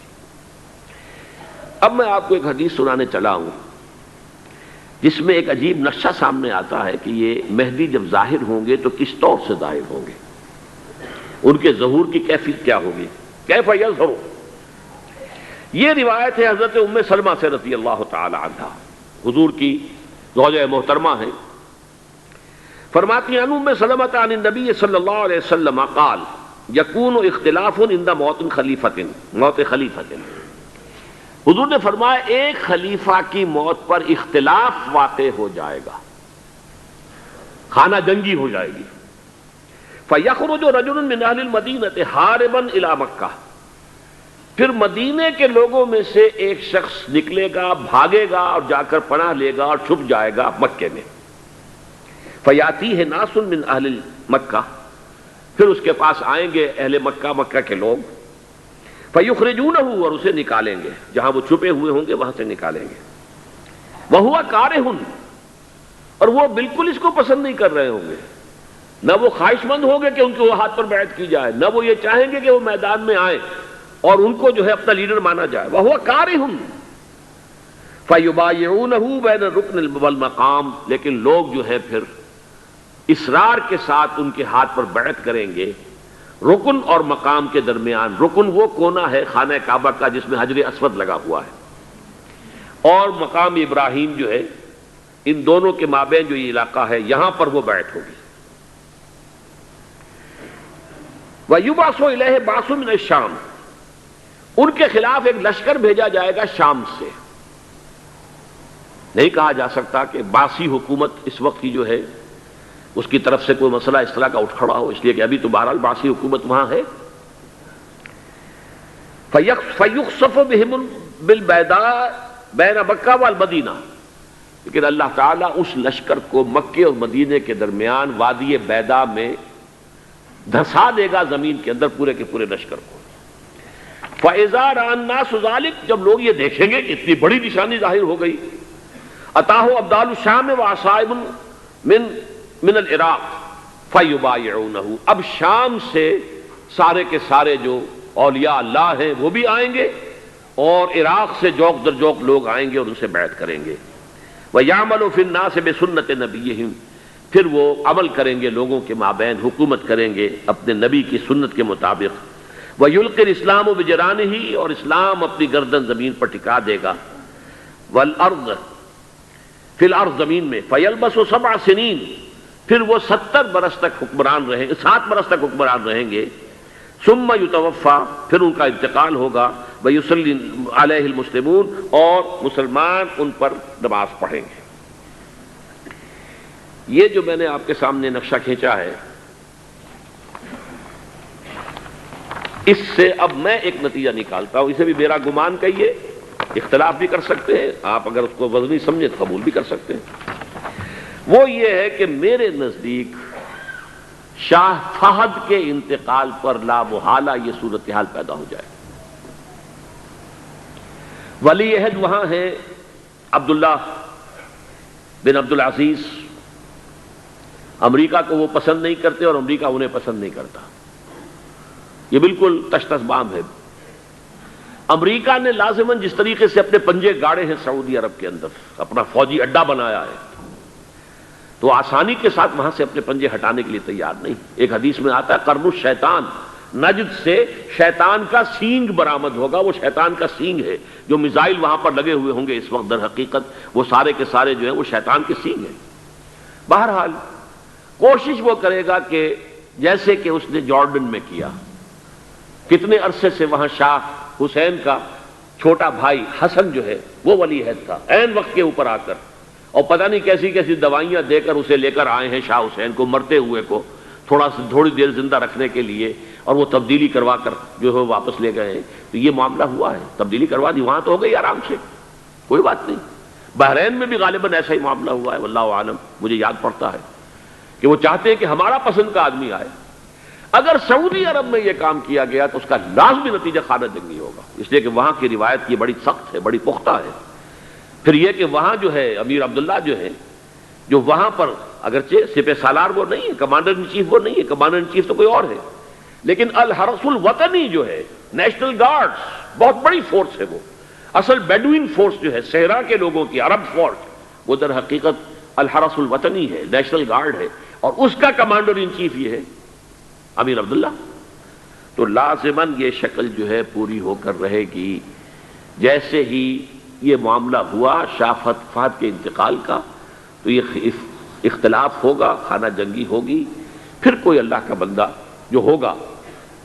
اب میں آپ کو ایک حدیث سنانے چلا ہوں جس میں ایک عجیب نقشہ سامنے آتا ہے کہ یہ مہدی جب ظاہر ہوں گے تو کس طور سے ظاہر ہوں گے، ان کے ظہور کی کیفیت کیا ہوگی، کیف یظہر۔ یہ روایت ہے حضرت ام سلمہ سے رضی اللہ تعالی عنہ، حضور کی زوجہ محترمہ ہیں، فرماتی ہیں ام سلمہ عن النبی صلی اللہ علیہ وسلم قال یکون اختلاف عند موت خلیفۃ، موت خلیفۃ، حضور نے فرمایا ایک خلیفہ کی موت پر اختلاف واقع ہو جائے گا، خانہ جنگی ہو جائے گی۔ فَيَخْرُجُ رَجُلٌ مِّنْ أَهْلِ الْمَدِينَةِ حَارِبًا إِلَىٰ مَكَّةَ، پھر مدینے کے لوگوں میں سے ایک شخص نکلے گا، بھاگے گا اور جا کر پناہ لے گا اور چھپ جائے گا مکے میں۔ فَيَأْتِيهِ نَاسٌ مِّنْ أَهْلِ مَكَّةِ پھر اس کے پاس آئیں گے اہل مکہ، مکہ کے لوگ، فَيُخْرِجُونَهُ، اور اسے نکالیں گے، جہاں وہ چھپے ہوئے ہوں گے وہاں سے نکالیں گے، وَهُوَ كَارِهٌ، اور وہ بالکل اس کو پسند نہیں کر رہے ہوں گے، نہ وہ خواہش مند ہوں گے کہ ان کے وہ ہاتھ پر بیعت کی جائے، نہ وہ یہ چاہیں گے کہ وہ میدان میں آئیں اور ان کو جو ہے اپنا لیڈر مانا جائے، وَهُوَ كَارِهٌ فَيُبَايِعُونَهُ بَيْنَ الرُّكْنِ وَالْمَقَامِ، لیکن لوگ جو ہے پھر اصرار کے ساتھ ان کے ہاتھ پر بیعت کریں گے رکن اور مقام کے درمیان۔ رکن وہ کونا ہے خانہ کعبہ کا جس میں حجر اسود لگا ہوا ہے، اور مقام ابراہیم جو ہے، ان دونوں کے مابین جو یہ علاقہ ہے یہاں پر وہ بیعت ہوگی۔ وَيُبْعَثُ إِلَيْهِ بَعْثٌ مِنَ الشَّامِ، ان کے خلاف ایک لشکر بھیجا جائے گا شام سے۔ نہیں کہا جا سکتا کہ باسی حکومت اس وقت کی جو ہے اس کی طرف سے کوئی مسئلہ اس طرح کا اٹھ کھڑا ہو، اس لیے کہ ابھی تو بہرحال باسی حکومت وہاں ہے۔ فَيُخْسَفُ بِهِمُ بِالْبَيْضَاءِ بَيْنَ مَكَّةَ وَالْمَدِينَةِ، لیکن اللہ تعالیٰ اس لشکر کو مکے اور مدینے کے درمیان وادی بیضاء میں دھسا دے گا زمین کے اندر پورے کے پورے لشکر کو۔ فَإِذَا رَأَى النَّاسُ ذَلِكَ، جب لوگ یہ دیکھیں گے کہ اتنی بڑی نشانی ظاہر ہو گئی، أَتَاهُ أَبْدَالُ الشَّامِ وَعَصَائِبٌ من العراق فَيُبَايِعُونَهُ، اب شام سے سارے کے سارے جو اولیاء اللہ ہیں وہ بھی آئیں گے، اور عراق سے جوق در جوق لوگ آئیں گے اور ان سے بیعت کریں گے۔ وَيَعْمَلُ فِي النَّاسِ بِسُنَّةِ نَبِيِّهِمْ، پھر وہ عمل کریں گے لوگوں کے مابین، حکومت کریں گے اپنے نبی کی سنت کے مطابق۔ وَيُلْقِي الْإِسْلَامُ بِجَرَانِهِ، اور اسلام اپنی گردن زمین پر ٹکا دے گا۔ وَالْأَرْض فی الارض، زمین میں، فَيَلْبَسُ 7 سنین، پھر وہ 70 برس تک حکمران رہیں، 7 برس تک حکمران رہیں گے۔ ثم یتوفیٰ، پھر ان کا انتقال ہوگا، ویصلی علیہ المسلمون، اور مسلمان ان پر نماز پڑھیں گے۔ یہ جو میں نے آپ کے سامنے نقشہ کھینچا ہے، اس سے اب میں ایک نتیجہ نکالتا ہوں، اسے بھی میرا گمان کہیے، اختلاف بھی کر سکتے ہیں آپ، اگر اس کو وزنی سمجھے تو قبول بھی کر سکتے ہیں۔ وہ یہ ہے کہ میرے نزدیک شاہ فہد کے انتقال پر لا محالہ یہ صورتحال پیدا ہو جائے۔ ولی عہد وہاں ہیں عبداللہ بن عبدالعزیز، امریکہ کو وہ پسند نہیں کرتے اور امریکہ انہیں پسند نہیں کرتا، یہ بالکل تش تش بام ہے۔ امریکہ نے لازماً جس طریقے سے اپنے پنجے گاڑے ہیں سعودی عرب کے اندر، اپنا فوجی اڈا بنایا ہے، تو آسانی کے ساتھ وہاں سے اپنے پنجے ہٹانے کے لیے تیار نہیں۔ ایک حدیث میں آتا ہے قرن الشیطان، نجد سے شیطان کا سینگ برآمد ہوگا، وہ شیطان کا سینگ ہے، جو میزائل وہاں پر لگے ہوئے ہوں گے اس وقت، در حقیقت وہ سارے کے سارے جو ہیں وہ شیطان کے سینگ ہیں۔ بہرحال کوشش وہ کرے گا کہ جیسے کہ اس نے جارڈن میں کیا، کتنے عرصے سے وہاں شاہ حسین کا چھوٹا بھائی حسن جو ہے وہ ولی عہد تھا، عین وقت کے اوپر آ کر، اور پتہ نہیں کیسی کیسی دوائیاں دے کر اسے لے کر آئے ہیں شاہ حسین کو، مرتے ہوئے کو تھوڑی دیر زندہ رکھنے کے لیے، اور وہ تبدیلی کروا کر جو ہے واپس لے گئے ہیں۔ تو یہ معاملہ ہوا ہے، تبدیلی کروا دی، وہاں تو ہو گئی آرام سے، کوئی بات نہیں۔ بحرین میں بھی غالباً ایسا ہی معاملہ ہوا ہے، واللہ عالم، مجھے یاد پڑتا ہے کہ وہ چاہتے ہیں کہ ہمارا پسند کا آدمی آئے۔ اگر سعودی عرب میں یہ کام کیا گیا تو اس کا لازمی نتیجہ خانہ جنگی ہوگا، اس لیے کہ وہاں کی روایت یہ بڑی سخت ہے، بڑی پختہ ہے۔ پھر یہ کہ وہاں جو ہے امیر عبداللہ جو ہے، جو وہاں پر اگرچہ سپہ سالار وہ نہیں ہے، کمانڈر ان چیف وہ نہیں ہے، کمانڈر ان چیف تو کوئی اور ہے، لیکن الحرس الوطنی جو ہے، نیشنل گارڈز، بہت بڑی فورس ہے وہ، اصل بیڈوین فورس جو ہے صحرا کے لوگوں کی، عرب فورس، وہ در حقیقت الحرس الوطنی ہے، نیشنل گارڈ ہے، اور اس کا کمانڈر ان چیف یہ ہے امیر عبداللہ۔ تو لازماً یہ شکل جو ہے پوری ہو کر رہے گی۔ جیسے ہی یہ معاملہ ہوا شاہ فہد کے انتقال کا، تو یہ اختلاف ہوگا، خانہ جنگی ہوگی، پھر کوئی اللہ کا بندہ جو ہوگا۔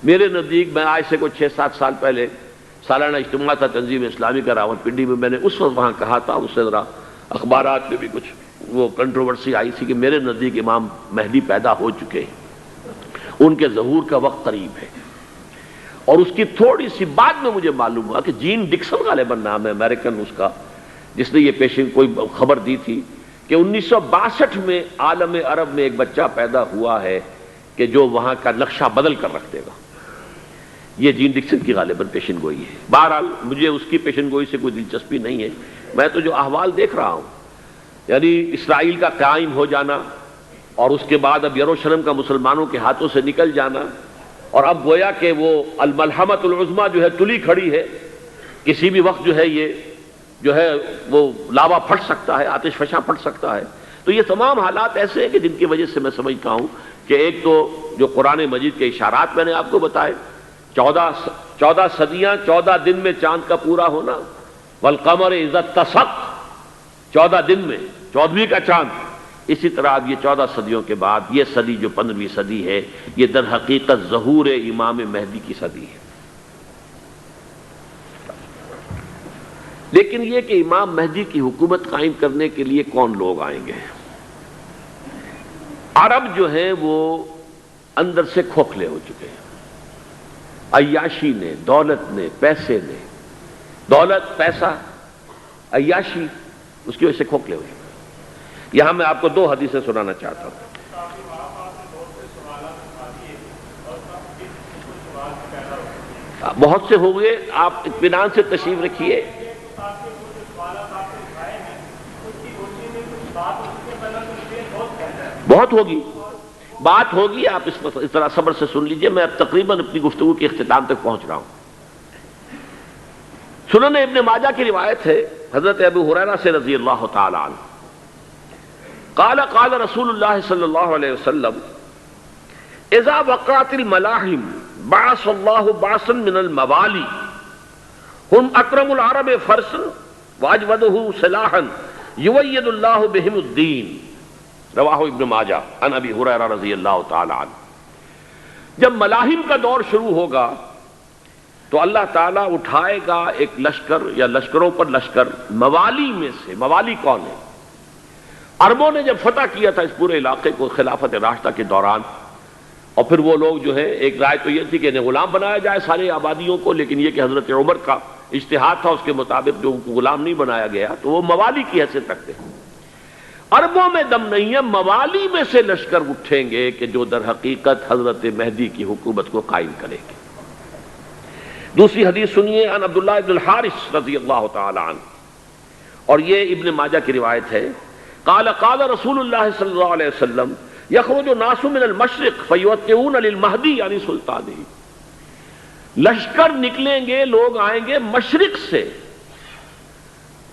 میرے نزدیک، میں آج سے کوئی 6-7 سال پہلے سالانہ اجتماع تھا تنظیم اسلامی کا راولپنڈی میں، میں نے اس وقت وہاں کہا تھا، اس سے ذرا اخبارات میں بھی کچھ وہ کنٹروورسی آئی تھی کہ میرے نزدیک امام مہدی پیدا ہو چکے ہیں، ان کے ظہور کا وقت قریب ہے۔ اور اس کی تھوڑی سی بعد میں مجھے معلوم ہوا کہ جین ڈکسن غالباً نام ہے امریکن اس کا، جس نے یہ پیشن کوئی خبر دی تھی کہ 1962 میں عالم عرب میں ایک بچہ پیدا ہوا ہے کہ جو وہاں کا نقشہ بدل کر رکھ دے گا. یہ جین ڈکسن کی غالباً پیشن گوئی ہے. بہرحال مجھے اس کی پیشن گوئی سے کوئی دلچسپی نہیں ہے. میں تو جو احوال دیکھ رہا ہوں، یعنی اسرائیل کا قائم ہو جانا اور اس کے بعد اب یروشلم کا مسلمانوں کے ہاتھوں سے نکل جانا، اور اب گویا کہ وہ الملحمۃ العظمیٰ جو ہے تلی کھڑی ہے، کسی بھی وقت جو ہے یہ جو ہے وہ لاوا پھٹ سکتا ہے، آتش فشاں پھٹ سکتا ہے. تو یہ تمام حالات ایسے ہیں کہ جن کی وجہ سے میں سمجھتا ہوں کہ ایک تو جو قرآن مجید کے اشارات میں نے آپ کو بتائے، 14 صدیاں 14 دن میں چاند کا پورا ہونا، والقمر اذا اتسق، 14 دن میں 14ویں کا چاند. اسی طرح اب یہ 14 صدیوں کے بعد یہ صدی جو 15ویں صدی ہے، یہ در حقیقت ظہور امام مہدی کی صدی ہے. لیکن یہ کہ امام مہدی کی حکومت قائم کرنے کے لیے کون لوگ آئیں گے؟ عرب جو ہیں وہ اندر سے کھوکھلے ہو چکے ہیں. عیاشی نے، دولت نے، پیسے نے، دولت، پیسہ، عیاشی، اس کی وجہ سے کھوکھلے ہو چکے ہیں. یہاں میں آپ کو 2 حدیثیں سنانا چاہتا ہوں. بہت سے ہو گئے، آپ اطمینان سے تشریف رکھیے. بہت ہوگی، بات ہوگی، آپ اس طرح صبر سے سن لیجئے. میں اب تقریباً اپنی گفتگو کے اختتام تک پہنچ رہا ہوں. سنن ابن ماجہ کی روایت ہے حضرت ابو ہریرہ سے رضی اللہ تعالی عنہ، قال قال رسول اللہ صلی اللہ علیہ وسلم اذا وقعت الملاحم بعث اللہ بعثا من الموالی هم اکرم العرب فرسا واجودہ سلاحا یوید اللہ بہم الدین. رواہ ابن ماجہ عن ابی ہریرہ رضی اللہ تعالی عنہ. جب ملاحم کا دور شروع ہوگا تو اللہ تعالیٰ اٹھائے گا ایک لشکر یا لشکروں پر لشکر موالی میں سے. موالی کون ہے؟ عربوں نے جب فتح کیا تھا اس پورے علاقے کو خلافت راشدہ کے دوران، اور پھر وہ لوگ جو ہے، ایک رائے تو یہ تھی کہ انہیں غلام بنایا جائے سارے آبادیوں کو، لیکن یہ کہ حضرت عمر کا اجتہاد تھا، اس کے مطابق جو ان کو غلام نہیں بنایا گیا تو وہ موالی کی حیثیت رکھتے ہیں. عربوں میں دم نہیں ہے، موالی میں سے لشکر اٹھیں گے کہ جو در حقیقت حضرت مہدی کی حکومت کو قائم کریں گے. دوسری حدیث سنیے، عن عبداللہ ابن الحارث رضی اللہ تعالی عنہ، اور یہ ابن ماجہ کی روایت ہے. قال قال رسول اللہ صلی اللہ علیہ وسلم یخرج الناس من المشرق فیوطئون للمہدی یعنی سلطانہ. لشکر نکلیں گے، لوگ آئیں گے مشرق سے،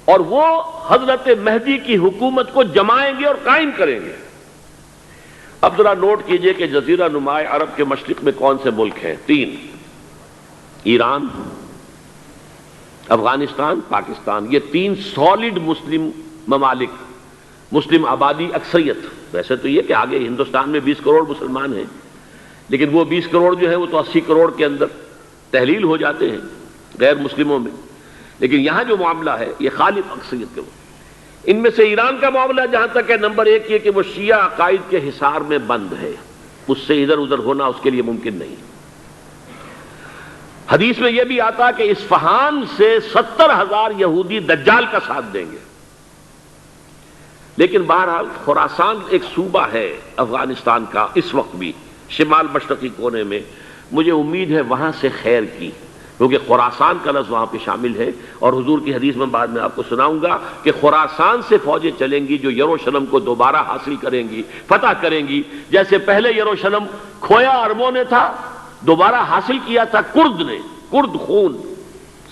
اور وہ حضرت مہدی کی حکومت کو جمائیں گے اور قائم کریں گے. اب ذرا نوٹ کیجئے کہ جزیرہ نماء عرب کے مشرق میں کون سے ملک ہیں؟ 3: ایران، افغانستان، پاکستان. یہ 3 سالڈ مسلم ممالک، مسلم آبادی اکثریت. ویسے تو یہ کہ آگے ہندوستان میں 20 کروڑ مسلمان ہیں، لیکن وہ 20 کروڑ جو ہے وہ تو 80 کروڑ کے اندر تحلیل ہو جاتے ہیں غیر مسلموں میں. لیکن یہاں جو معاملہ ہے یہ خالص اکثریت کے. ان میں سے ایران کا معاملہ جہاں تک ہے، نمبر 1 یہ کہ وہ شیعہ عقائد کے حصار میں بند ہے، اس سے ادھر ادھر ہونا اس کے لیے ممکن نہیں. حدیث میں یہ بھی آتا کہ اصفہان سے 70,000 یہودی دجال کا ساتھ دیں گے. لیکن بہرحال خراسان ایک صوبہ ہے افغانستان کا اس وقت بھی شمال مشرقی کونے میں، مجھے امید ہے وہاں سے خیر کی، کیونکہ خراسان کا لفظ وہاں پہ شامل ہے. اور حضور کی حدیث میں بعد میں آپ کو سناؤں گا کہ خراسان سے فوجیں چلیں گی جو یروشلم کو دوبارہ حاصل کریں گی، فتح کریں گی. جیسے پہلے یروشلم کھویا عربوں نے تھا، دوبارہ حاصل کیا تھا کرد نے، کرد خون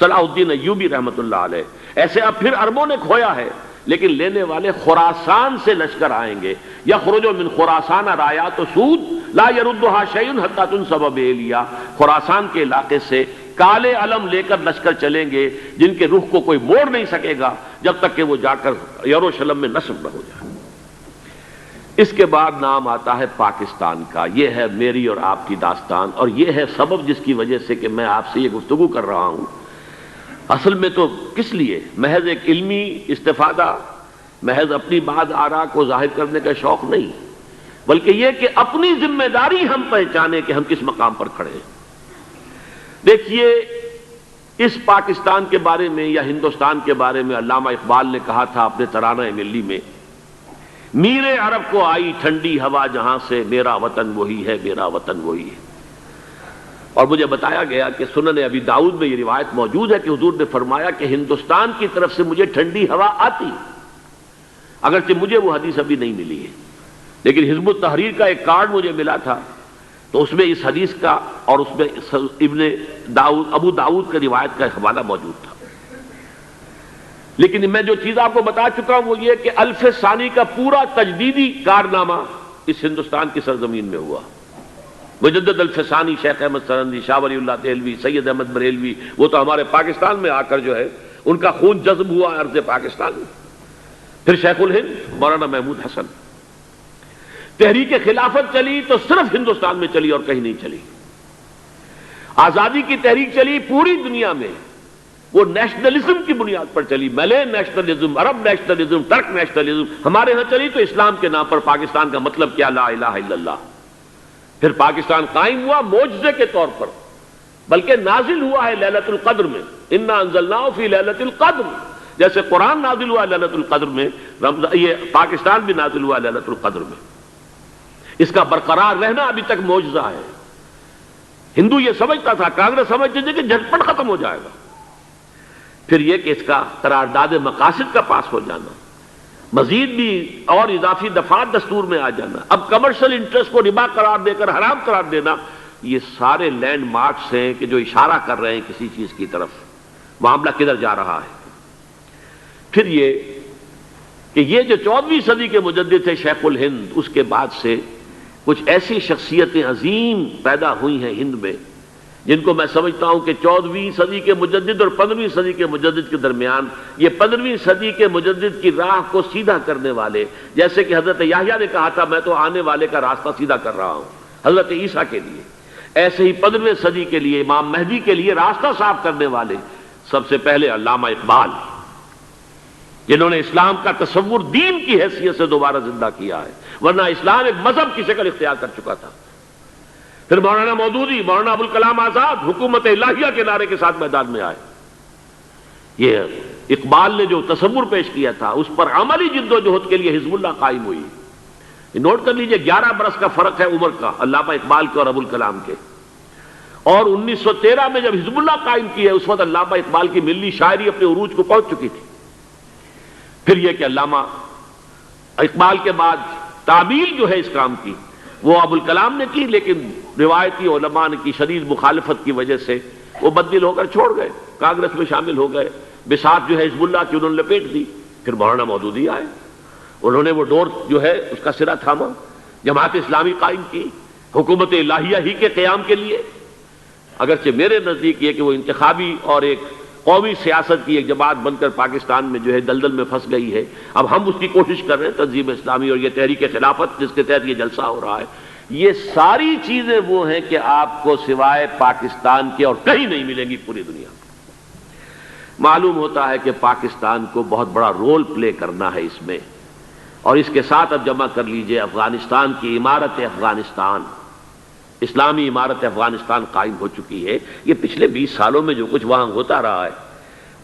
صلاح الدین ایوبی رحمۃ اللہ علیہ، ایسے اب پھر عربوں نے کھویا ہے، لیکن لینے والے خراسان سے لشکر آئیں گے. یخرج من خراسان رایات سود لا یردھا شیء حتی تنصب بإیلیا. خراسان کے علاقے سے کالے علم لے کر لشکر چلیں گے جن کے رخ کو کوئی موڑ نہیں سکے گا جب تک کہ وہ جا کر یروشلم میں نصب نہ ہو جائے. اس کے بعد نام آتا ہے پاکستان کا. یہ ہے میری اور آپ کی داستان، اور یہ ہے سبب جس کی وجہ سے کہ میں آپ سے یہ گفتگو کر رہا ہوں. اصل میں تو کس لیے؟ محض ایک علمی استفادہ، محض اپنی بات آراء کو ظاہر کرنے کا شوق نہیں، بلکہ یہ کہ اپنی ذمہ داری ہم پہچانیں کہ ہم کس مقام پر کھڑے ہیں. دیکھیے، اس پاکستان کے بارے میں یا ہندوستان کے بارے میں علامہ اقبال نے کہا تھا اپنے ترانہ ملی میں میر عرب کو آئی ٹھنڈی ہوا جہاں سے، میرا وطن وہی ہے، میرا وطن وہی ہے۔ اور مجھے بتایا گیا کہ سنن ابی داؤد میں یہ روایت موجود ہے کہ حضور نے فرمایا کہ ہندوستان کی طرف سے مجھے ٹھنڈی ہوا آتی، اگرچہ مجھے وہ حدیث ابھی نہیں ملی ہے، لیکن حزب التحریر کا ایک کارڈ مجھے ملا تھا، تو اس میں اس حدیث کا اور اس میں ابو داؤد کا روایت کا حوالہ موجود تھا۔ لیکن میں جو چیز آپ کو بتا چکا ہوں وہ یہ کہ الف ثانی کا پورا تجدیدی کارنامہ اس ہندوستان کی سرزمین میں ہوا۔ مجدد الف ثانی شیخ احمد سرندی، شاہ ولی اللہ دہلوی، سید احمد بریلوی، وہ تو ہمارے پاکستان میں آ کر جو ہے ان کا خون جذب ہوا ارض پاکستان میں۔ پھر شیخ الہند مولانا محمود حسن۔ تحریک خلافت چلی تو صرف ہندوستان میں چلی اور کہیں نہیں چلی۔ آزادی کی تحریک چلی پوری دنیا میں، وہ نیشنلزم کی بنیاد پر چلی، ملے نیشنلزم، عرب نیشنلزم، ٹرک نیشنلزم۔ ہمارے ہاں چلی تو اسلام کے نام پر، پاکستان کا مطلب کیا؟ لا الہ الا اللہ۔ پھر پاکستان قائم ہوا معجزے کے طور پر، بلکہ نازل ہوا ہے لیلۃ القدر میں، انا انزلناہ فی لیلۃ القدر، جیسے قرآن نازل ہوا لیلۃ القدر میں، یہ پاکستان بھی نازل ہوا لیلۃ القدر میں۔ اس کا برقرار رہنا ابھی تک معجزہ ہے۔ ہندو یہ سمجھتا تھا، کانگریس سمجھتی تھی کہ جھٹپٹ ختم ہو جائے گا۔ پھر یہ کہ اس کا قرارداد مقاصد کا پاس ہو جانا، مزید بھی اور اضافی دفعات دستور میں آ جانا، اب کمرشل انٹرسٹ کو ربا قرار دے کر حرام قرار دینا، یہ سارے لینڈ مارکس ہیں کہ جو اشارہ کر رہے ہیں کسی چیز کی طرف، معاملہ کدھر جا رہا ہے۔ پھر یہ کہ یہ جو 14ویں صدی کے مجدد تھے شیخ الہند، اس کے بعد سے کچھ ایسی شخصیتیں عظیم پیدا ہوئی ہیں ہند میں، جن کو میں سمجھتا ہوں کہ 14ویں صدی کے مجدد اور 15ویں صدی کے مجدد کے درمیان، یہ 15ویں صدی کے مجدد کی راہ کو سیدھا کرنے والے، جیسے کہ حضرت یحییٰ نے کہا تھا میں تو آنے والے کا راستہ سیدھا کر رہا ہوں حضرت عیسیٰ کے لیے، ایسے ہی 15ویں صدی کے لیے امام مہدی کے لیے راستہ صاف کرنے والے سب سے پہلے علامہ اقبال، جنہوں نے اسلام کا تصور دین کی حیثیت سے دوبارہ زندہ کیا ہے، ورنہ اسلام ایک مذہب کی شکل اختیار کر چکا تھا۔ پھر مولانا مودودی، مولانا ابوالکلام آزاد حکومت الہیہ کے نعرے کے ساتھ میدان میں آئے۔ یہ اقبال نے جو تصور پیش کیا تھا اس پر عملی جد و جہد کے لیے حزب اللہ قائم ہوئی۔ نوٹ کر لیجئے 11 برس کا فرق ہے عمر کا علامہ اقبال کے اور ابوالکلام کے، اور 1913 میں جب حزب اللہ قائم کی ہے اس وقت علامہ اقبال کی ملی شاعری اپنے عروج کو پہنچ چکی تھی۔ پھر یہ کہ علامہ اقبال کے بعد تعمیل جو ہے اس کام کی وہ ابوالکلام نے کی، لیکن روایتی علماء کی شدید مخالفت کی وجہ سے وہ بددل ہو کر چھوڑ گئے، کانگریس میں شامل ہو گئے، بساط جو ہے حزب اللہ کی انہوں نے لپیٹ دی۔ پھر مولانا مودودی آئے، انہوں نے وہ ڈور جو ہے اس کا سرا تھاما، جماعت اسلامی قائم کی حکومت الہیہ ہی کے قیام کے لیے، اگرچہ میرے نزدیک یہ کہ وہ انتخابی اور ایک قومی سیاست کی ایک جماعت بن کر پاکستان میں جو ہے دلدل میں پھنس گئی ہے۔ اب ہم اس کی کوشش کر رہے ہیں، تنظیم اسلامی اور یہ تحریک خلافت جس کے تحت یہ جلسہ ہو رہا ہے، یہ ساری چیزیں وہ ہیں کہ آپ کو سوائے پاکستان کے اور کہیں نہیں ملیں گی پوری دنیا میں۔ معلوم ہوتا ہے کہ پاکستان کو بہت بڑا رول پلے کرنا ہے اس میں، اور اس کے ساتھ اب جمع کر لیجئے افغانستان کی عمارت افغانستان، اسلامی عمارت افغانستان قائم ہو چکی ہے۔ یہ پچھلے 20 سالوں میں جو کچھ وہاں ہوتا رہا ہے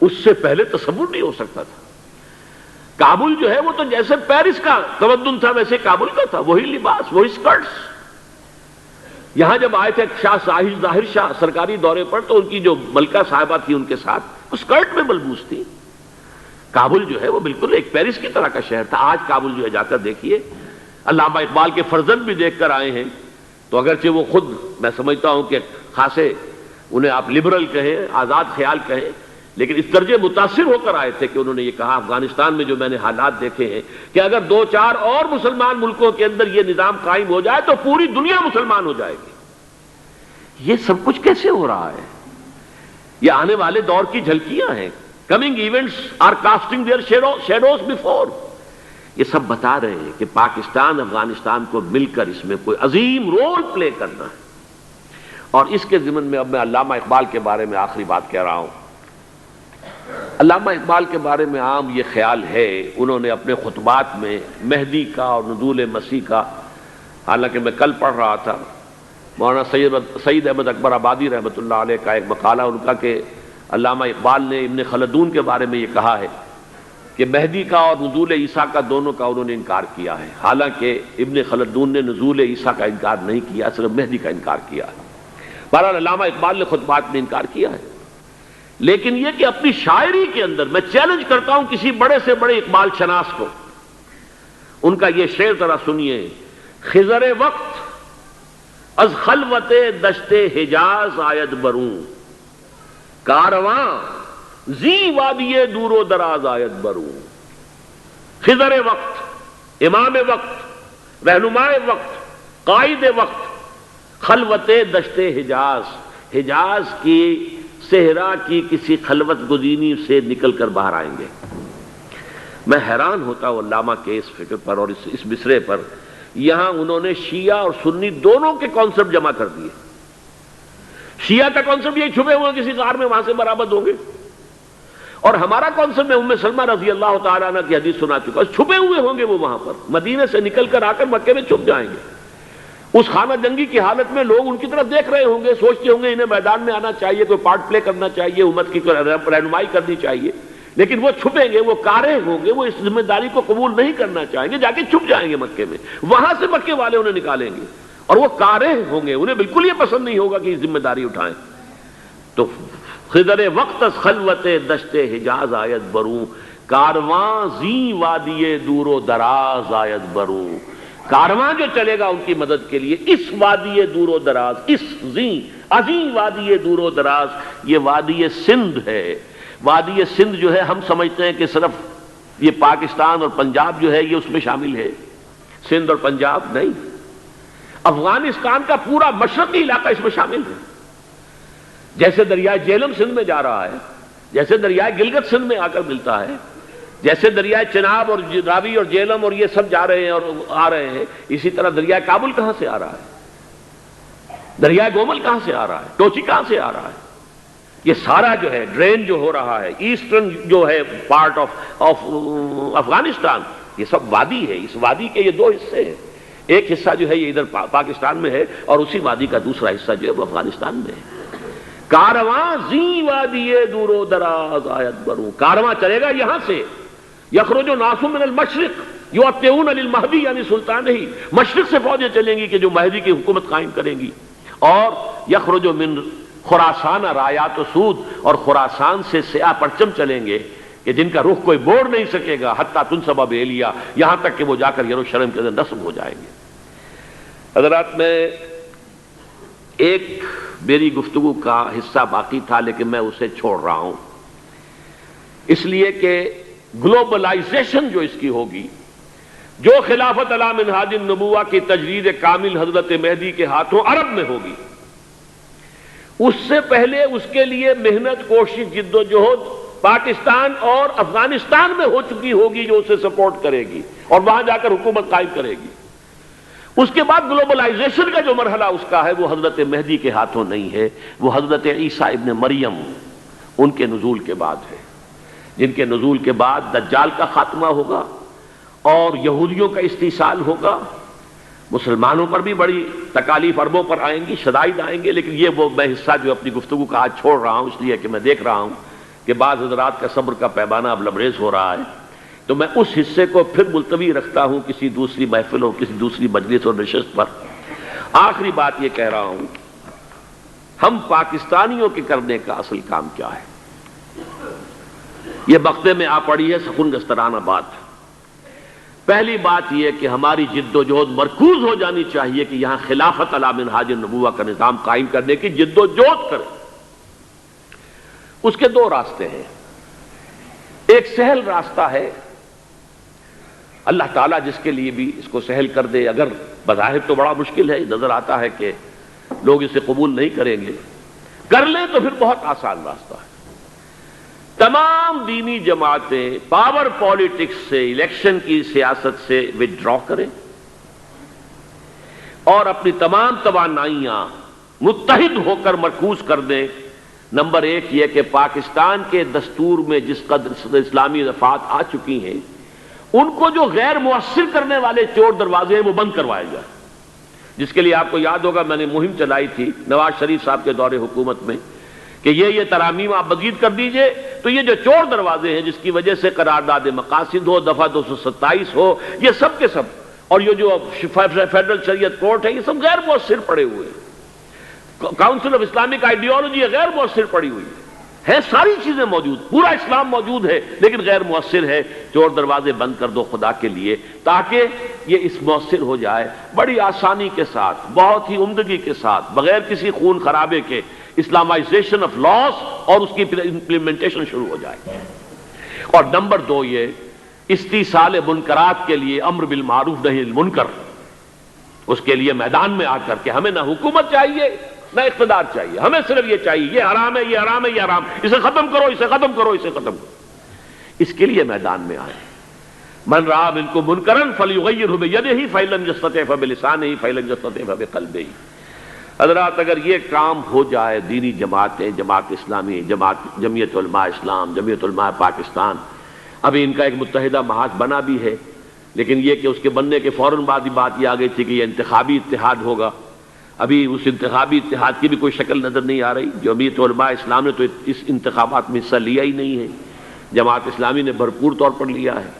اس سے پہلے تصور نہیں ہو سکتا تھا۔ کابل جو ہے وہ تو جیسے پیرس کا تمدن تھا ویسے کابل کا تھا، وہی لباس، وہی سکرٹس۔ یہاں جب آئے تھے شاہ ظاہر شاہ سرکاری دورے پر تو ان کی جو ملکہ صاحبہ تھی ان کے ساتھ وہ سکرٹ میں ملبوس تھی۔ کابل جو ہے وہ بالکل ایک پیرس کی طرح کا شہر تھا۔ آج کابل جو ہے جا کر دیکھیے، علامہ اقبال کے فرزند بھی دیکھ کر آئے ہیں، تو اگرچہ وہ خود میں سمجھتا ہوں کہ خاصے انہیں آپ لبرل کہیں، آزاد خیال کہیں، لیکن اس درجے متاثر ہو کر آئے تھے کہ انہوں نے یہ کہا افغانستان میں جو میں نے حالات دیکھے ہیں کہ اگر 2-4 اور مسلمان ملکوں کے اندر یہ نظام قائم ہو جائے تو پوری دنیا مسلمان ہو جائے گی۔ یہ سب کچھ کیسے ہو رہا ہے؟ یہ آنے والے دور کی جھلکیاں ہیں۔ Coming events are casting their shadows before. یہ سب بتا رہے ہیں کہ پاکستان افغانستان کو مل کر اس میں کوئی عظیم رول پلے کرنا ہے۔ اور اس کے ضمن میں اب میں علامہ اقبال کے بارے میں آخری بات کہہ رہا ہوں۔ علامہ اقبال کے بارے میں عام یہ خیال ہے، انہوں نے اپنے خطبات میں مہدی کا اور نزول مسیح کا، حالانکہ میں کل پڑھ رہا تھا مولانا سعید احمد اکبر آبادی رحمۃ اللہ علیہ کا ایک مقالہ ان کا کہ علامہ اقبال نے ابن خلدون کے بارے میں یہ کہا ہے کہ مہدی کا اور نزول عیسیٰ کا دونوں کا انہوں نے انکار کیا ہے، حالانکہ ابن خلدون نے نزول عیسیٰ کا انکار نہیں کیا، صرف مہدی کا انکار کیا ہے۔ بہرحال علامہ اقبال نے خطبات میں انکار کیا ہے، لیکن یہ کہ اپنی شاعری کے اندر میں چیلنج کرتا ہوں کسی بڑے سے بڑے اقبال شناس کو، ان کا یہ شعر ذرا سنیے: خضر وقت از خلوت دشت حجاز آید بروں، کارواں زی وادی دور و دراز آید بروں۔ خضر وقت، امام وقت، رہنمائے وقت، قائد وقت، خلوت دشت حجاز، حجاز کی صحرا کی کسی خلوت گزینی سے نکل کر باہر آئیں گے۔ میں حیران ہوتا ہوں علامہ کے اس فکر پر اور اس مصرے پر۔ یہاں انہوں نے شیعہ اور سنی دونوں کے کانسیپٹ جمع کر دیے۔ شیعہ کا کانسیپٹ یہ چھپے ہوئے کسی غار میں وہاں سے برآمد ہوں گے، اور ہمارا کانسیپٹ میں ام سلمہ رضی اللہ تعالیٰ عنہ کی حدیث سنا چکا، چھپے ہوئے ہوں گے وہ وہاں پر، مدینے سے نکل کر آ کر مکے میں چھپ جائیں گے۔ اس خانہ جنگی کی حالت میں لوگ ان کی طرف دیکھ رہے ہوں گے، سوچتے ہوں گے انہیں میدان میں آنا چاہیے، کوئی پارٹ پلے کرنا چاہیے، امت کی رہنمائی کرنی چاہیے، لیکن وہ چھپیں گے، وہ کارے ہوں گے، وہ اس ذمہ داری کو قبول نہیں کرنا چاہیں گے، جا کے چھپ جائیں گے مکے میں، وہاں سے مکے والے انہیں نکالیں گے، اور وہ کارے ہوں گے، انہیں بالکل یہ پسند نہیں ہوگا کہ یہ ذمہ داری اٹھائیں۔ تو خضر وقت از خلوت دشت حجاز آید بروں، کارواں زی وادی دور و دراز آید بروں۔ کارواں جو چلے گا ان کی مدد کے لیے اس وادی دور و دراز، اس عظیم وادی دور و دراز، یہ وادی سندھ ہے۔ وادی سندھ جو ہے ہم سمجھتے ہیں کہ صرف یہ پاکستان اور پنجاب جو ہے یہ اس میں شامل ہے، سندھ اور پنجاب نہیں، افغانستان کا پورا مشرقی علاقہ اس میں شامل ہے۔ جیسے دریائے جہلم سندھ میں جا رہا ہے، جیسے دریائے گلگت سندھ میں آ کر ملتا ہے، جیسے دریائے چناب اور راوی اور جہلم اور یہ سب جا رہے ہیں اور آ رہے ہیں، اسی طرح دریائے کابل کہاں سے آ رہا ہے، دریائے گومل کہاں سے آ رہا ہے، ٹوچی کہاں سے آ رہا ہے، یہ سارا جو ہے ڈرین جو ہو رہا ہے، ایسٹرن جو ہے پارٹ آف افغانستان، یہ سب وادی ہے۔ اس وادی کے یہ دو حصے ہیں، ایک حصہ جو ہے یہ ادھر پاکستان میں ہے، اور اسی وادی کا دوسرا حصہ جو ہے وہ افغانستان میں ہے۔ کارواں زی وادی دور و دراز آید بروں، کارواں چلے گا یہاں سے، یخرج ناس من المشرق یؤتون للمہدی یعنی سلطان ہی، مشرق سے فوجیں چلیں گی کہ جو مہدی کی حکومت قائم کریں گی، اور یخرج من خراسان رایات و سود، اور خراسان سے سیاہ پرچم چلیں گے کہ جن کا رخ کوئی موڑ نہیں سکے گا، حتیٰ تنصب بیلیا، یہاں تک کہ وہ جا کر یروشلم کے اندر نصب ہو جائیں گے۔ حضرات، میں ایک میری گفتگو کا حصہ باقی تھا لیکن میں اسے چھوڑ رہا ہوں، اس لیے کہ گلوبلائزیشن جو اس کی ہوگی، جو خلافت علی منہاج النبوہ کی تجرید کامل حضرت مہدی کے ہاتھوں عرب میں ہوگی، اس سے پہلے اس کے لیے محنت، کوشش، جد و جہد پاکستان اور افغانستان میں ہو چکی ہوگی جو اسے سپورٹ کرے گی اور وہاں جا کر حکومت قائم کرے گی۔ اس کے بعد گلوبلائزیشن کا جو مرحلہ اس کا ہے وہ حضرت مہدی کے ہاتھوں نہیں ہے، وہ حضرت عیسیٰ ابن مریم ان کے نزول کے بعد ہے، جن کے نزول کے بعد دجال کا خاتمہ ہوگا اور یہودیوں کا استحصال ہوگا، مسلمانوں پر بھی بڑی تکالیف عربوں پر آئیں گی، شدائد آئیں گے، لیکن یہ وہ میں حصہ جو اپنی گفتگو کا آج چھوڑ رہا ہوں، اس لیے کہ میں دیکھ رہا ہوں کہ بعض حضرات کا صبر کا پیمانہ اب لبریز ہو رہا ہے، تو میں اس حصے کو پھر ملتوی رکھتا ہوں کسی دوسری محفل اور کسی دوسری مجلس اور نشست پر۔ آخری بات یہ کہہ رہا ہوں، ہم پاکستانیوں کے کرنے کا اصل کام کیا ہے؟ یہ بختے میں آ پڑی ہے سخن گسترانہ بات۔ پہلی بات یہ کہ ہماری جد و جہد مرکوز ہو جانی چاہیے کہ یہاں خلافت علی منہاج النبوہ کا نظام قائم کرنے کی جد و جہد کریں۔ اس کے دو راستے ہیں، ایک سہل راستہ ہے، اللہ تعالیٰ جس کے لیے بھی اس کو سہل کر دے، اگر بظاہر تو بڑا مشکل ہے، نظر آتا ہے کہ لوگ اسے قبول نہیں کریں گے، کر لیں تو پھر بہت آسان راستہ ہے۔ تمام دینی جماعتیں پاور پالیٹکس سے، الیکشن کی سیاست سے وڈرا کریں اور اپنی تمام توانائیاں متحد ہو کر مرکوز کر دیں۔ نمبر ایک یہ کہ پاکستان کے دستور میں جس قدر اسلامی دفعات آ چکی ہیں، ان کو جو غیر مؤثر کرنے والے چور دروازے ہیں وہ بند کروائے جائیں، جس کے لیے آپ کو یاد ہوگا میں نے مہم چلائی تھی نواز شریف صاحب کے دور حکومت میں کہ یہ ترامیم آپ مزید کر دیجئے، تو یہ جو چور دروازے ہیں جس کی وجہ سے قرارداد مقاصد ہو، دفعہ 227 ہو، یہ سب کے سب، اور یہ جو فیڈرل شریعت کورٹ ہے، یہ سب غیر مؤثر پڑے ہوئے ہیں۔ کاؤنسل آف اسلامک آئیڈیالوجی غیر مؤثر پڑی ہوئی ہے، ساری چیزیں موجود، پورا اسلام موجود ہے لیکن غیر مؤثر ہے۔ چور دروازے بند کر دو خدا کے لیے، تاکہ یہ اس مؤثر ہو جائے، بڑی آسانی کے ساتھ، بہت ہی عمدگی کے ساتھ، بغیر کسی خون خرابے کے اسلامائزیشن آف لاس اور اس کی امپلیمنٹیشن شروع ہو جائے۔ اور نمبر 2 یہ استیصال منکرات کے لیے امر بالمعروف نہی عن المنکر، اس کے لیے میدان میں آ کر کے ہمیں نہ حکومت چاہیے نہ اقتدار چاہیے، ہمیں صرف یہ چاہیے یہ حرام ہے، یہ حرام ہے، یہ حرام، اسے ختم کرو، اسے ختم کرو، اسے ختم کرو۔ اس کے لیے میدان میں آئے۔ من رأى منکم منکرا فلیغیرہ بیدہ فإن لم یستطع فبلسانہ فإن لم یستطع فبقلبہ۔ حضرات اگر یہ کام ہو جائے، دینی جماعتیں، جماعت اسلامی، جمعیت علماء اسلام، جمعیت علماء پاکستان، ابھی ان کا ایک متحدہ محاذ بنا بھی ہے، لیکن یہ کہ اس کے بننے کے فوراً بعد ہی بات یہ آ گئی تھی کہ یہ انتخابی اتحاد ہوگا۔ ابھی اس انتخابی اتحاد کی بھی کوئی شکل نظر نہیں آ رہی۔ جمعیت علماء اسلام نے تو اس انتخابات میں حصہ لیا ہی نہیں ہے، جماعت اسلامی نے بھرپور طور پر لیا ہے،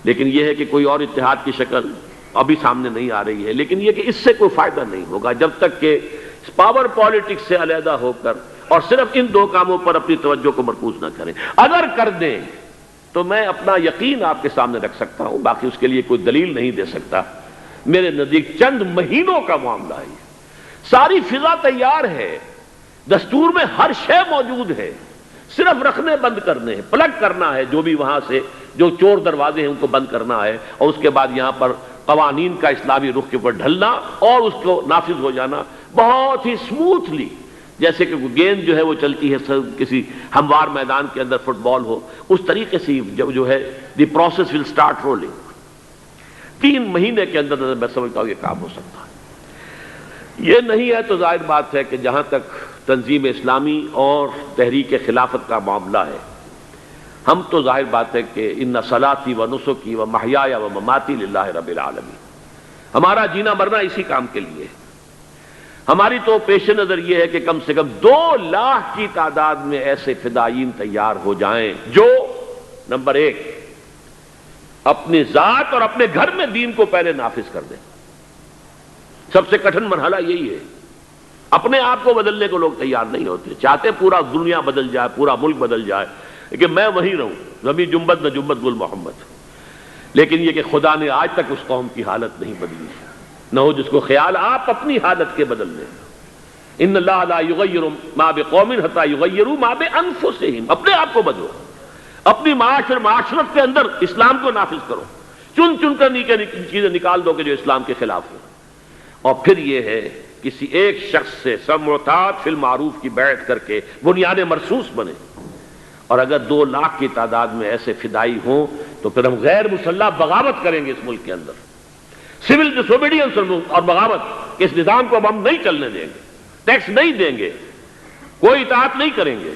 لیکن یہ ہے کہ کوئی اور اتحاد کی شکل ابھی سامنے نہیں آ رہی ہے۔ لیکن یہ کہ اس سے کوئی فائدہ نہیں ہوگا جب تک کہ پاور پالیٹکس سے علیحدہ ہو کر اور صرف ان 2 کاموں پر اپنی توجہ کو مرکوز نہ کریں۔ اگر کر دیں تو میں اپنا یقین آپ کے سامنے رکھ سکتا ہوں، باقی اس کے لیے کوئی دلیل نہیں دے سکتا، میرے نزدیک چند مہینوں کا معاملہ ہے، ساری فضا تیار ہے، دستور میں ہر شے موجود ہے، صرف رکھنے بند کرنے ہیں، پلگ کرنا ہے، جو بھی وہاں سے جو چور دروازے ہیں ان کو بند کرنا ہے، اور اس کے بعد یہاں پر قوانین کا اسلامی رخ کے اوپر ڈھلنا اور اس کو نافذ ہو جانا بہت ہی سموتھلی، جیسے کہ گیند جو ہے وہ چلتی ہے کسی ہموار میدان کے اندر، فٹ بال ہو، اس طریقے سے جو ہے the process will start rolling. 3 مہینے کے اندر میں سمجھتا ہوں یہ کام ہو سکتا ہے۔ یہ نہیں ہے تو ظاہر بات ہے کہ جہاں تک تنظیم اسلامی اور تحریک خلافت کا معاملہ ہے، ہم تو ظاہر بات ہے کہ ان صلاتی و نسکی و محیای و مماتی للہ رب العالمین، ہمارا جینا مرنا اسی کام کے لیے ہے۔ ہماری تو پیش نظر یہ ہے کہ کم سے کم 2 لاکھ کی تعداد میں ایسے فدائین تیار ہو جائیں جو نمبر 1 اپنی ذات اور اپنے گھر میں دین کو پہلے نافذ کر دیں۔ سب سے کٹھن مرحلہ یہی ہے، اپنے آپ کو بدلنے کو لوگ تیار نہیں ہوتے، چاہتے پورا دنیا بدل جائے، پورا ملک بدل جائے، لیکن میں وہیں رہوں، زمین جنبت نہ جنبت گل محمد۔ لیکن یہ کہ خدا نے آج تک اس قوم کی حالت نہیں بدلی، نہ ہو جس کو خیال آپ اپنی حالت کے بدل لیں۔ ان اللہ لا یغیر ما بقوم حتی یغیروا ما بانفسہم، اپنے آپ کو بدلو، اپنی معاشرت کے اندر اسلام کو نافذ کرو، چن چن کر چیزیں نکال دو کہ جو اسلام کے خلاف ہو۔ اور پھر یہ ہے کسی ایک شخص سے سب معتاد فی المعروف کی بیعت کر کے بنیاد مرصوص بنے، اور اگر 2 لاکھ کی تعداد میں ایسے فدائی ہوں تو پھر ہم غیر مسلح بغاوت کریں گے اس ملک کے اندر، سول ڈس اوبیڈینس اور بغاوت کے اس نظام کو ہم نہیں چلنے دیں گے، ٹیکس نہیں دیں گے، کوئی اطاعت نہیں کریں گے،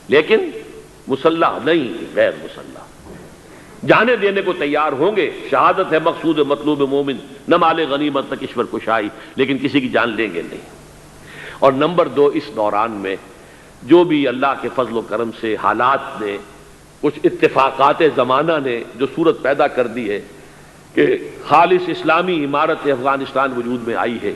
لیکن مسلح نہیں، غیر مسلح جانے دینے کو تیار ہوں گے۔ شہادت ہے مقصود مطلوب مومن، نہ مال غنیمت نہ کشور کشائی، لیکن کسی کی جان لیں گے نہیں۔ اور نمبر 2 اس دوران میں جو بھی اللہ کے فضل و کرم سے حالات نے، کچھ اتفاقات زمانہ نے جو صورت پیدا کر دی ہے کہ خالص اسلامی عمارت افغانستان وجود میں آئی ہے،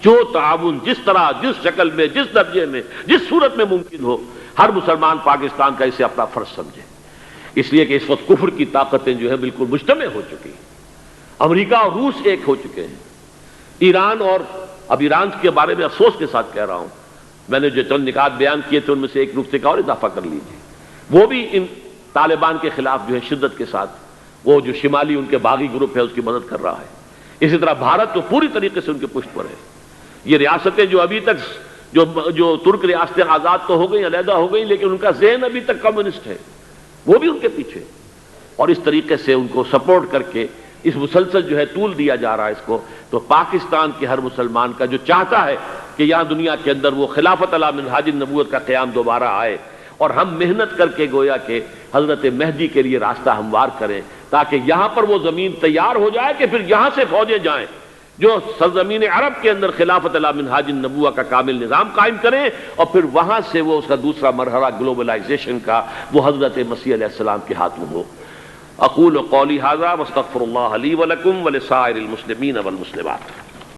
جو تعاون جس طرح، جس شکل میں، جس درجے میں، جس صورت میں ممکن ہو، ہر مسلمان پاکستان کا اسے اپنا فرض سمجھے، اس لیے کہ اس وقت کفر کی طاقتیں جو ہیں بالکل مجتمع ہو چکی ہیں، امریکہ اور روس ایک ہو چکے ہیں، ایران، اور اب ایران کے بارے میں افسوس کے ساتھ کہہ رہا ہوں، میں نے جو چند نکات بیان کیے تھے ان میں سے ایک نقطے کا اور اضافہ کر لیجیے، وہ بھی ان طالبان کے خلاف جو ہے شدت کے ساتھ، وہ جو شمالی ان کے باغی گروپ ہے اس کی مدد کر رہا ہے۔ اسی طرح بھارت تو پوری طریقے سے ان کے پشت پر ہے۔ یہ ریاستیں جو ابھی تک جو ترک ریاستیں آزاد تو ہو گئی، علیحدہ ہو گئی، لیکن ان کا ذہن ابھی تک کمیونسٹ ہے، وہ بھی ان کے پیچھے، اور اس طریقے سے ان کو سپورٹ کر کے اس مسلسل جو ہے طول دیا جا رہا ہے اس کو۔ تو پاکستان کے ہر مسلمان کا جو چاہتا ہے کہ یہاں دنیا کے اندر وہ خلافت علی منہاج النبوت کا قیام دوبارہ آئے، اور ہم محنت کر کے گویا کہ حضرت مہدی کے لیے راستہ ہموار کریں، تاکہ یہاں پر وہ زمین تیار ہو جائے کہ پھر یہاں سے فوجیں جائیں، جو سرزمین عرب کے اندر خلافت علی منہاج النبوہ کا کامل نظام قائم کریں، اور پھر وہاں سے وہ اس کا دوسرا مرحلہ گلوبلائزیشن کا وہ حضرت مسیح علیہ السلام کے ہاتھ میں ہو۔ اقول قولی ھذا واستغفر اللہ لی ولکم ولسائر المسلمین والمسلمات۔